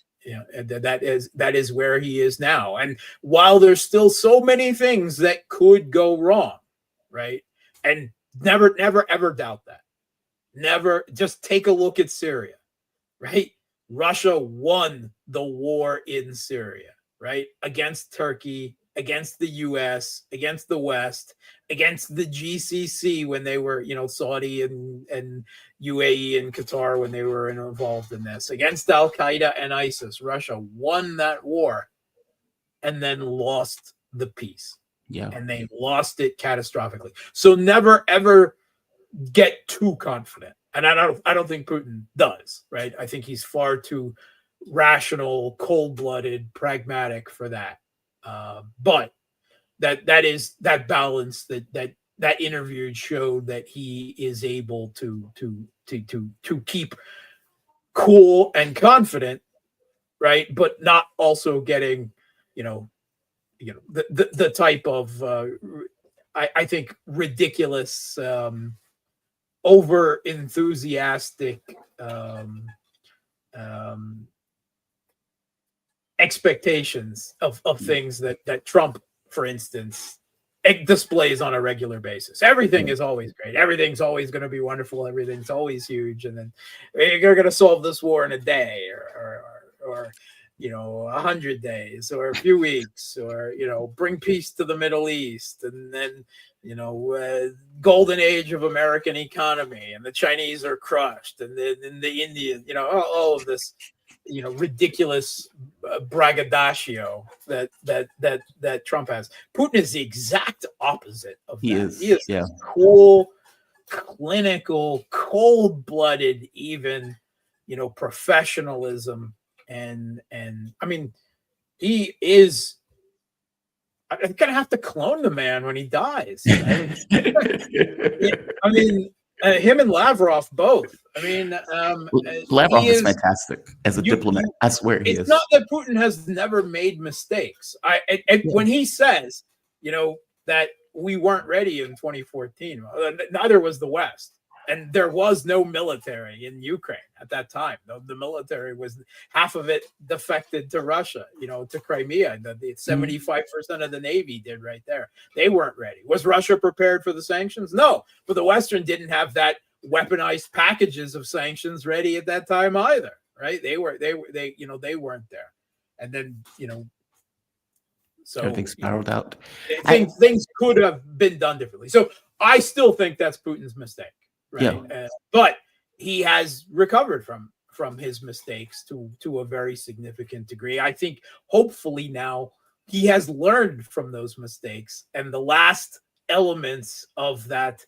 is where he is now. And while there's still so many things that could go wrong, right? And never ever doubt that. Never, just take a look at Syria, right? Russia won the war in Syria, right? Against Turkey, against the US, against the West, against the GCC when they were, Saudi and UAE and Qatar when they were involved in this, against Al Qaeda and ISIS. Russia won that war and then lost the peace. Yeah. And they lost it catastrophically. So never ever get too confident. And I don't think Putin does, right? I think he's far too rational, cold-blooded, pragmatic for that. But that is that balance that interview showed that he is able to keep cool and confident, right? But not also getting, the type of I think ridiculous, over enthusiastic expectations of things that Trump, for instance, displays on a regular basis. Everything is always great. Everything's always going to be wonderful. Everything's always huge. And then you're going to solve this war in a day or 100 days or a few weeks, or, bring peace to the Middle East. And then, golden age of American economy, and the Chinese are crushed, and the Indian, all of this, ridiculous braggadocio that Trump has. Putin is the exact opposite of that. He is cool, clinical, cold-blooded, even, professionalism. And I mean, he is. I'm gonna have to clone the man when he dies. I mean, him and Lavrov both. I mean, Lavrov is fantastic as a diplomat. I swear he is. It's not that Putin has never made mistakes. When he says, that we weren't ready in 2014, neither was the West. And there was no military in Ukraine at that time. The military was, half of it defected to Russia, to Crimea. The 75% of the Navy did right there. They weren't ready. Was Russia prepared for the sanctions? No, but the Western didn't have that weaponized packages of sanctions ready at that time either, right? They weren't there. And then, so everything spiraled out. Things could have been done differently. So I still think that's Putin's mistake. Right. Yeah. But he has recovered from his mistakes to a very significant degree. I think hopefully now he has learned from those mistakes, and the last elements of that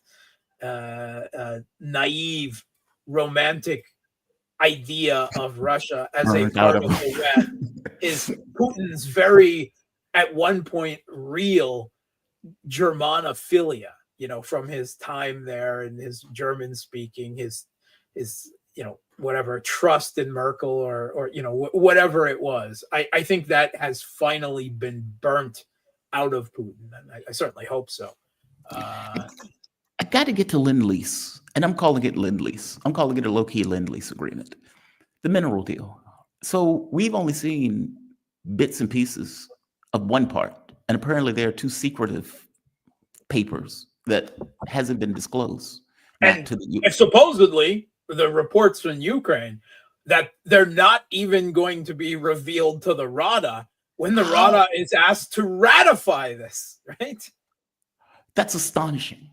naive, romantic idea of Russia as a part of the West is Putin's very, at one point, real Germanophilia. From his time there and his German speaking, his whatever trust in Merkel or whatever it was. I think that has finally been burnt out of Putin, and I certainly hope so. I got to get to Lend-Lease, and I'm calling it Lend-Lease. I'm calling it a low-key Lend-Lease agreement, the mineral deal. So we've only seen bits and pieces of one part, and apparently there are two secretive papers that hasn't been disclosed. And supposedly the reports from Ukraine that they're not even going to be revealed to the Rada when the Rada is asked to ratify this, right? That's astonishing.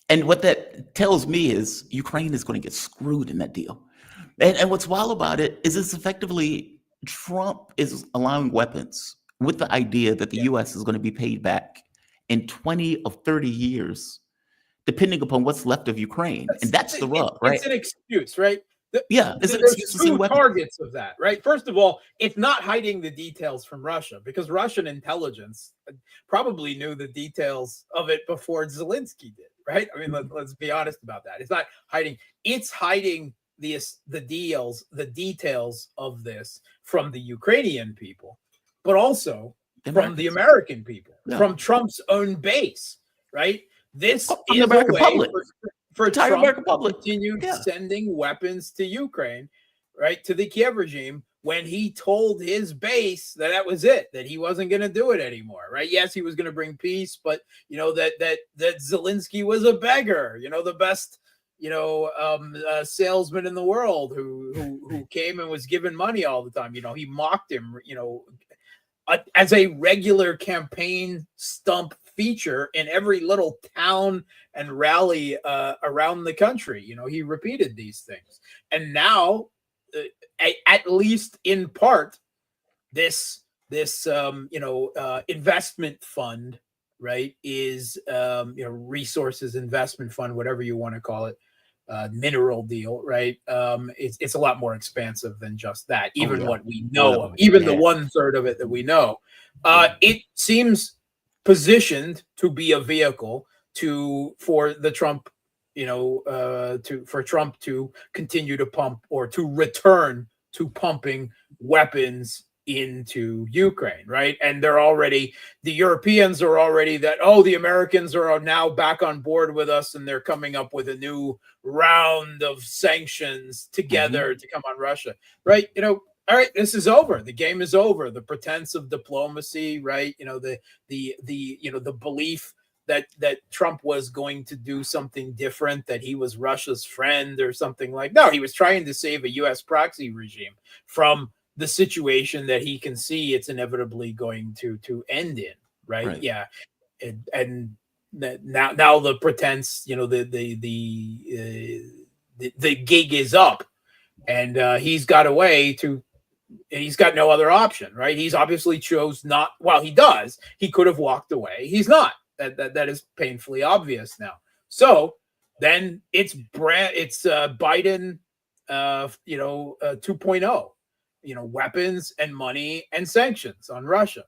And what that tells me is Ukraine is going to get screwed in that deal. And what's wild about it is it's effectively Trump is allowing weapons with the idea that the U.S. is going to be paid back in 20 of 30 years, depending upon what's left of Ukraine. And that's the rub, right? It's an excuse, right? It's an there's excuse two targets of that, right? First of all, it's not hiding the details from Russia, because Russian intelligence probably knew the details of it before Zelensky did, right? I mean, let's be honest about that. It's not hiding. It's hiding the details of this from the Ukrainian people, but also The from the Americans. American people, Yeah. from Trump's own base, right? This From the is a American way public. for Entire Trump American to public. continue Yeah. sending weapons to Ukraine, right, to the Kiev regime, when he told his base that that was it, that he wasn't going to do it anymore, right? Yes, he was going to bring peace, but that Zelensky was a beggar, the best salesman in the world who came and was given money all the time. He mocked him, as a regular campaign stump feature in every little town and rally around the country. He repeated these things, and now, at least in part, this investment fund, right, is resources investment fund, whatever you want to call it, mineral deal, right? It's a lot more expansive than just that. Even what we know of, even the 1/3 of it that we know, it seems positioned to be a vehicle for the Trump, for Trump to continue to pump, or to return to pumping weapons into Ukraine, right? And the Europeans are already the Americans are now back on board with us, and they're coming up with a new round of sanctions together to come on Russia, right? All right, this is over. The game is over. The pretense of diplomacy, right? The belief that Trump was going to do something different, that he was Russia's friend or something like. No, he was trying to save a U.S. proxy regime from the situation that he can see it's inevitably going to end in, right? Yeah, and now the pretense, the gig is up, and he's got a way to. He's got no other option, right? He's obviously chose not. Well, he does. He could have walked away. He's not. That is painfully obvious now. So then it's Biden, 2.0. Weapons and money and sanctions on Russia,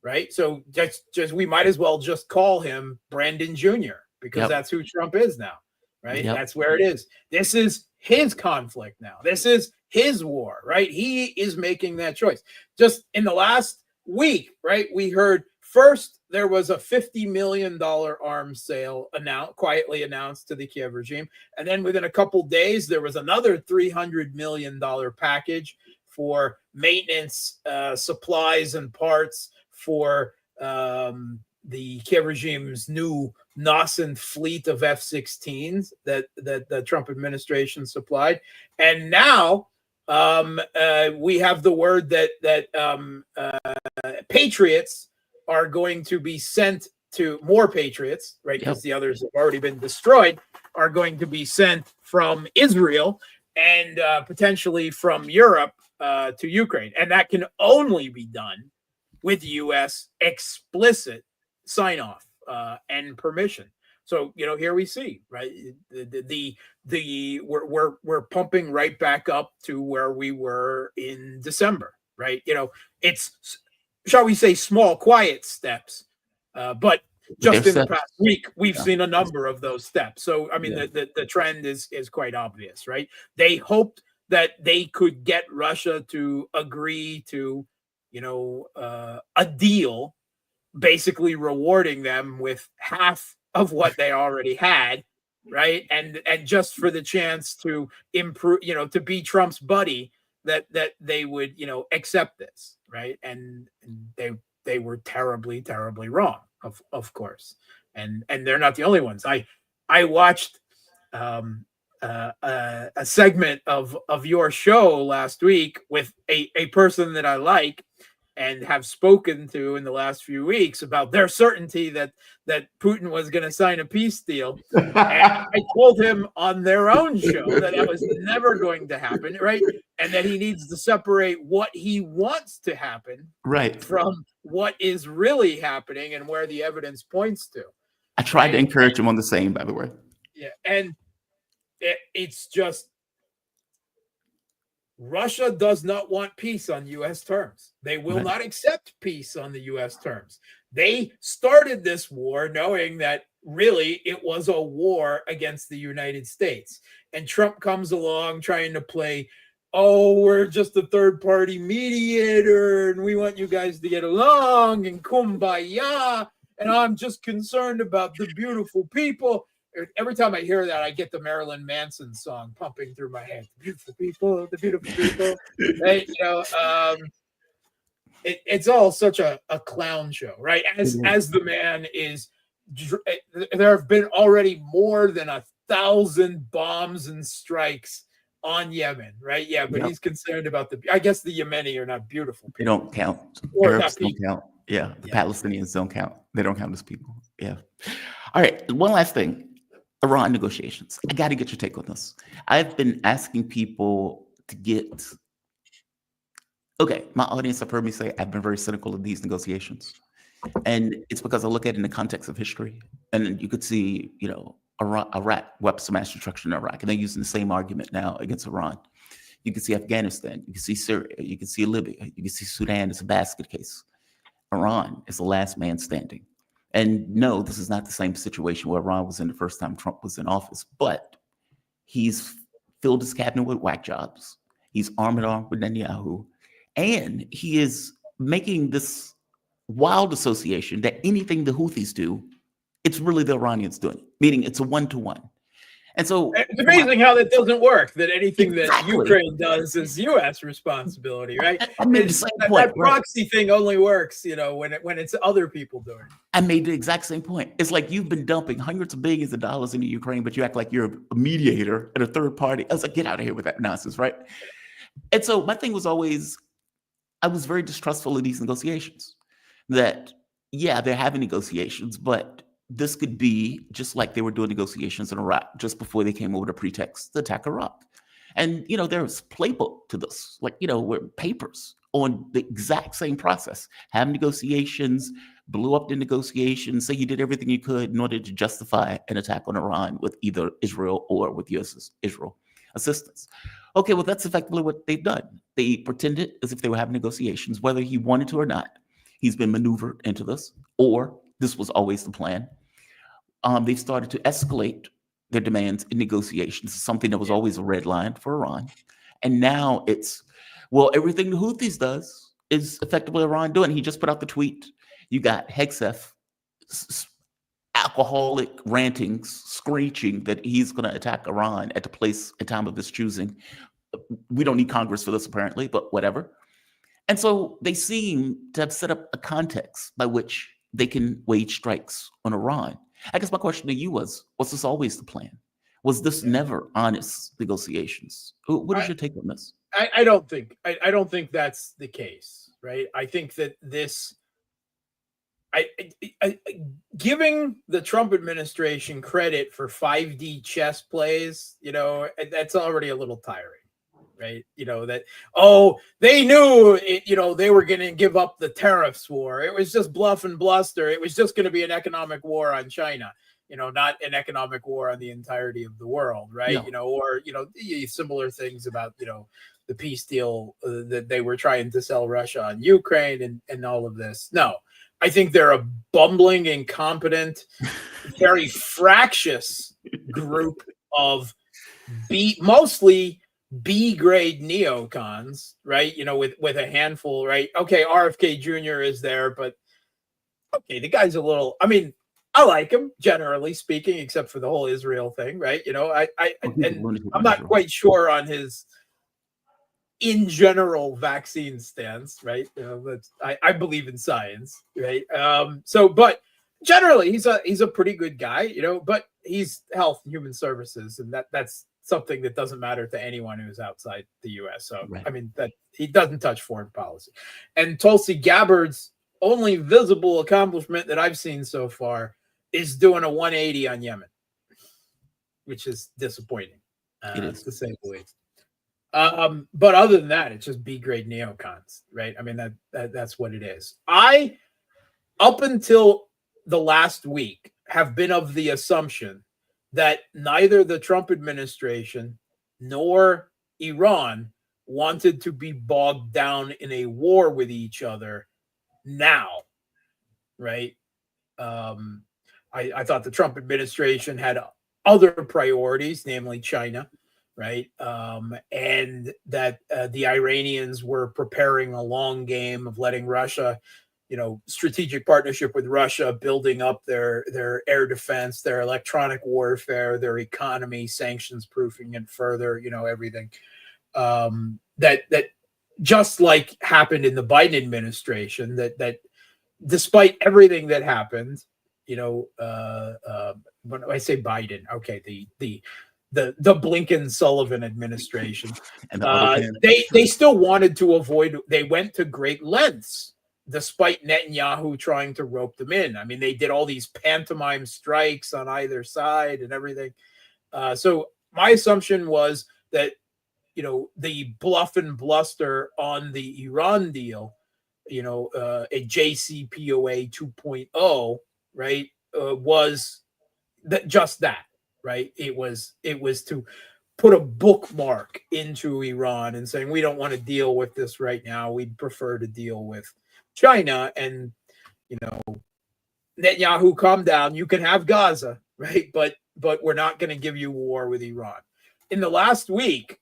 right? So just we might as well just call him Brandon Jr., because that's who Trump is now, right? That's where it is. This is his conflict now. This is his war, right? He is making that choice. Just in the last week, right, we heard first there was a $50 million arms sale quietly announced to the Kiev regime. And then within a couple days, there was another $300 million package for maintenance, supplies and parts for the Kiev regime's new nascent fleet of F-16s that the Trump administration supplied. And now we have the word that Patriots are going to be sent to, more Patriots, right? Because the others have already been destroyed, are going to be sent from Israel and potentially from Europe to Ukraine. And that can only be done with U.S. explicit sign-off and permission. So, here we see, right, we're pumping right back up to where we were in December, right? It's, shall we say, small, quiet steps, but just in the past week, we've seen a number of those steps. So, I mean, the trend is quite obvious, right? They hoped that they could get Russia to agree to, a deal, basically rewarding them with half of what they already had, right? And just for the chance to improve, to be Trump's buddy, that they would, accept this, right? And they were terribly, terribly wrong, of course. And they're not the only ones. I watched a segment of your show last week with a person that I like and have spoken to in the last few weeks about their certainty that Putin was going to sign a peace deal. And I told him on their own show that was never going to happen, right? And that he needs to separate what he wants to happen from what is really happening and where the evidence points to. I tried to encourage him on the same, by the way. Yeah, and it's just, Russia does not want peace on U.S. terms. They will not accept peace on the U.S. terms. They started this war knowing that really it was a war against the United States. And Trump comes along trying to play oh, we're just a third party mediator and we want you guys to get along and kumbaya. And I'm just concerned about the beautiful people. Every time I hear that, I get the Marilyn Manson song pumping through my head. The beautiful people, the beautiful people. Right? It's all such a clown show, right? As the man is, there have been already more than 1,000 bombs and strikes on Yemen, right? Yeah, but he's concerned about I guess the Yemeni are not beautiful people. They don't count. Or Arabs not don't people. count. Yeah, the Palestinians don't count. They don't count as people. Yeah. All right. One last thing. Iran negotiations. I got to get your take on this. I've been asking people to get. Okay, my audience have heard me say I've been very cynical of these negotiations, and it's because I look at it in the context of history, and you could see, Iraq weapons of mass destruction in Iraq, and they're using the same argument now against Iran. You can see Afghanistan, you can see Syria, you can see Libya, you can see Sudan as a basket case. Iran is the last man standing. And no, this is not the same situation where Iran was in the first time Trump was in office, but he's filled his cabinet with whack jobs. He's arm in arm with Netanyahu. And he is making this wild association that anything the Houthis do, it's really the Iranians doing it, meaning it's a one-to-one. And so it's amazing how that doesn't work, that anything that Exactly. Ukraine does is U.S. responsibility, right? I made the same point. That proxy thing only works, when it's other people doing it. I made the exact same point. It's like you've been dumping hundreds of billions of dollars into Ukraine, but you act like you're a mediator and a third party. I was like, get out of here with that nonsense, right? And so my thing was always, I was very distrustful of these negotiations. That, yeah, they're having negotiations, but this could be just like they were doing negotiations in Iraq just before they came over to pretext to attack Iraq. And, there's playbook to this, where papers on the exact same process, have negotiations, blew up the negotiations, say you did everything you could in order to justify an attack on Iran with either Israel or with U.S. Israel assistance. Okay, well, that's effectively what they've done. They pretended as if they were having negotiations, whether he wanted to or not. He's been maneuvered into this, or this was always the plan. They've started to escalate their demands in negotiations, something that was always a red line for Iran. And now it's, well, everything the Houthis does is effectively Iran doing. He just put out the tweet. You got Hegseth, alcoholic rantings, screeching that he's going to attack Iran at the place and time of his choosing. We don't need Congress for this, apparently, but whatever. And so they seem to have set up a context by which they can wage strikes on Iran. I guess my question to you was this always the plan? Was this never honest negotiations? What is your take on this? I don't think that's the case, right? I think that this, giving the Trump administration credit for 5D chess plays, that's already a little tiring. Right, that they knew it, they were going to give up the tariffs war. It was just bluff and bluster. It was just going to be an economic war on China, not an economic war on the entirety of the world, right? No. Or similar things about the peace deal that they were trying to sell Russia on Ukraine and all of this. No, I think they're a bumbling, incompetent, very fractious group of mostly B-grade neocons, right? With a handful, right? Okay, RFK Jr. is there, but okay, the guy's a little, I like him, generally speaking, except for the whole Israel thing, right? I'm not quite sure on his in general vaccine stance, right? I believe in science, right? But generally he's a pretty good guy, but he's health and human services, and that's something that doesn't matter to anyone who's outside the U.S. So, right. That he doesn't touch foreign policy. And Tulsi Gabbard's only visible accomplishment that I've seen so far is doing a 180 on Yemen, which is disappointing, to say the least. But other than that, it's just B-grade neocons, right? That's what it is. I, up until the last week, have been of the assumption that neither the Trump administration nor Iran wanted to be bogged down in a war with each other now, right? I thought the Trump administration had other priorities, namely China, right? And that the Iranians were preparing a long game of letting Russia, strategic partnership with Russia, building up their air defense, their electronic warfare, their economy, sanctions proofing it further, everything. That just like happened in the Biden administration, that despite everything that happened, when I say Biden, okay, the Blinken Sullivan administration, And the they still wanted to avoid. They went to great lengths, despite Netanyahu trying to rope them in. I mean, they did all these pantomime strikes on either side and everything. So my assumption was that the bluff and bluster on the Iran deal, a JCPOA 2.0, right, was just that, right? It was to put a bookmark into Iran and saying, we don't want to deal with this right now. We'd prefer to deal with China. And, Netanyahu, calm down. You can have Gaza, right? But we're not going to give you war with Iran. In the last week,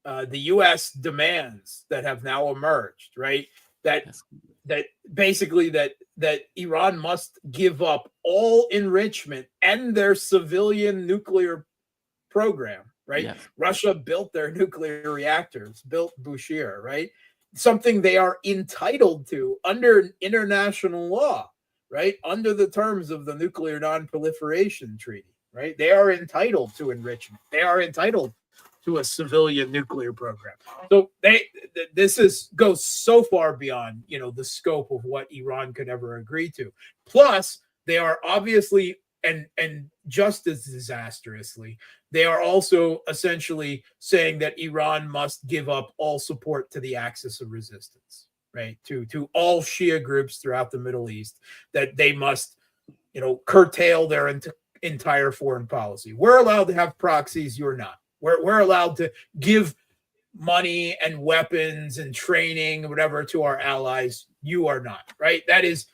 the U.S. demands that have now emerged, right? That basically that Iran must give up all enrichment and their civilian nuclear program, right? Yes. Russia built their nuclear reactors, built Bushehr, right? Something they are entitled to under international law, right? Under the terms of the Nuclear Non-Proliferation Treaty, right? They are entitled to enrichment. They are entitled to a civilian nuclear program. So this goes so far beyond, the scope of what Iran could ever agree to. Plus, they are obviously, and just as disastrously, they are also essentially saying that Iran must give up all support to the axis of resistance, right? To all Shia groups throughout the Middle East, that they must, curtail their entire foreign policy. We're allowed to have proxies, you're not. We're allowed to give money and weapons and training, whatever, to our allies. You are not, right? That is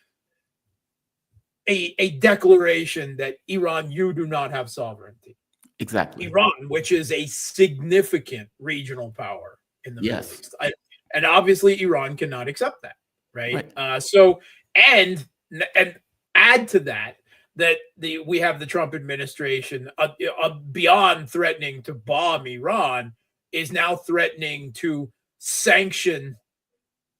a declaration that Iran, you do not have sovereignty. Exactly. Iran, which is a significant regional power in the Middle East. And obviously Iran cannot accept that, right? And add to that, we have the Trump administration beyond threatening to bomb Iran, is now threatening to sanction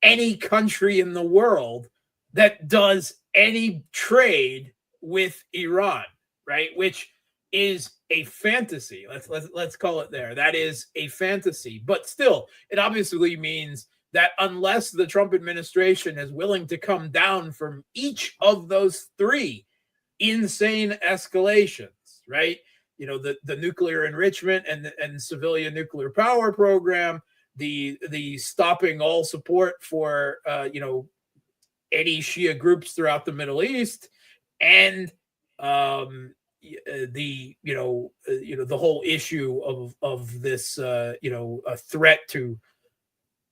any country in the world that does any trade with Iran, right? Which is a fantasy. Let's call it there. That is a fantasy, but still, it obviously means that unless the Trump administration is willing to come down from each of those three insane escalations, right? The nuclear enrichment and civilian nuclear power program, the stopping all support for any Shia groups throughout the Middle East, and the whole issue of this a threat to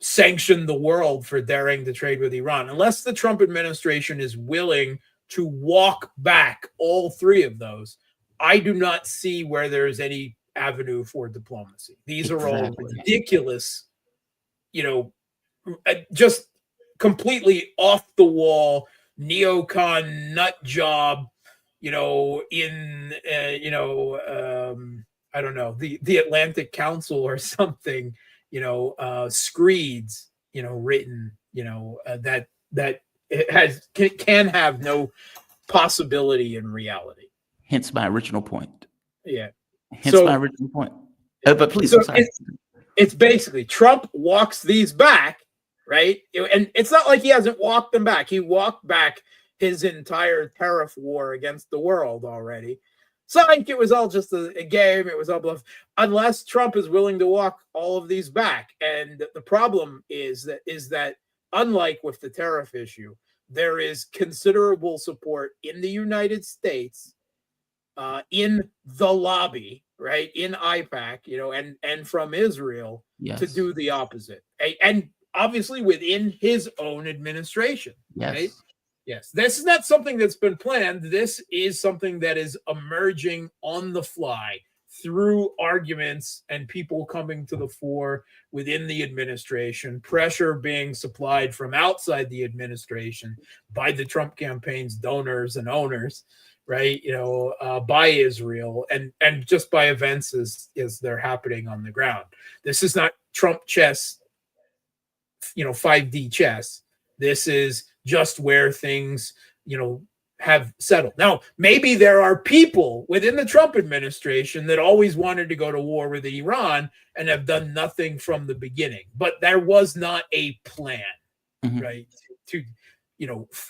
sanction the world for daring to trade with Iran. Unless the Trump administration is willing to walk back all three of those, I do not see where there is any avenue for diplomacy. These are all ridiculous, just completely off the wall neocon nut job, I don't know, the Atlantic Council or something, screeds, written, that it can have no possibility in reality. Hence my original point. Yeah. My original point. But please, I'm sorry. It's basically Trump walks these back, right? And it's not like he hasn't walked them back. He walked back his entire tariff war against the world already. So I think it was all just a game. It was all bluff. Unless Trump is willing to walk all of these back. And the problem is that unlike with the tariff issue, there is considerable support in the United States, in the lobby, right, in IPAC, and from Israel to do the opposite. And obviously within his own administration, right? Yes, this is not something that's been planned. This is something that is emerging on the fly through arguments and people coming to the fore within the administration, pressure being supplied from outside the administration by the Trump campaign's donors and owners, right? By Israel and just by events as they're happening on the ground. This is not Trump chess, 5D chess. This is just where things, have settled. Now, maybe there are people within the Trump administration that always wanted to go to war with Iran and have done nothing from the beginning, but there was not a plan, right?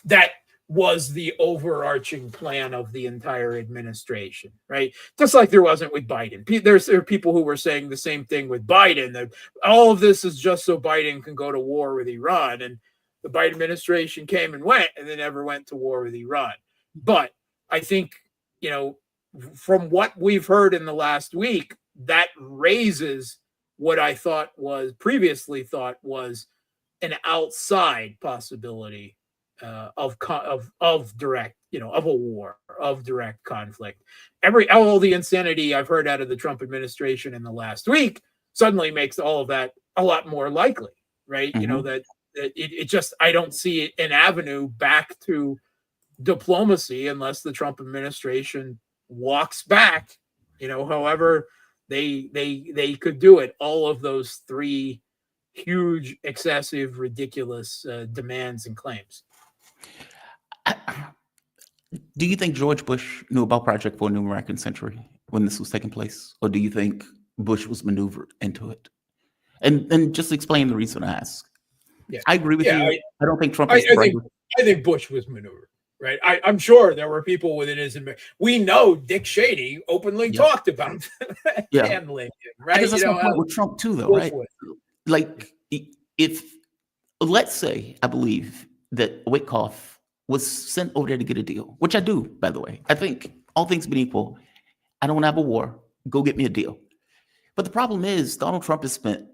That was the overarching plan of the entire administration, right? Just like there wasn't with Biden. There are people who were saying the same thing with Biden, that all of this is just so Biden can go to war with Iran. And the Biden administration came and went, and they never went to war with Iran. But I think, from what we've heard in the last week, that raises what I previously thought was an outside possibility of direct, of a war, of direct conflict. All the insanity I've heard out of the Trump administration in the last week suddenly makes all of that a lot more likely, right? That it just, I don't see an avenue back to diplomacy unless the Trump administration walks back, however they could do it. All of those three huge, excessive, ridiculous demands and claims. Do you think George Bush knew about Project for a New American Century when this was taking place? Or do you think Bush was maneuvered into it? And just explain the reason I ask. Yeah. I agree with you. I don't think Trump is I think Bush was maneuvered, right? I'm sure there were people within his. We know Dick Cheney openly talked about handling it, right? I guess that's my point with Trump too, though, right? Like, if, let's say, I believe that Witkoff was sent over there to get a deal, which I do, by the way. I think all things being equal, I don't want to have a war. Go get me a deal. But the problem is Donald Trump has spent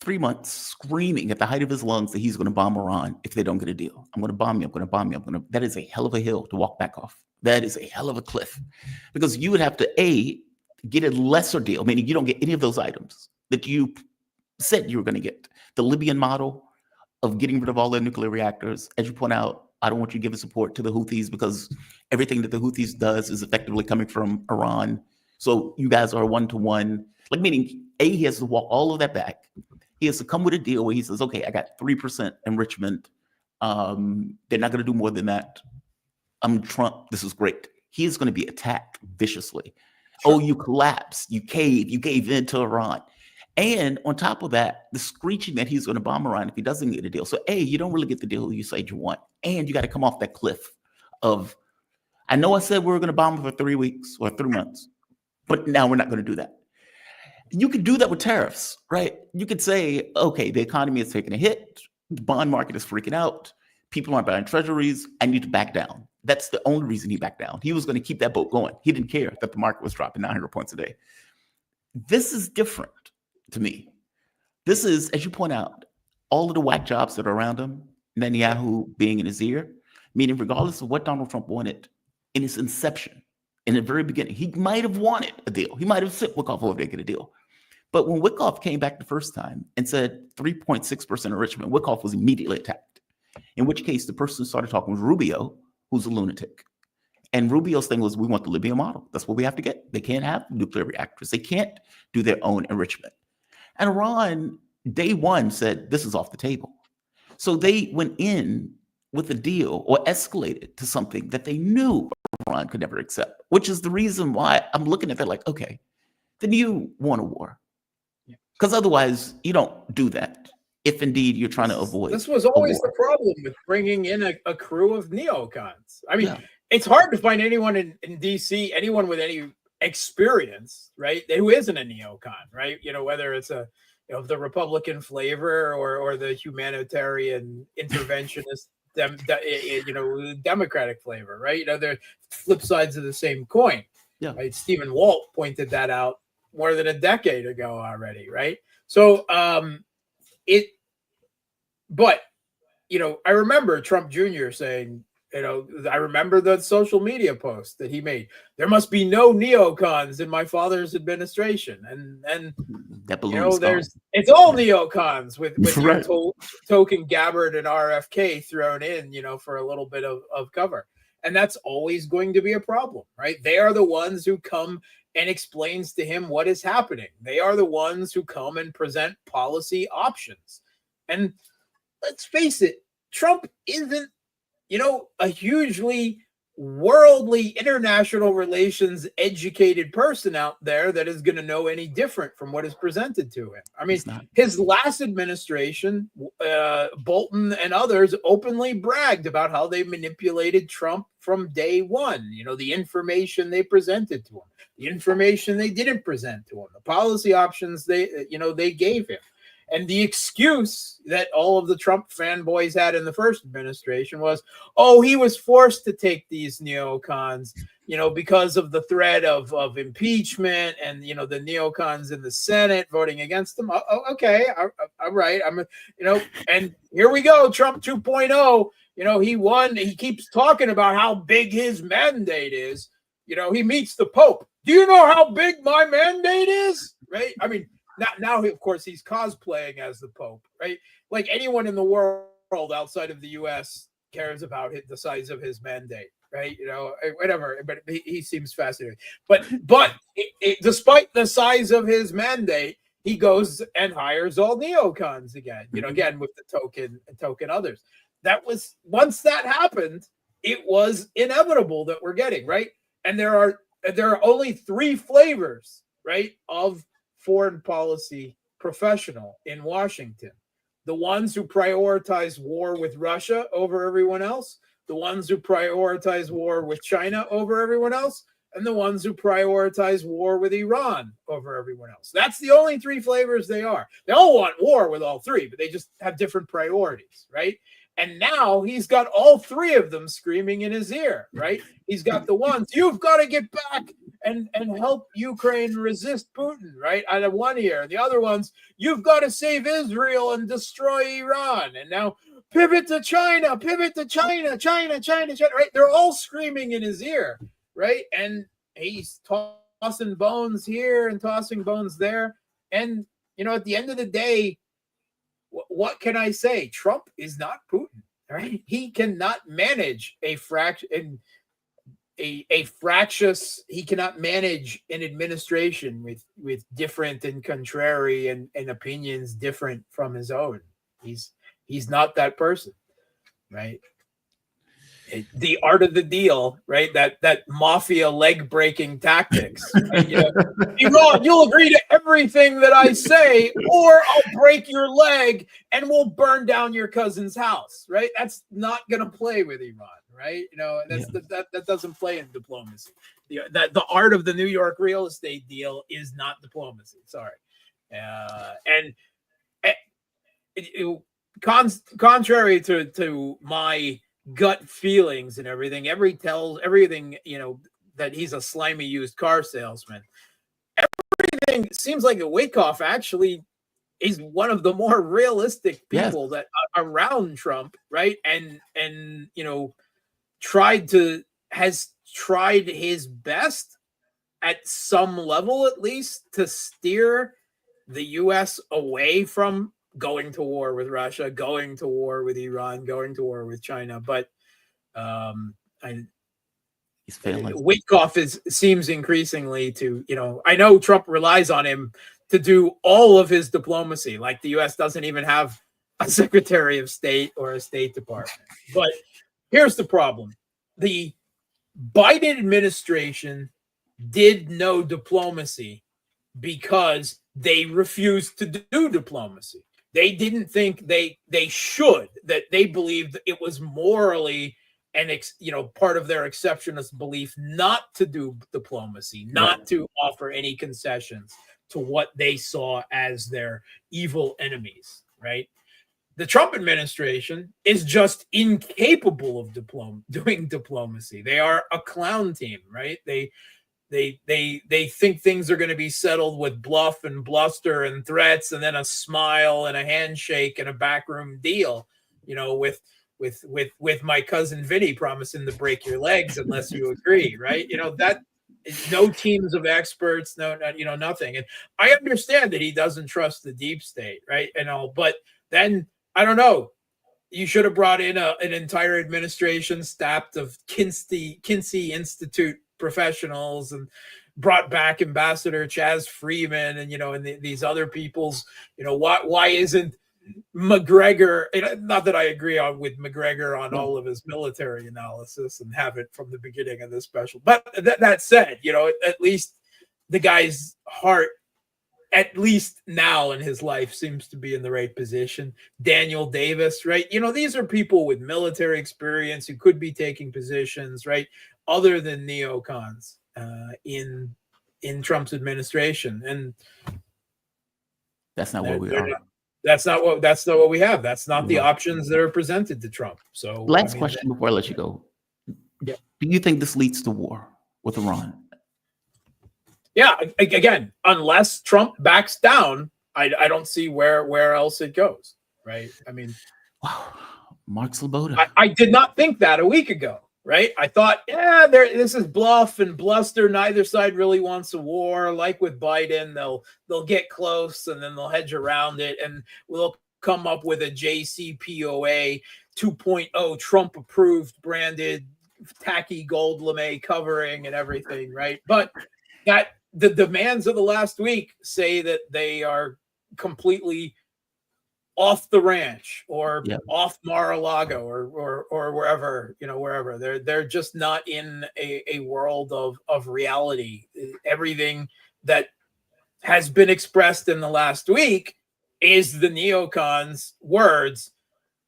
3 months screaming at the height of his lungs that he's going to bomb Iran if they don't get a deal. I'm going to bomb you. I'm going to bomb you. That is a hell of a hill to walk back off. That is a hell of a cliff, because you would have to get a lesser deal, meaning you don't get any of those items that you said you were going to get. The Libyan model of getting rid of all their nuclear reactors. As you point out, I don't want you giving support to the Houthis because everything that the Houthis does is effectively coming from Iran. So you guys are one-to-one, like, meaning he has to walk all of that back. He has to come with a deal where he says, okay, I got 3% enrichment. They're not going to do more than that. I'm Trump. This is great. He is going to be attacked viciously. Sure. Oh, you collapsed. You gave in to Iran. And on top of that, the screeching that he's going to bomb Iran if he doesn't get a deal. So, you don't really get the deal you said you want. And you got to come off that cliff of, I know I said we were going to bomb for 3 weeks or 3 months, but now we're not going to do that. You could do that with tariffs, right? You could say, okay, the economy is taking a hit. The bond market is freaking out. People aren't buying treasuries. I need to back down. That's the only reason he backed down. He was going to keep that boat going. He didn't care that the market was dropping 900 points a day. This is different to me. This is, as you point out, all of the whack jobs that are around him, Netanyahu being in his ear, meaning regardless of what Donald Trump wanted in his inception, in the very beginning, he might have wanted a deal. He might have sent Witkoff over there to get a deal. But when Witkoff came back the first time and said 3.6% enrichment, Witkoff was immediately attacked. In which case, the person who started talking was Rubio, who's a lunatic. And Rubio's thing was, we want the Libyan model. That's what we have to get. They can't have nuclear reactors. They can't do their own enrichment. And Iran, day one, said, this is off the table. So they went in with a deal or escalated to something that they knew Iran could never accept, which is the reason why I'm looking at that like, okay, then you want a war. Because otherwise, you don't do that if indeed you're trying to avoid. This was always the problem with bringing in a crew of neocons. I mean, it's hard to find anyone in D.C., anyone with any experience, right, who isn't a neocon, right? Whether it's the Republican flavor or the humanitarian interventionist, Democratic flavor, right? They're flip sides of the same coin. Yeah. Right? Stephen Walt pointed that out more than a decade ago already, right? So but I remember Trump Jr. saying, I remember the social media post that he made. There must be no neocons in my father's administration, and that balloon it's all neocons with right. Token Gabbard and RFK thrown in, for a little bit of cover, and that's always going to be a problem, right? They are the ones who come and explains to him what is happening. They are the ones who come and present policy options, and let's face it, Trump isn't a hugely worldly international relations educated person out there that is going to know any different from what is presented to him. I mean, his last administration, Bolton and others openly bragged about how they manipulated Trump from day one. The information they presented to him, the information they didn't present to him, the policy options they gave him. And the excuse that all of the Trump fanboys had in the first administration was, oh, he was forced to take these neocons, because of the threat of impeachment and, the neocons in the Senate voting against him. Oh, okay. All right. And here we go. Trump 2.0, he won. He keeps talking about how big his mandate is. He meets the Pope. Do you know how big my mandate is? Right. I mean, now, of course, he's cosplaying as the Pope, right? Like anyone in the world outside of the U.S. cares about the size of his mandate, right? Whatever. But he seems fascinating. But despite the size of his mandate, he goes and hires all neocons again. Again with the token others. That was once that happened, it was inevitable that we're getting right. And there are only 3 flavors, right, of foreign policy professional in Washington. The ones who prioritize war with Russia over everyone else, the ones who prioritize war with China over everyone else, and the ones who prioritize war with Iran over everyone else. That's the only 3 flavors they are. They all want war with all 3, but they just have different priorities, right? And now he's got all 3 of them screaming in his ear, right? He's got the ones, you've got to get back and help Ukraine resist Putin, right? Out of one ear. The other ones, you've got to save Israel and destroy Iran. And now pivot to China, China, right? They're all screaming in his ear, right? And he's tossing bones here and tossing bones there. And, at the end of the day, what can I say? Trump is not Putin, right? He cannot manage he cannot manage an administration with different and contrary and opinions different from his own. He's not that person, right? The art of the deal, right? That mafia leg breaking tactics. Right? You'll agree to everything that I say, or I'll break your leg and we'll burn down your cousin's house, right? That's not going to play with Iran, right? That doesn't play in diplomacy. The art of the New York real estate deal is not diplomacy. Sorry, contrary to my gut feelings and everything, everything that he's a slimy used car salesman. Everything seems like Wyckoff actually is one of the more realistic people that around Trump, right? And has tried his best at some level, at least, to steer the U.S. away from going to war with Russia, going to war with Iran, going to war with China. But he's failing. Wyckoff seems increasingly to, I know Trump relies on him to do all of his diplomacy. Like the U.S. doesn't even have a Secretary of State or a State Department. But here's the problem. The Biden administration did no diplomacy because they refused to do diplomacy. They didn't think they should, that they believed it was morally and part of their exceptionist belief not to do diplomacy, not to offer any concessions to what they saw as their evil enemies, right? The Trump administration is just incapable of doing diplomacy. They are a clown team, right? They think things are going to be settled with bluff and bluster and threats, and then a smile and a handshake and a backroom deal, with with my cousin Vinny promising to break your legs unless you agree, right? That no teams of experts, nothing. And I understand that he doesn't trust the deep state, right? But then I don't know. You should have brought in an entire administration staffed of Kinsey Institute professionals and brought back Ambassador Chaz Freeman and these other people's. Why isn't McGregor? Not that I agree with McGregor on all of his military analysis and have it from the beginning of this special, but that said, at least the guy's heart, at least now in his life, seems to be in the right position. Daniel Davis, right? These are people with military experience who could be taking positions, right? Other than neocons in Trump's administration. And that's not what we are. That's not what we have. That's not the options that are presented to Trump. So last question before I let you go. Yeah. Do you think this leads to war with Iran? Yeah, again, unless Trump backs down, I don't see where else it goes, right? Wow, Mark Sleboda. I did not think that a week ago, right? I thought, this is bluff and bluster. Neither side really wants a war. Like with Biden, they'll get close and then they'll hedge around it, and we'll come up with a JCPOA 2.0 Trump-approved branded tacky gold lame covering and everything, right? But that the demands of the last week say that they are completely off the ranch or off Mar-a-Lago or wherever, wherever. They're just not in a world of reality. Everything that has been expressed in the last week is the neocons' words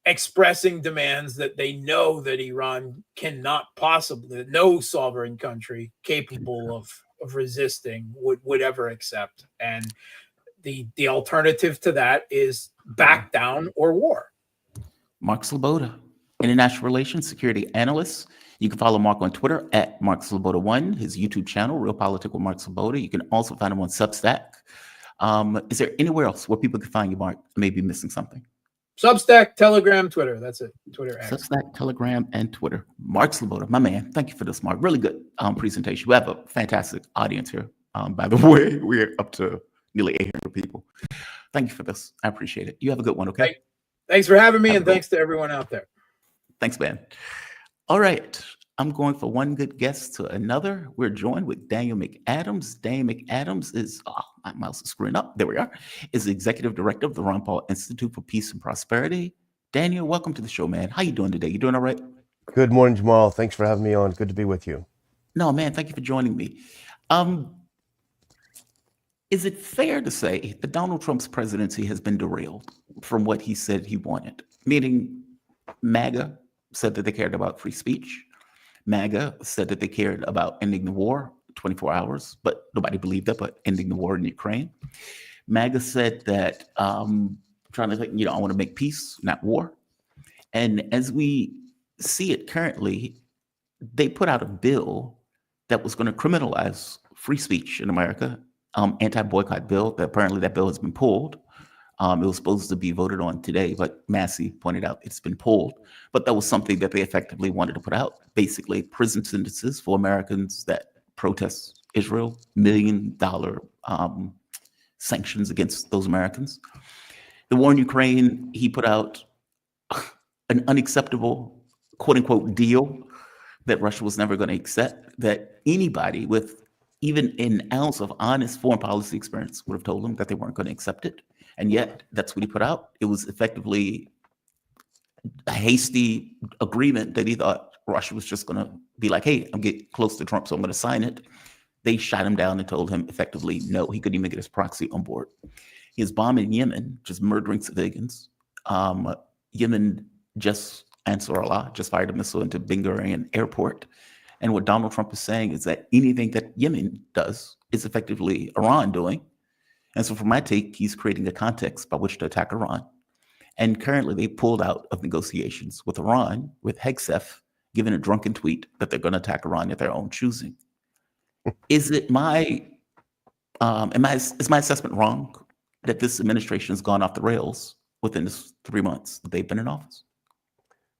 expressing demands that they know that Iran cannot possibly, no sovereign country capable of resisting would ever accept. And the alternative to that is back down or war. Mark Sleboda, international relations security analyst. You can follow Mark on Twitter at Mark Sleboda1, his YouTube channel, Real Politic with Mark Sleboda. You can also find him on Substack. Is there anywhere else where people can find you, Mark? I may be missing something. Substack, Telegram, Twitter. That's it. Twitter. Substack, Telegram, and Twitter. Mark Sleboda, my man. Thank you for this, Mark. Really good presentation. We have a fantastic audience here. By the way, we're up to nearly 800 people. Thank you for this. I appreciate it. You have a good one, okay? Thanks for having me, and thanks to everyone out there. Thanks, man. All right. I'm going from one good guest to another. We're joined with Daniel McAdams. Daniel McAdams is, my mouse is screwing up. There we are. Is the executive director of the Ron Paul Institute for Peace and Prosperity. Daniel, welcome to the show, man. How you doing today? You doing all right? Good morning, Jamal. Thanks for having me on. Good to be with you. No, man, thank you for joining me. Is it fair to say that Donald Trump's presidency has been derailed from what he said he wanted? Meaning MAGA said that they cared about free speech. MAGA said that they cared about ending the war 24 hours, but nobody believed that, but ending the war in Ukraine. MAGA said that, trying to think, I want to make peace, not war. And as we see it currently, they put out a bill that was going to criminalize free speech in America, anti-boycott bill. That apparently that bill has been pulled. It was supposed to be voted on today, but Massey pointed out it's been pulled. But that was something that they effectively wanted to put out. Basically, prison sentences for Americans that protest Israel, $1 million sanctions against those Americans. The war in Ukraine, he put out an unacceptable, quote unquote, deal that Russia was never going to accept, that anybody with even an ounce of honest foreign policy experience would have told them that they weren't going to accept it. And yet that's what he put out. It was effectively a hasty agreement that he thought Russia was just going to be like, hey, I'm getting close to Trump, so I'm going to sign it. They shot him down and told him effectively, no, he couldn't even get his proxy on board. He was bombing Yemen, just murdering civilians. Yemen just, Ansar Allah, just fired a missile into Ben Gurion Airport. And what Donald Trump is saying is that anything that Yemen does is effectively Iran doing. And so for my take, he's creating a context by which to attack Iran. And currently they pulled out of negotiations with Iran, with Hegseth giving a drunken tweet that they're going to attack Iran at their own choosing. Is it is my assessment wrong that this administration has gone off the rails within this 3 months that they've been in office?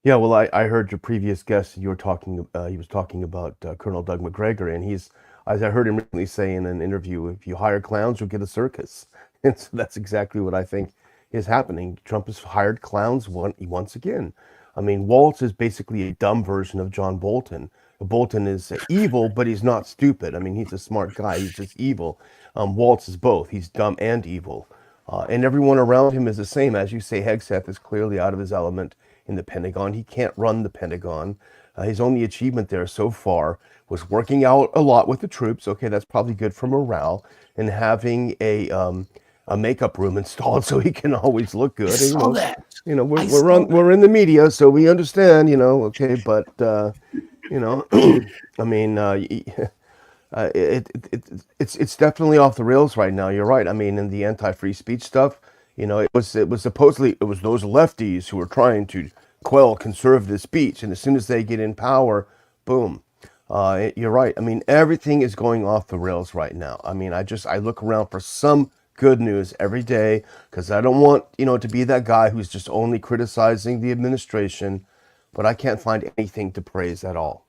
Yeah, well, I heard your previous guest. You were talking. He was talking about Colonel Doug McGregor, and he's, as I heard him recently say in an interview, if you hire clowns, you'll get a circus. And so that's exactly what I think is happening. Trump has hired clowns once again. I mean, Waltz is basically a dumb version of John Bolton. Bolton is evil, but he's not stupid. I mean, he's a smart guy. He's just evil. Waltz is both. He's dumb and evil. And everyone around him is the same. As you say, Hegseth is clearly out of his element in the Pentagon. He can't run the Pentagon. His only achievement there so far was working out a lot with the troops. Okay, that's probably good for morale, and having a makeup room installed so he can always look good. I saw that. You know, we're in the media, so we understand. You know, okay, but you know, I mean, it's definitely off the rails right now. You're right. I mean, in the anti-free speech stuff, you know, it was supposedly those lefties who were trying to quell conservative speech, and as soon as they get in power, boom. You're right. I mean, everything is going off the rails right now. I mean, I look around for some good news every day because I don't want, you know, to be that guy who's just only criticizing the administration, but I can't find anything to praise at all.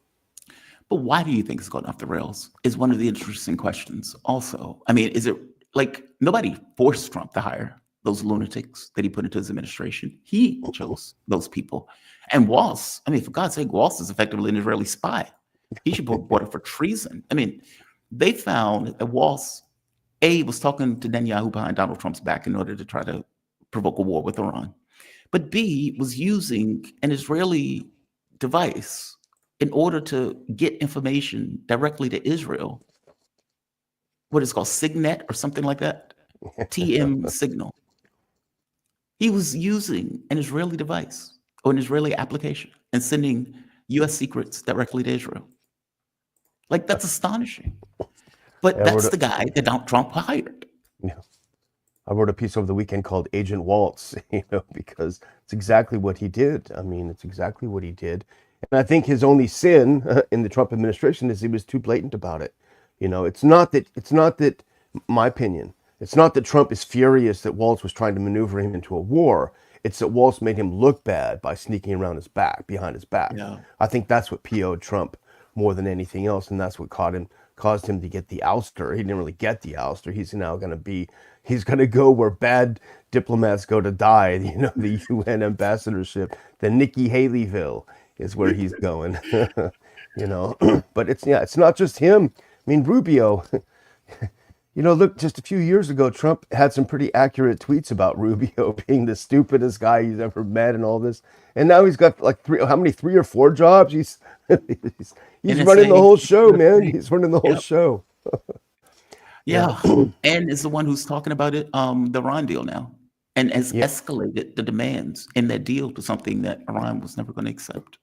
But why do you think it's going off the rails is one of the interesting questions also. I mean, is it like nobody forced Trump to hire those lunatics that he put into his administration? He chose those people. And Waltz, I mean, for God's sake, Waltz is effectively an Israeli spy. He should be reported for treason. I mean, they found that Waltz, A, was talking to Netanyahu behind Donald Trump's back in order to try to provoke a war with Iran. But B, was using an Israeli device in order to get information directly to Israel. What is called Signet or something like that? TM signal. He was using an Israeli device or an Israeli application and sending US secrets directly to Israel. Like, that's astonishing. But that's the guy that Donald Trump hired. Yeah. I wrote a piece over the weekend called Agent Waltz, you know, because it's exactly what he did. I mean, it's exactly what he did. And I think his only sin in the Trump administration is he was too blatant about it. You know, it's not that, my opinion, it's not that Trump is furious that Waltz was trying to maneuver him into a war. It's that Waltz made him look bad by sneaking around his back, behind his back. Yeah. I think that's what PO'd Trump more than anything else, and that's what caused him to get the ouster. He didn't really get the ouster. He's going to go where bad diplomats go to die, you know, the UN ambassadorship. The Nikki Haleyville is where he's going, you know. But it's not just him. I mean, Rubio, you know, look, just a few years ago, Trump had some pretty accurate tweets about Rubio being the stupidest guy he's ever met and all this. And now he's got like 3 or 4 jobs. He's running the whole show, man. He's running the whole show. Yeah. And is the one who's talking about it, the Iran deal now, and has escalated the demands in that deal to something that Iran was never going to accept.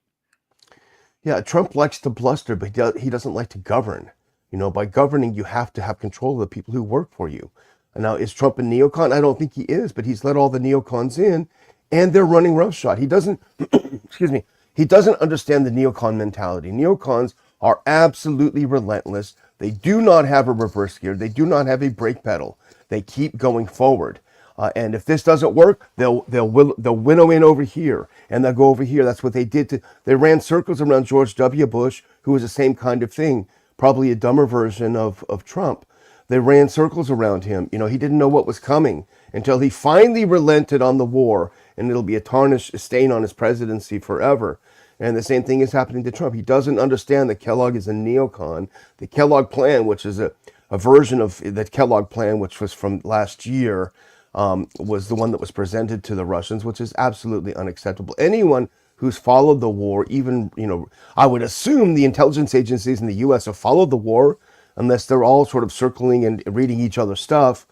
Yeah, Trump likes to bluster, but he doesn't like to govern. You know, by governing, you have to have control of the people who work for you. And now, is Trump a neocon? I don't think he is, but he's let all the neocons in, and they're running roughshod. He doesn't, excuse me, he doesn't understand the neocon mentality. Neocons are absolutely relentless. They do not have a reverse gear. They do not have a brake pedal. They keep going forward. And if this doesn't work, they'll winnow in over here, and they'll go over here. That's what they did. They ran circles around George W. Bush, who was the same kind of thing, probably a dumber version of Trump. They ran circles around him. You know, he didn't know what was coming until he finally relented on the war, and it'll be a stain on his presidency forever. And the same thing is happening to Trump. He doesn't understand that Kellogg is a neocon. The Kellogg plan, which is a version of the Kellogg plan, which was from last year, was the one that was presented to the Russians, which is absolutely unacceptable. Anyone who's followed the war, even, you know, I would assume the intelligence agencies in the U.S. have followed the war, unless they're all sort of circling and reading each other's stuff.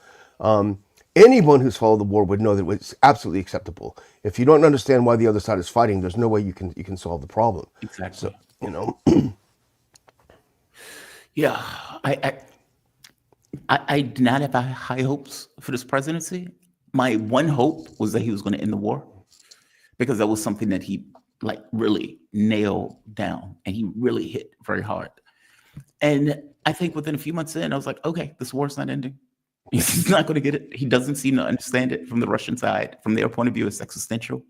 Anyone who's followed the war would know that it's absolutely acceptable. If you don't understand why the other side is fighting, there's no way you can solve the problem. Exactly. So, you know. Yeah, I did not have high hopes for this presidency. My one hope was that he was going to end the war, because that was something that he like really nailed down, and he really hit very hard. And I think within a few months in, I was like, okay, this war's not ending. He's not going to get it. He doesn't seem to understand it from the Russian side. From their point of view, it's existential.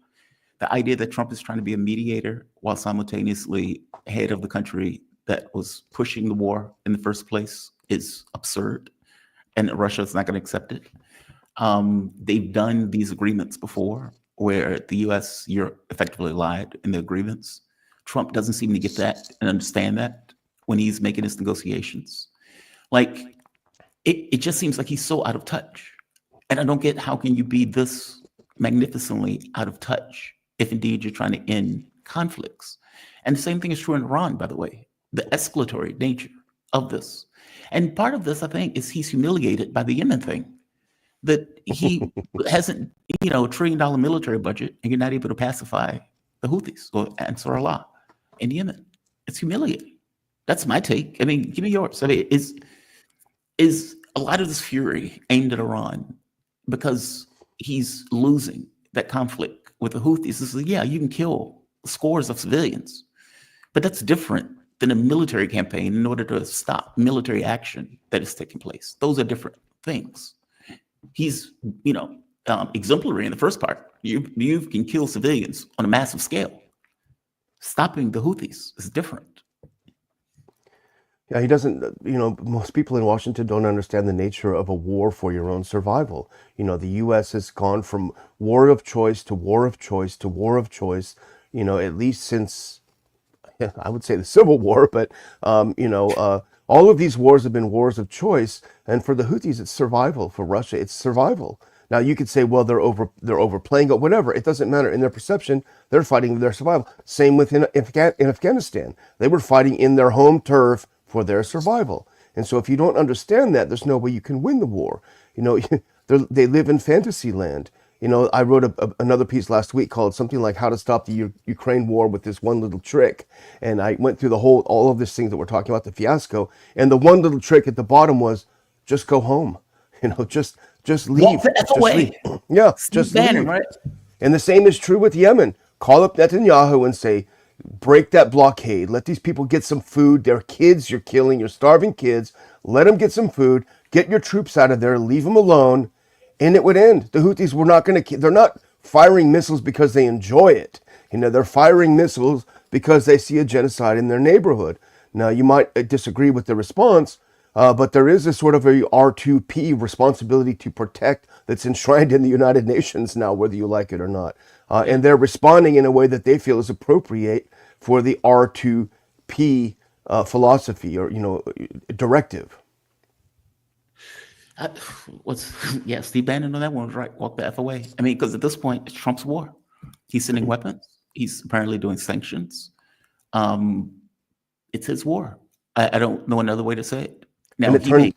the idea that Trump is trying to be a mediator while simultaneously head of the country that was pushing the war in the first place is absurd, and Russia is not going to accept it. They've done these agreements before where the U.S., Europe effectively lied in the agreements. Trump doesn't seem to get that and understand that when he's making his negotiations. Like, it just seems like he's so out of touch. And I don't get how can you be this magnificently out of touch if indeed you're trying to end conflicts. And the same thing is true in Iran, by the way, the escalatory nature of this. And part of this, I think, is he's humiliated by the Yemen thing, that he hasn't, a $1 trillion military budget and you're not able to pacify the Houthis or Ansar Allah in Yemen. It's humiliating. That's my take. I mean, give me yours. I mean, is a lot of this fury aimed at Iran because he's losing that conflict with the Houthis? This is, yeah, you can kill scores of civilians, but that's different than a military campaign in order to stop military action that is taking place. Those are different things. He's, exemplary in the first part. You can kill civilians on a massive scale. Stopping the Houthis is different. Yeah, he doesn't, most people in Washington don't understand the nature of a war for your own survival. The U.S. has gone from war of choice to war of choice to war of choice, at least since, I would say the Civil War, but, all of these wars have been wars of choice. And for the Houthis, it's survival. For Russia, it's survival. Now, you could say, well, they're overplaying it, whatever. It doesn't matter. In their perception, they're fighting their survival. Same with in Afghanistan. They were fighting in their home turf for their survival. And so if you don't understand that, there's no way you can win the war. They live in fantasy land. I wrote another piece last week called something like How to Stop the Ukraine War with This One Little Trick. And I went through all of these things that we're talking about, the fiasco. And the one little trick at the bottom was just go home. Just leave. Walk the F away. Leave. Yeah, just leave. Right? And the same is true with Yemen. Call up Netanyahu and say, break that blockade. Let these people get some food. They're kids you're killing. You're starving kids. Let them get some food. Get your troops out of there. Leave them alone. And it would end. The Houthis were not going to, they're not firing missiles because they enjoy it. They're firing missiles because they see a genocide in their neighborhood. Now, you might disagree with the response, but there is a sort of a R2P responsibility to protect that's enshrined in the United Nations now, whether you like it or not. And they're responding in a way that they feel is appropriate for the R2P philosophy or, directive. Steve Bannon on that one was right. Walk the F away. I mean, because at this point, it's Trump's war. He's sending weapons. He's apparently doing sanctions. It's his war. I don't know another way to say it. Now, sorry.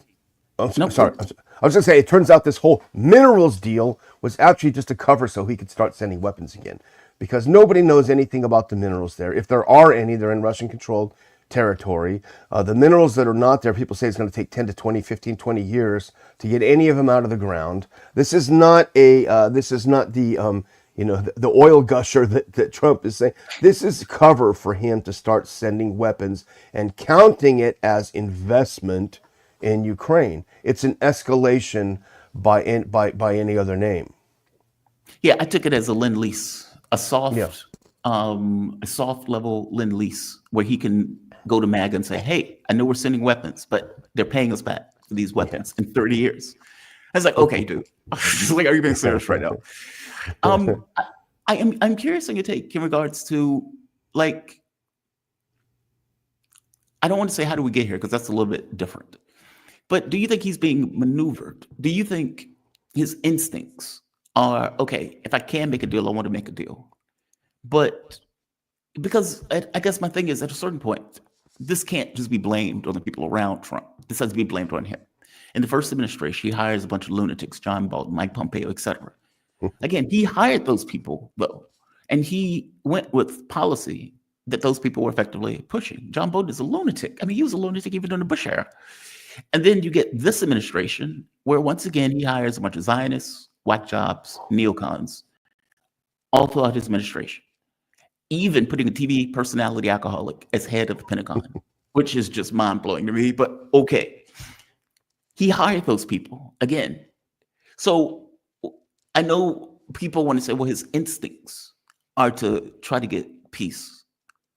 I was going to say, it turns out this whole minerals deal was actually just a cover so he could start sending weapons again. Because nobody knows anything about the minerals there. If there are any, they're in Russian-controlled territory. The minerals that are not there, people say it's going to take 10 to 20, 15, 20 years to get any of them out of the ground. This is not the oil gusher that Trump is saying. This is cover for him to start sending weapons and counting it as investment in Ukraine. It's an escalation by any other name. Yeah, I took it as a lend-lease, a soft level lend-lease where he can go to MAGA and say, hey, I know we're sending weapons, but they're paying us back for these weapons in 30 years. I was like, okay, dude. Like, are you being serious right now? I'm curious on your take in regards to, like, I don't want to say how do we get here because that's a little bit different. But do you think he's being maneuvered? Do you think his instincts are, okay, if I can make a deal, I want to make a deal. But because I guess my thing is at a certain point, this can't just be blamed on the people around Trump. This has to be blamed on him. In the first administration, he hires a bunch of lunatics, John Bolton, Mike Pompeo, etc. Again, he hired those people, though, and he went with policy that those people were effectively pushing. John Bolton is a lunatic. I mean, he was a lunatic even during the Bush era. And then you get this administration where, once again, he hires a bunch of Zionists, whack jobs, neocons, all throughout his administration. Even putting a TV personality alcoholic as head of the Pentagon, which is just mind-blowing to me, but okay. He hired those people again. So I know people want to say, well, his instincts are to try to get peace.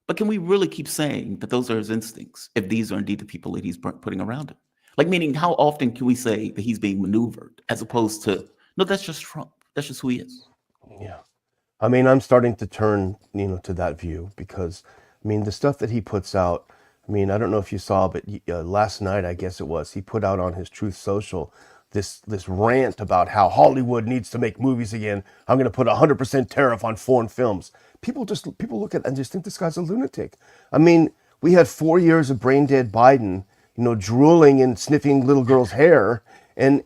But can we really keep saying that those are his instincts if these are indeed the people that he's putting around him? Like, meaning, how often can we say that he's being maneuvered as opposed to, no, that's just Trump. That's just who he is. Yeah. I mean, I'm starting to turn, to that view because, I mean, the stuff that he puts out, I mean, I don't know if you saw, but last night, I guess it was, he put out on his Truth Social this rant about how Hollywood needs to make movies again. I'm going to put 100% tariff on foreign films. People look at it and just think this guy's a lunatic. I mean, we had 4 years of brain dead Biden, drooling and sniffing little girls' hair. And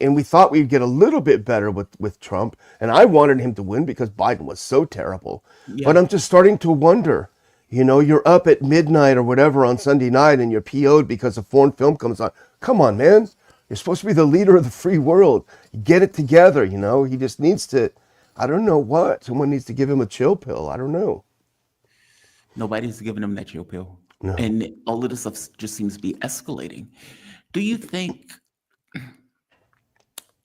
we thought we'd get a little bit better with Trump. And I wanted him to win because Biden was so terrible. Yeah. But I'm just starting to wonder, you're up at midnight or whatever on Sunday night and you're PO'd because a foreign film comes on. Come on, man. You're supposed to be the leader of the free world. Get it together, He just needs to, I don't know what. Someone needs to give him a chill pill. I don't know. Nobody's giving him that chill pill. No. And all of this stuff just seems to be escalating. Do you think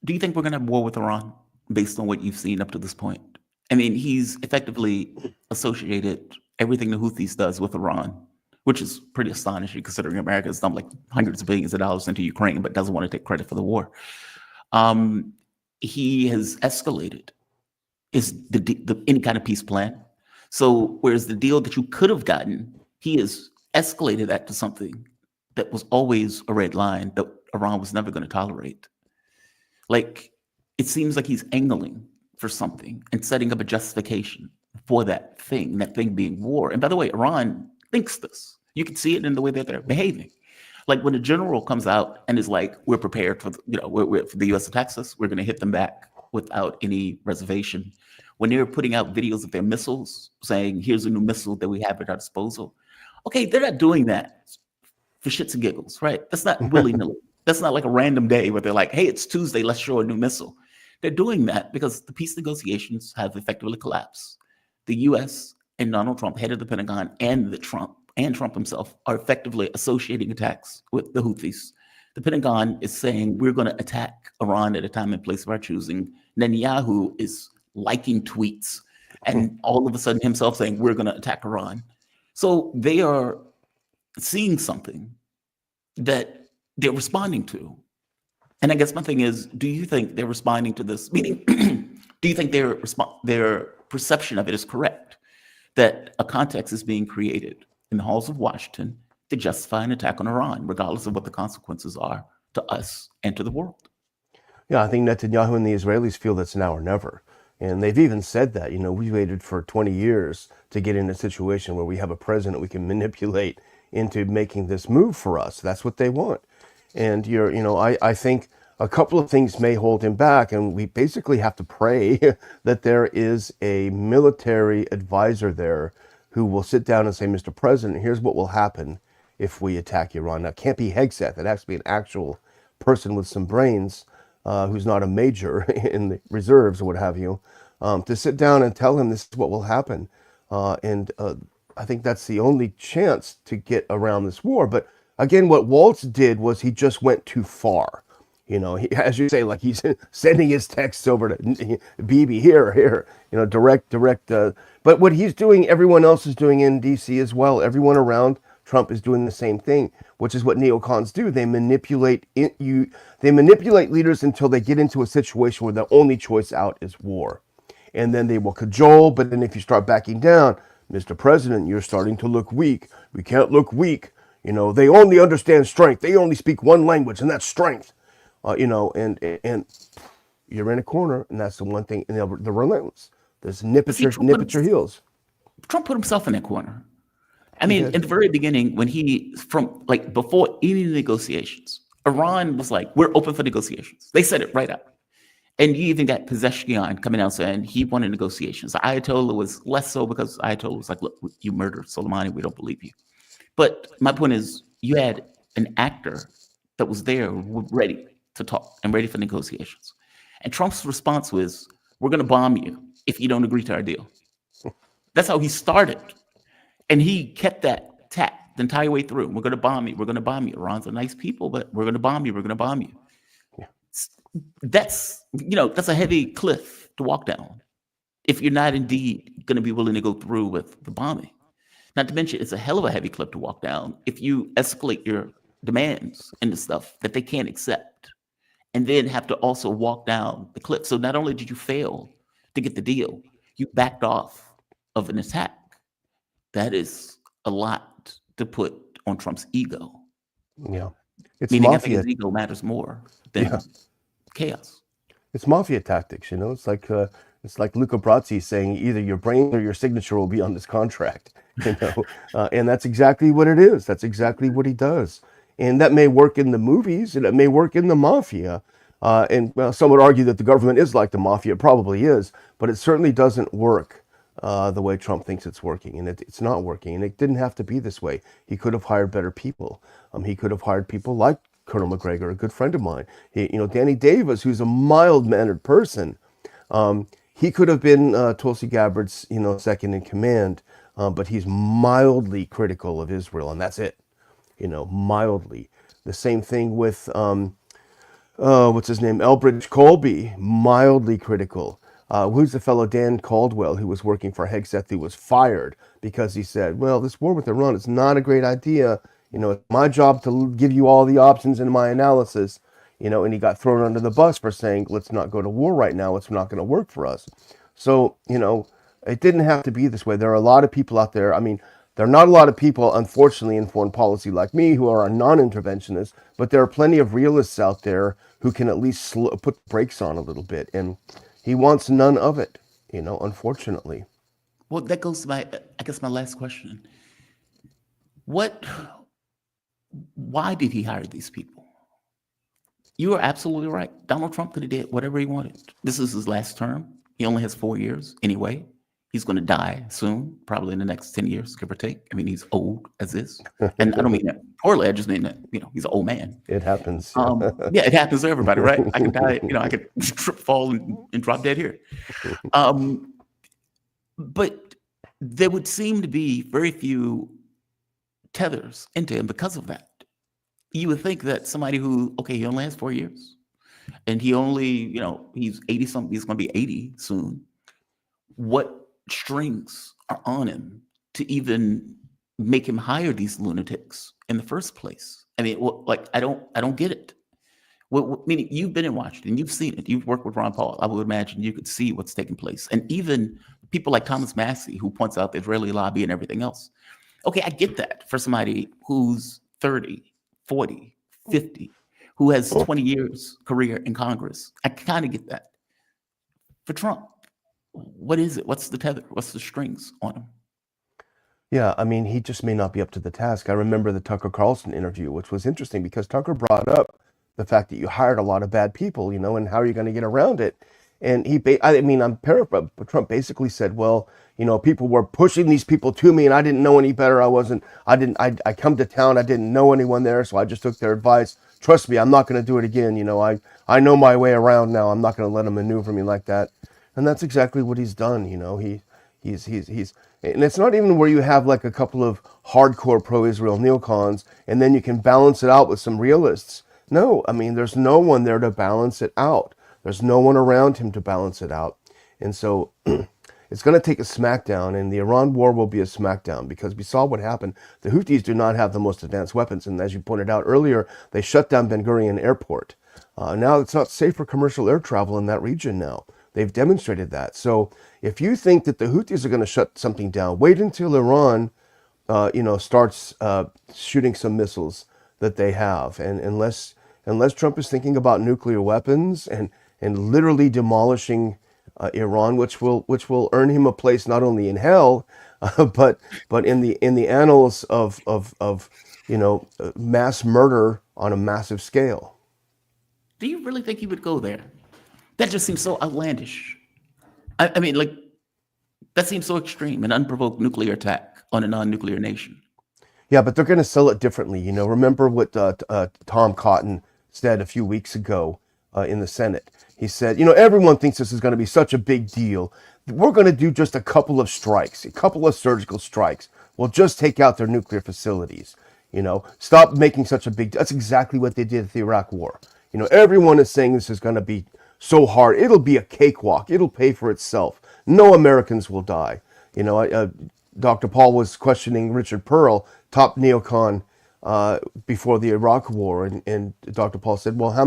we're going to have war with Iran based on what you've seen up to this point? I mean, he's effectively associated everything the Houthis does with Iran, which is pretty astonishing considering America has dumped like hundreds of billions of dollars into Ukraine, but doesn't want to take credit for the war. He has escalated any kind of peace plan. So whereas the deal that you could have gotten, he has escalated that to something that was always a red line that Iran was never going to tolerate. Like, it seems like he's angling for something and setting up a justification for that thing being war. And by the way, Iran thinks this. You can see it in the way that they're behaving. Like when a general comes out and is like, we're prepared for, if the U.S. attacks us, we're going to hit them back without any reservation. When they're putting out videos of their missiles saying, here's a new missile that we have at our disposal. Okay, they're not doing that for shits and giggles, right? That's not willy-nilly. That's not like a random day where they're like, hey, it's Tuesday, let's show a new missile. They're doing that because the peace negotiations have effectively collapsed. The U.S. and Donald Trump, head of the Pentagon, and Trump himself are effectively associating attacks with the Houthis. The Pentagon is saying we're going to attack Iran at a time and place of our choosing. Netanyahu is liking tweets and all of a sudden himself saying we're going to attack Iran. So they are seeing something that they're responding to. And I guess my thing is, do you think they're responding to this? Meaning, do you think their perception of it is correct? That a context is being created in the halls of Washington to justify an attack on Iran, regardless of what the consequences are to us and to the world? Yeah, I think Netanyahu and the Israelis feel that's now or never. And they've even said that, we waited for 20 years to get in a situation where we have a president we can manipulate into making this move for us. That's what they want. And I think a couple of things may hold him back, and we basically have to pray that there is a military advisor there who will sit down and say, Mr. President, here's what will happen if we attack Iran. Now, it can't be Hegseth. It has to be an actual person with some brains who's not a major in the reserves or what have you, to sit down and tell him this is what will happen. I think that's the only chance to get around this war. But again, what Waltz did was he just went too far. As you say, like he's sending his texts over to Bibi here, direct. But what he's doing, everyone else is doing in D.C. as well. Everyone around Trump is doing the same thing, which is what neocons do. They manipulate They manipulate leaders until they get into a situation where the only choice out is war. And then they will cajole. But then if you start backing down, Mr. President, you're starting to look weak. We can't look weak. They only understand strength. They only speak one language, and that's strength. And you're in a corner, and that's the one thing. And they're relentless. There's nip at your heels. Trump put himself in that corner. I mean, in the very beginning, when before any negotiations, Iran was like, we're open for negotiations. They said it right out. And you even got Pezeshkian coming out saying he wanted negotiations. The Ayatollah was less so because Ayatollah was like, look, you murdered Soleimani. We don't believe you. But my point is, you had an actor that was there ready to talk and ready for negotiations. And Trump's response was, we're going to bomb you if you don't agree to our deal. That's how he started. And he kept that tact the entire way through. We're going to bomb you. We're going to bomb you. Iran's a nice people, but we're going to bomb you. We're going to bomb you. Yeah. That's a heavy cliff to walk down. if you're not indeed going to be willing to go through with the bombing. Not to mention, it's a hell of a heavy cliff to walk down if you escalate your demands into stuff that they can't accept, and then have to also walk down the cliff. So not only did you fail to get the deal, you backed off of an attack. That is a lot to put on Trump's ego. Yeah. It's Meaning, I think mafia. his ego matters more than Yeah. chaos. It's mafia tactics, you know. It's like Luca Brasi saying either your brain or your signature will be on this contract, you know. And that's exactly what it is. That's exactly what he does. And that may work in the movies, and it may work in the mafia. And well, some would argue that the government is like the mafia. It probably is, but it certainly doesn't work the way Trump thinks it's working, and it's not working. And it didn't have to be this way. He could have hired better people. He could have hired people like Colonel McGregor, a good friend of mine. Danny Davis, who's a mild-mannered person. He could have been Tulsi Gabbard's, second in command, but he's mildly critical of Israel, and that's it. Mildly. The same thing with what's his name, Elbridge Colby, mildly critical. Who's the fellow Dan Caldwell who was working for Hegseth, who was fired because he said, well, this war with Iran is not a great idea. It's my job to give you all the options in my analysis, and he got thrown under the bus for saying, let's not go to war right now. It's not going to work for us. So, it didn't have to be this way. There are a lot of people out there. I mean, there are not a lot of people, unfortunately, in foreign policy like me who are non-interventionists, but there are plenty of realists out there who can at least put brakes on a little bit. And he wants none of it, unfortunately. Well, that goes to my last question. Why did he hire these people? You are absolutely right. Donald Trump could have did whatever he wanted. This is his last term. He only has 4 years anyway. He's going to die soon, probably in the next 10 years, give or take. I mean, he's old as is. And I don't mean that poorly. I just mean that, he's an old man. It happens. Yeah, it happens to everybody, right? I could die, I could trip, fall, and drop dead here. But there would seem to be very few tethers into him because of that. You would think that somebody who, he only has 4 years, and he only, he's 80 something, he's going to be 80 soon. What strings are on him to even make him hire these lunatics in the first place? I mean, I don't get it. Meaning, you've been in Washington, you've seen it, you've worked with Ron Paul. I would imagine you could see what's taking place. And even people like Thomas Massey, who points out the Israeli lobby and everything else. Okay, I get that for somebody who's 30, 40, 50, who has 20 years career in Congress. I kind of get that. For Trump, what is it? What's the tether? What's the strings on him? Yeah, I mean, he just may not be up to the task. I remember the Tucker Carlson interview, which was interesting because Tucker brought up the fact that you hired a lot of bad people, and how are you going to get around it? And I'm paraphrasing, but Trump basically said, well, people were pushing these people to me and I didn't know any better. I come to town, I didn't know anyone there, so I just took their advice. Trust me, I'm not going to do it again. I know my way around now. I'm not going to let him maneuver me like that. And that's exactly what he's done. He's and it's not even where you have like a couple of hardcore pro-Israel neocons and then you can balance it out with some realists. No, I mean, there's no one there to balance it out. There's no one around him to balance it out. And so it's going to take a smackdown, and the Iran war will be a smackdown because we saw what happened. The Houthis do not have the most advanced weapons. And as you pointed out earlier, they shut down Ben Gurion Airport. Now it's not safe for commercial air travel in that region now. They've demonstrated that. So if you think that the Houthis are going to shut something down, wait until Iran, starts shooting some missiles that they have. And unless Trump is thinking about nuclear weapons and literally demolishing Iran, which will earn him a place not only in hell, but in the annals of mass murder on a massive scale. Do you really think he would go there? That just seems so outlandish. I mean, that seems so extreme, an unprovoked nuclear attack on a non-nuclear nation. Yeah, but they're going to sell it differently. Remember what Tom Cotton said a few weeks ago in the Senate. He said, everyone thinks this is going to be such a big deal. We're going to do just a couple of strikes, a couple of surgical strikes. We'll just take out their nuclear facilities. Stop making such a big deal. That's exactly what they did at the Iraq War. Everyone is saying this is going to be so hard. It'll be a cakewalk. It'll pay for itself. No Americans will die. You know, Dr. Paul was questioning Richard Pearl, top neocon, before the Iraq War, and Dr. Paul said, "Well, how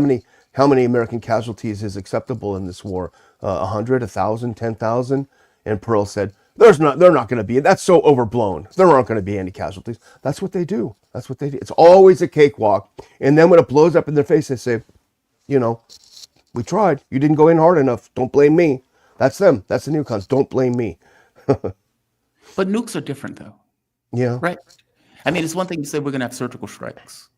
many American casualties is acceptable in this war? 100, 1,000, 10,000?" And Pearl said, they're not going to be. That's so overblown. There aren't going to be any casualties. That's what they do. That's what they do. It's always a cakewalk. And then when it blows up in their face, they say, you know, we tried. You didn't go in hard enough. Don't blame me. That's them. That's the neocons. Don't blame me. But nukes are different, though. Yeah. Right. I mean, it's one thing to say we're going to have surgical strikes.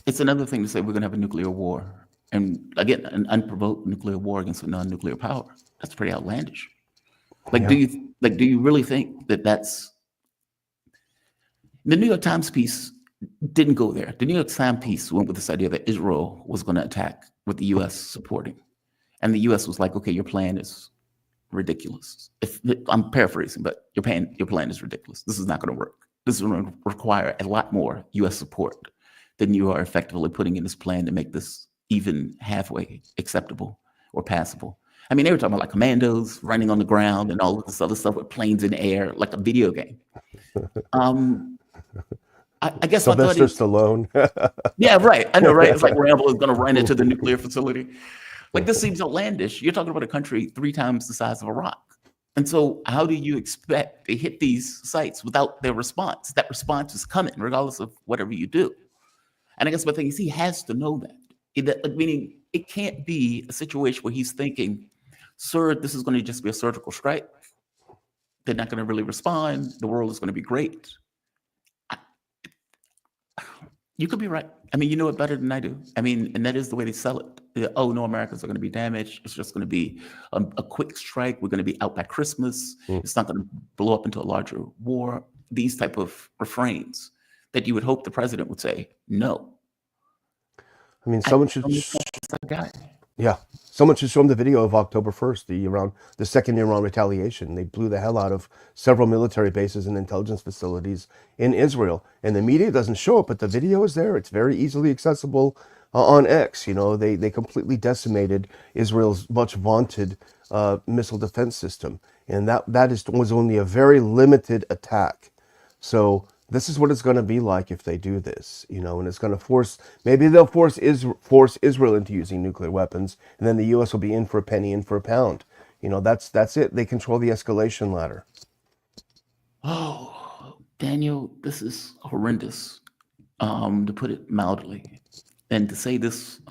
It's another thing to say we're going to have a nuclear war. And again, an unprovoked nuclear war against a non-nuclear power. That's pretty outlandish. Like, Yeah. do you really think that that's the New York Times piece didn't go there? The New York Times piece went with this idea that Israel was going to attack with the U.S. supporting, and the U.S. was like, "Okay, your plan is ridiculous." I'm paraphrasing, but your plan is ridiculous. This is not going to work. This is going to require a lot more U.S. support than you are effectively putting in this plan to make this even halfway acceptable or passable. I mean, they were talking about like commandos running on the ground and all of this other stuff with planes in the air, like a video game. I guess my thought Sylvester is, Stallone. yeah, right. I know, right? It's like Rambo is going to run into the nuclear facility. Like, this seems outlandish. You're talking about a country 3 times the size of Iraq. And so how do you expect to hit these sites without their response? That response is coming regardless of whatever you do. And I guess my thing is he has to know that. Meaning it can't be a situation where he's thinking, sir, this is going to just be a surgical strike. They're not going to really respond. The world is going to be great. You could be right. I mean, you know it better than I do. I mean, and that is the way they sell it. Oh, no, Americans are going to be damaged. It's just going to be a quick strike. We're going to be out by Christmas. It's not going to blow up into a larger war. These type of refrains that you would hope the president would say, no. I mean, someone should. Yeah, someone should show them the video of October 1st, the second Iran retaliation. They blew the hell out of several military bases and intelligence facilities in Israel, and the media doesn't show it, but the video is there. It's very easily accessible on X. You know, they completely decimated Israel's much vaunted missile defense system, and that was only a very limited attack. So this is what it's going to be like if they do this, you know, and it's going to maybe they'll force Israel into using nuclear weapons, and then the U.S. will be in for a penny, in for a pound. You know, that's it. They control the escalation ladder. Oh, Daniel, this is horrendous, to put it mildly. And to say this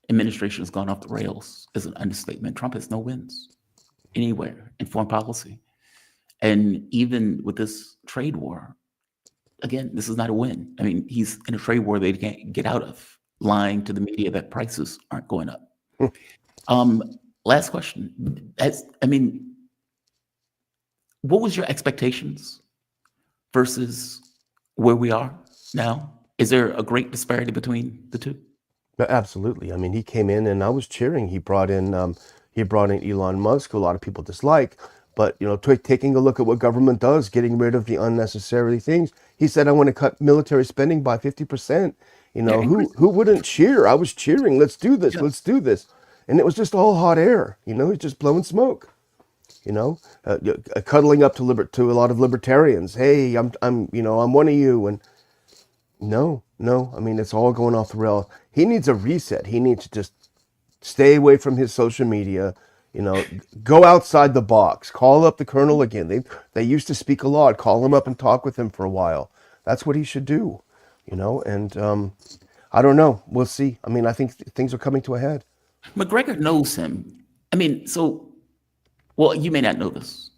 administration has gone off the rails is an understatement. Trump has no wins anywhere in foreign policy. And even with this trade war, again, this is not a win. I mean, he's in a trade war they can't get out of, lying to the media that prices aren't going up. Last question. What was your expectations versus where we are now? Is there a great disparity between the two? Absolutely. I mean, he came in and I was cheering. He brought in Elon Musk, who a lot of people dislike. But, you know, taking a look at what government does, getting rid of the unnecessary things. He said, I want to cut military spending by 50%. You know, who wouldn't cheer? I was cheering. Let's do this. Yeah. Let's do this. And it was just all hot air. You know, he's just blowing smoke. You know, cuddling up to a lot of libertarians. Hey, I'm one of you. And no. I mean, it's all going off the rail. He needs a reset. He needs to just stay away from his social media. You know, go outside the box. Call up the colonel again. They used to speak a lot. Call him up and talk with him for a while. That's what he should do. You know, and I don't know. We'll see. I mean, I think things are coming to a head. McGregor knows him. I mean, well, you may not know this,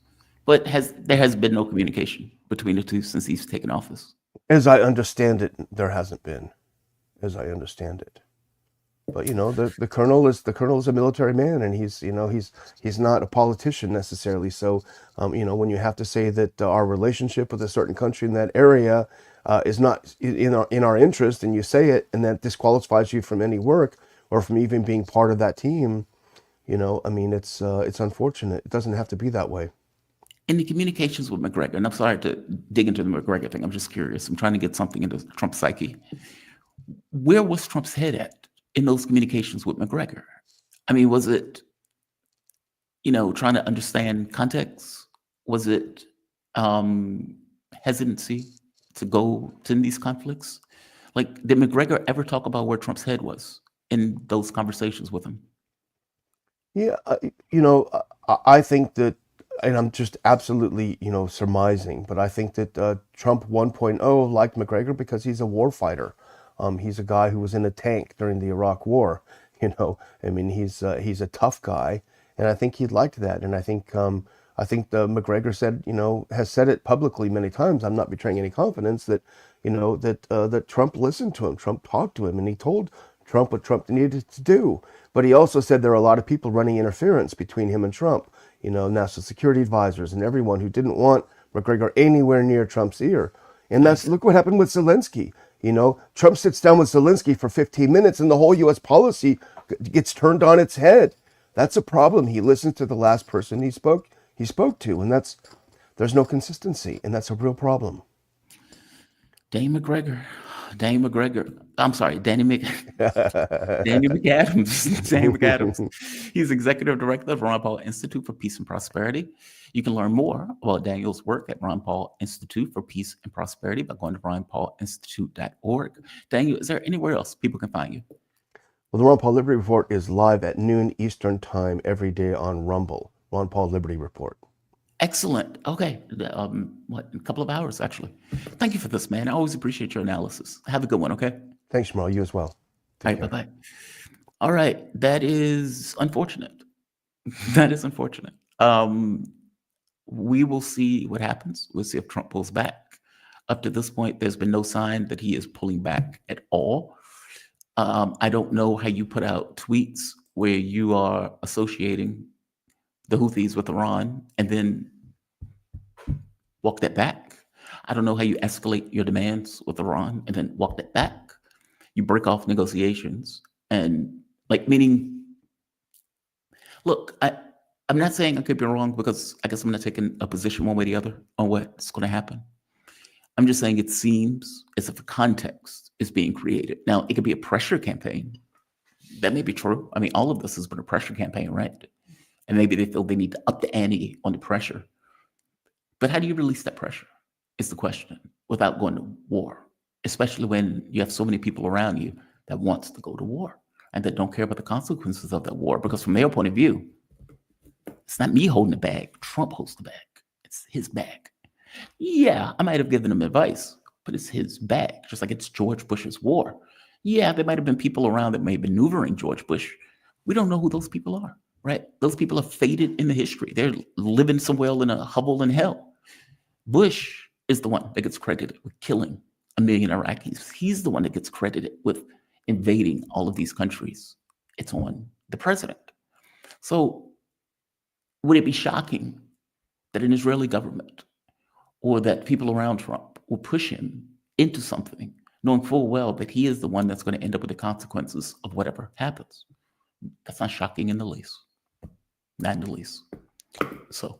but there has been no communication between the two since he's taken office. As I understand it, there hasn't been. As I understand it. But you know, the colonel is a military man, and he's not a politician necessarily. So you know, when you have to say that our relationship with a certain country in that area is not in our interest, and you say it, and that disqualifies you from any work or from even being part of that team, you know, I mean, it's unfortunate. It doesn't have to be that way. In the communications with McGregor, and I'm sorry to dig into the McGregor thing. I'm just curious. I'm trying to get something into Trump's psyche. Where was Trump's head at in those communications with McGregor? I mean, was it trying to understand context? Was it hesitancy to go to these conflicts? Like, did McGregor ever talk about where Trump's head was in those conversations with him? Yeah, I think that, and I'm just absolutely, surmising, but I think that Trump 1.0 liked McGregor because he's a war fighter. He's a guy who was in a tank during the Iraq War. I mean, he's a tough guy, and I think he liked that. And I think the McGregor said, has said it publicly many times. I'm not betraying any confidence that, that Trump listened to him. Trump talked to him, and he told Trump what Trump needed to do. But he also said there are a lot of people running interference between him and Trump, national security advisors and everyone who didn't want McGregor anywhere near Trump's ear. And look what happened with Zelensky. Trump sits down with Zelensky for 15 minutes and the whole U.S. policy gets turned on its head. That's a problem. He listened to the last person he spoke to, and there's no consistency, and that's a real problem. Danny McGregor. I'm sorry, Danny McAdams. Danny McAdams. He's executive director of Ron Paul Institute for Peace and Prosperity. You can learn more about Daniel's work at Ron Paul Institute for Peace and Prosperity by going to ronpaulinstitute.org. Daniel, is there anywhere else people can find you? Well, the Ron Paul Liberty Report is live at noon Eastern Time every day on Rumble. Ron Paul Liberty Report. Excellent. Okay. A couple of hours, actually. Thank you for this, man. I always appreciate your analysis. Have a good one, okay? Thanks, Jamarl. You as well. All right, bye-bye. All right. That is unfortunate. That is unfortunate. We will see what happens. We'll see if Trump pulls back. Up to this point, there's been no sign that he is pulling back at all. I don't know how you put out tweets where you are associating the Houthis with Iran and then walk that back. I don't know how you escalate your demands with Iran and then walk that back. You break off negotiations and meaning, look, I'm not saying I could be wrong because I guess I'm not taking a position one way or the other on what's going to happen. I'm just saying it seems as if a context is being created. Now, it could be a pressure campaign. That may be true. I mean, all of this has been a pressure campaign, right? And maybe they feel they need to up the ante on the pressure. But how do you release that pressure is the question without going to war, especially when you have so many people around you that wants to go to war and that don't care about the consequences of that war. Because from their point of view, it's not me holding the bag. Trump holds the bag. It's his bag. Yeah, I might have given him advice, but it's his bag, just like it's George Bush's war. Yeah, there might have been people around that may be maneuvering George Bush. We don't know who those people are. Right? Those people are faded in the history. They're living somewhere in a hovel in hell. Bush is the one that gets credited with killing 1 million Iraqis. He's the one that gets credited with invading all of these countries. It's on the president. So would it be shocking that an Israeli government or that people around Trump will push him into something, knowing full well that he is the one that's going to end up with the consequences of whatever happens? That's not shocking in the least. Not in the least. So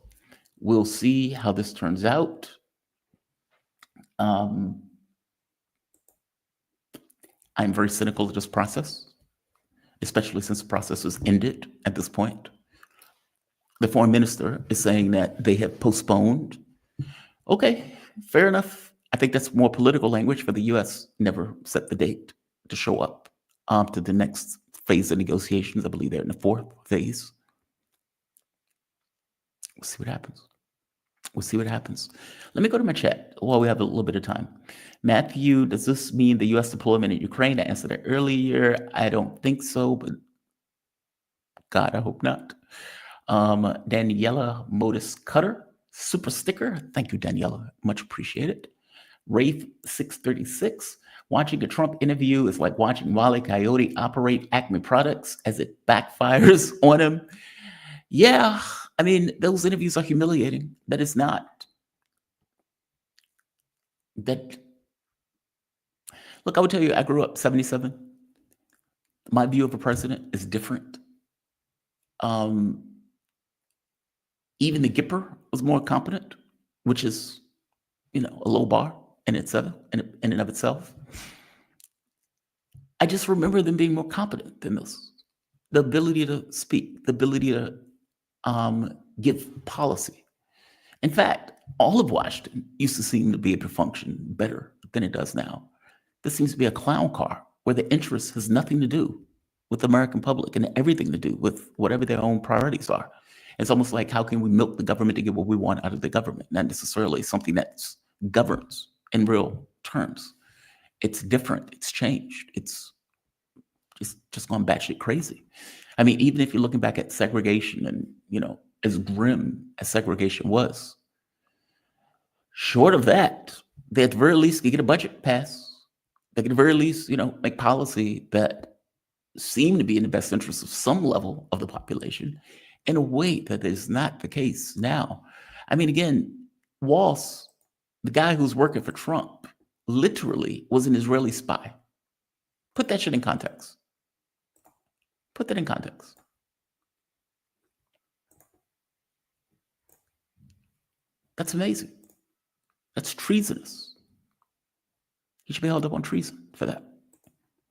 we'll see how this turns out. I'm very cynical of this process, especially since the process was ended at this point. The foreign minister is saying that they have postponed. Okay, fair enough. I think that's more political language for the U.S. Never set the date to show up to the next phase of negotiations. I believe they're in the 4th phase. We'll see what happens. We'll see what happens. Let me go to my chat while we have a little bit of time. Matthew, does this mean the U.S. deployment in Ukraine? I answered that earlier. I don't think so, but God, I hope not. Daniela Modus Cutter, super sticker. Thank you, Daniela. Much appreciated. Wraith 636. Watching a Trump interview is like watching Wile Coyote operate Acme Products as it backfires on him. Yeah, I mean, those interviews are humiliating. That is not. That. Look, I would tell you, I grew up 77. My view of a president is different. Even the Gipper was more competent, which is, a low bar in itself, in and of itself. I just remember them being more competent than this. The ability to speak, the ability to give policy. In fact, all of Washington used to seem to be able to function better than it does now. This seems to be a clown car where the interest has nothing to do with the American public and everything to do with whatever their own priorities are. It's almost like, how can we milk the government to get what we want out of the government? Not necessarily something that governs in real terms. It's different. It's changed. It's just gone batshit crazy. I mean, even if you're looking back at segregation and, as grim as segregation was, short of that, they at the very least could get a budget passed. They could at the very least, make policy that seemed to be in the best interest of some level of the population in a way that is not the case now. I mean, again, Walsh, the guy who's working for Trump, literally was an Israeli spy. Put that shit in context. Put that in context. That's amazing. That's treasonous. He should be held up on treason for that.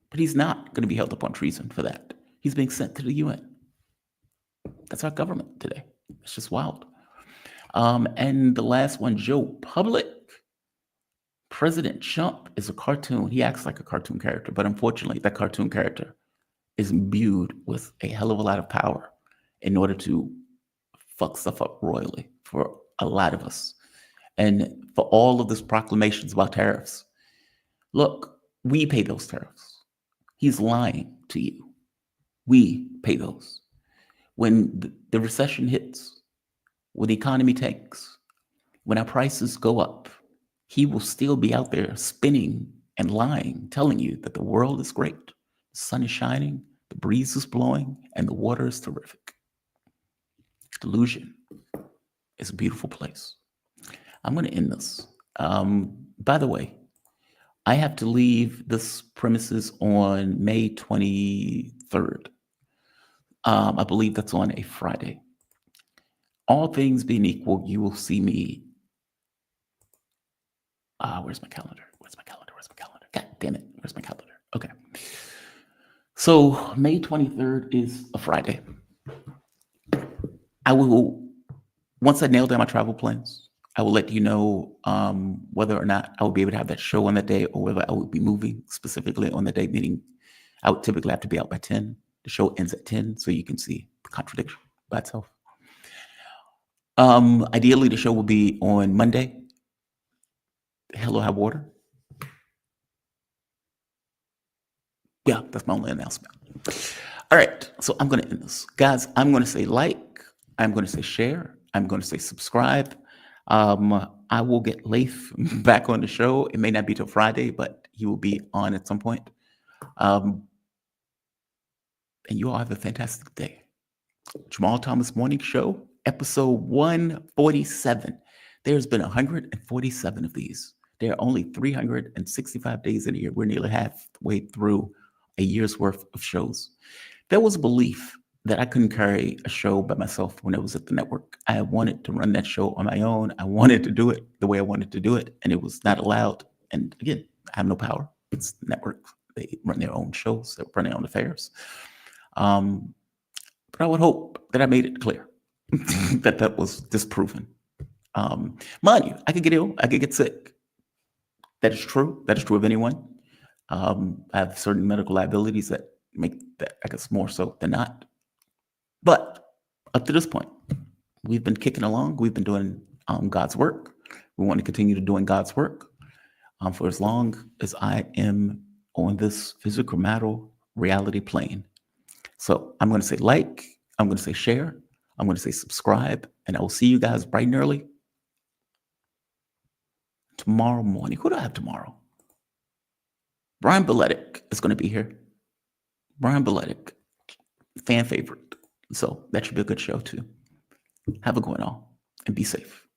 But he's not going to be held up on treason for that. He's being sent to the UN. That's our government today. It's just wild. And the last one, Joe Public. President Trump is a cartoon. He acts like a cartoon character, but unfortunately, that cartoon character is imbued with a hell of a lot of power in order to fuck stuff up royally for a lot of us. And for all of these proclamations about tariffs, look, we pay those tariffs. He's lying to you. We pay those. When the recession hits, when the economy tanks, when our prices go up, he will still be out there spinning and lying, telling you that the world is great, the sun is shining, the breeze is blowing, and the water is terrific. Delusion is a beautiful place. I'm going to end this. By the way, I have to leave this premises on May 23rd. I believe that's on a Friday. All things being equal, you will see me. Where's my calendar? Where's my calendar? Where's my calendar? God damn it. Where's my calendar? Okay. So May 23rd is a Friday. I will, once I nail down my travel plans, I will let you know whether or not I will be able to have that show on that day or whether I will be moving specifically on the day, meaning I would typically have to be out by 10. The show ends at 10, so you can see the contradiction by itself. Ideally, the show will be on Monday. Hell or High Water. Yeah, that's my only announcement. All right, so I'm going to end this. Guys, I'm going to say like, I'm going to say share, I'm going to say subscribe. I will get Laith back on the show. It may not be till Friday, but he will be on at some point. And you all have a fantastic day. Jamal Thomas Morning Show, episode 147. There's been 147 of these. There are only 365 days in a year. We're nearly halfway through a year's worth of shows. There was a belief that I couldn't carry a show by myself when I was at the network. I wanted to run that show on my own. I wanted to do it the way I wanted to do it, and it was not allowed. And again, I have no power. It's the network. They run their own shows. They run their own affairs. But I would hope that I made it clear that that was disproven. Mind you, I could get ill. I could get sick. That is true. That is true of anyone. I have certain medical liabilities that make that, I guess, more so than not. But up to this point, we've been kicking along. We've been doing God's work. We want to continue to doing God's work for as long as I am on this physical matter reality plane. So I'm going to say like, I'm going to say share, I'm going to say subscribe, and I will see you guys bright and early tomorrow morning. Who do I have tomorrow? Brian Beletic is going to be here. Brian Beletic, fan favorite. So that should be a good show too. Have a good one all, and be safe.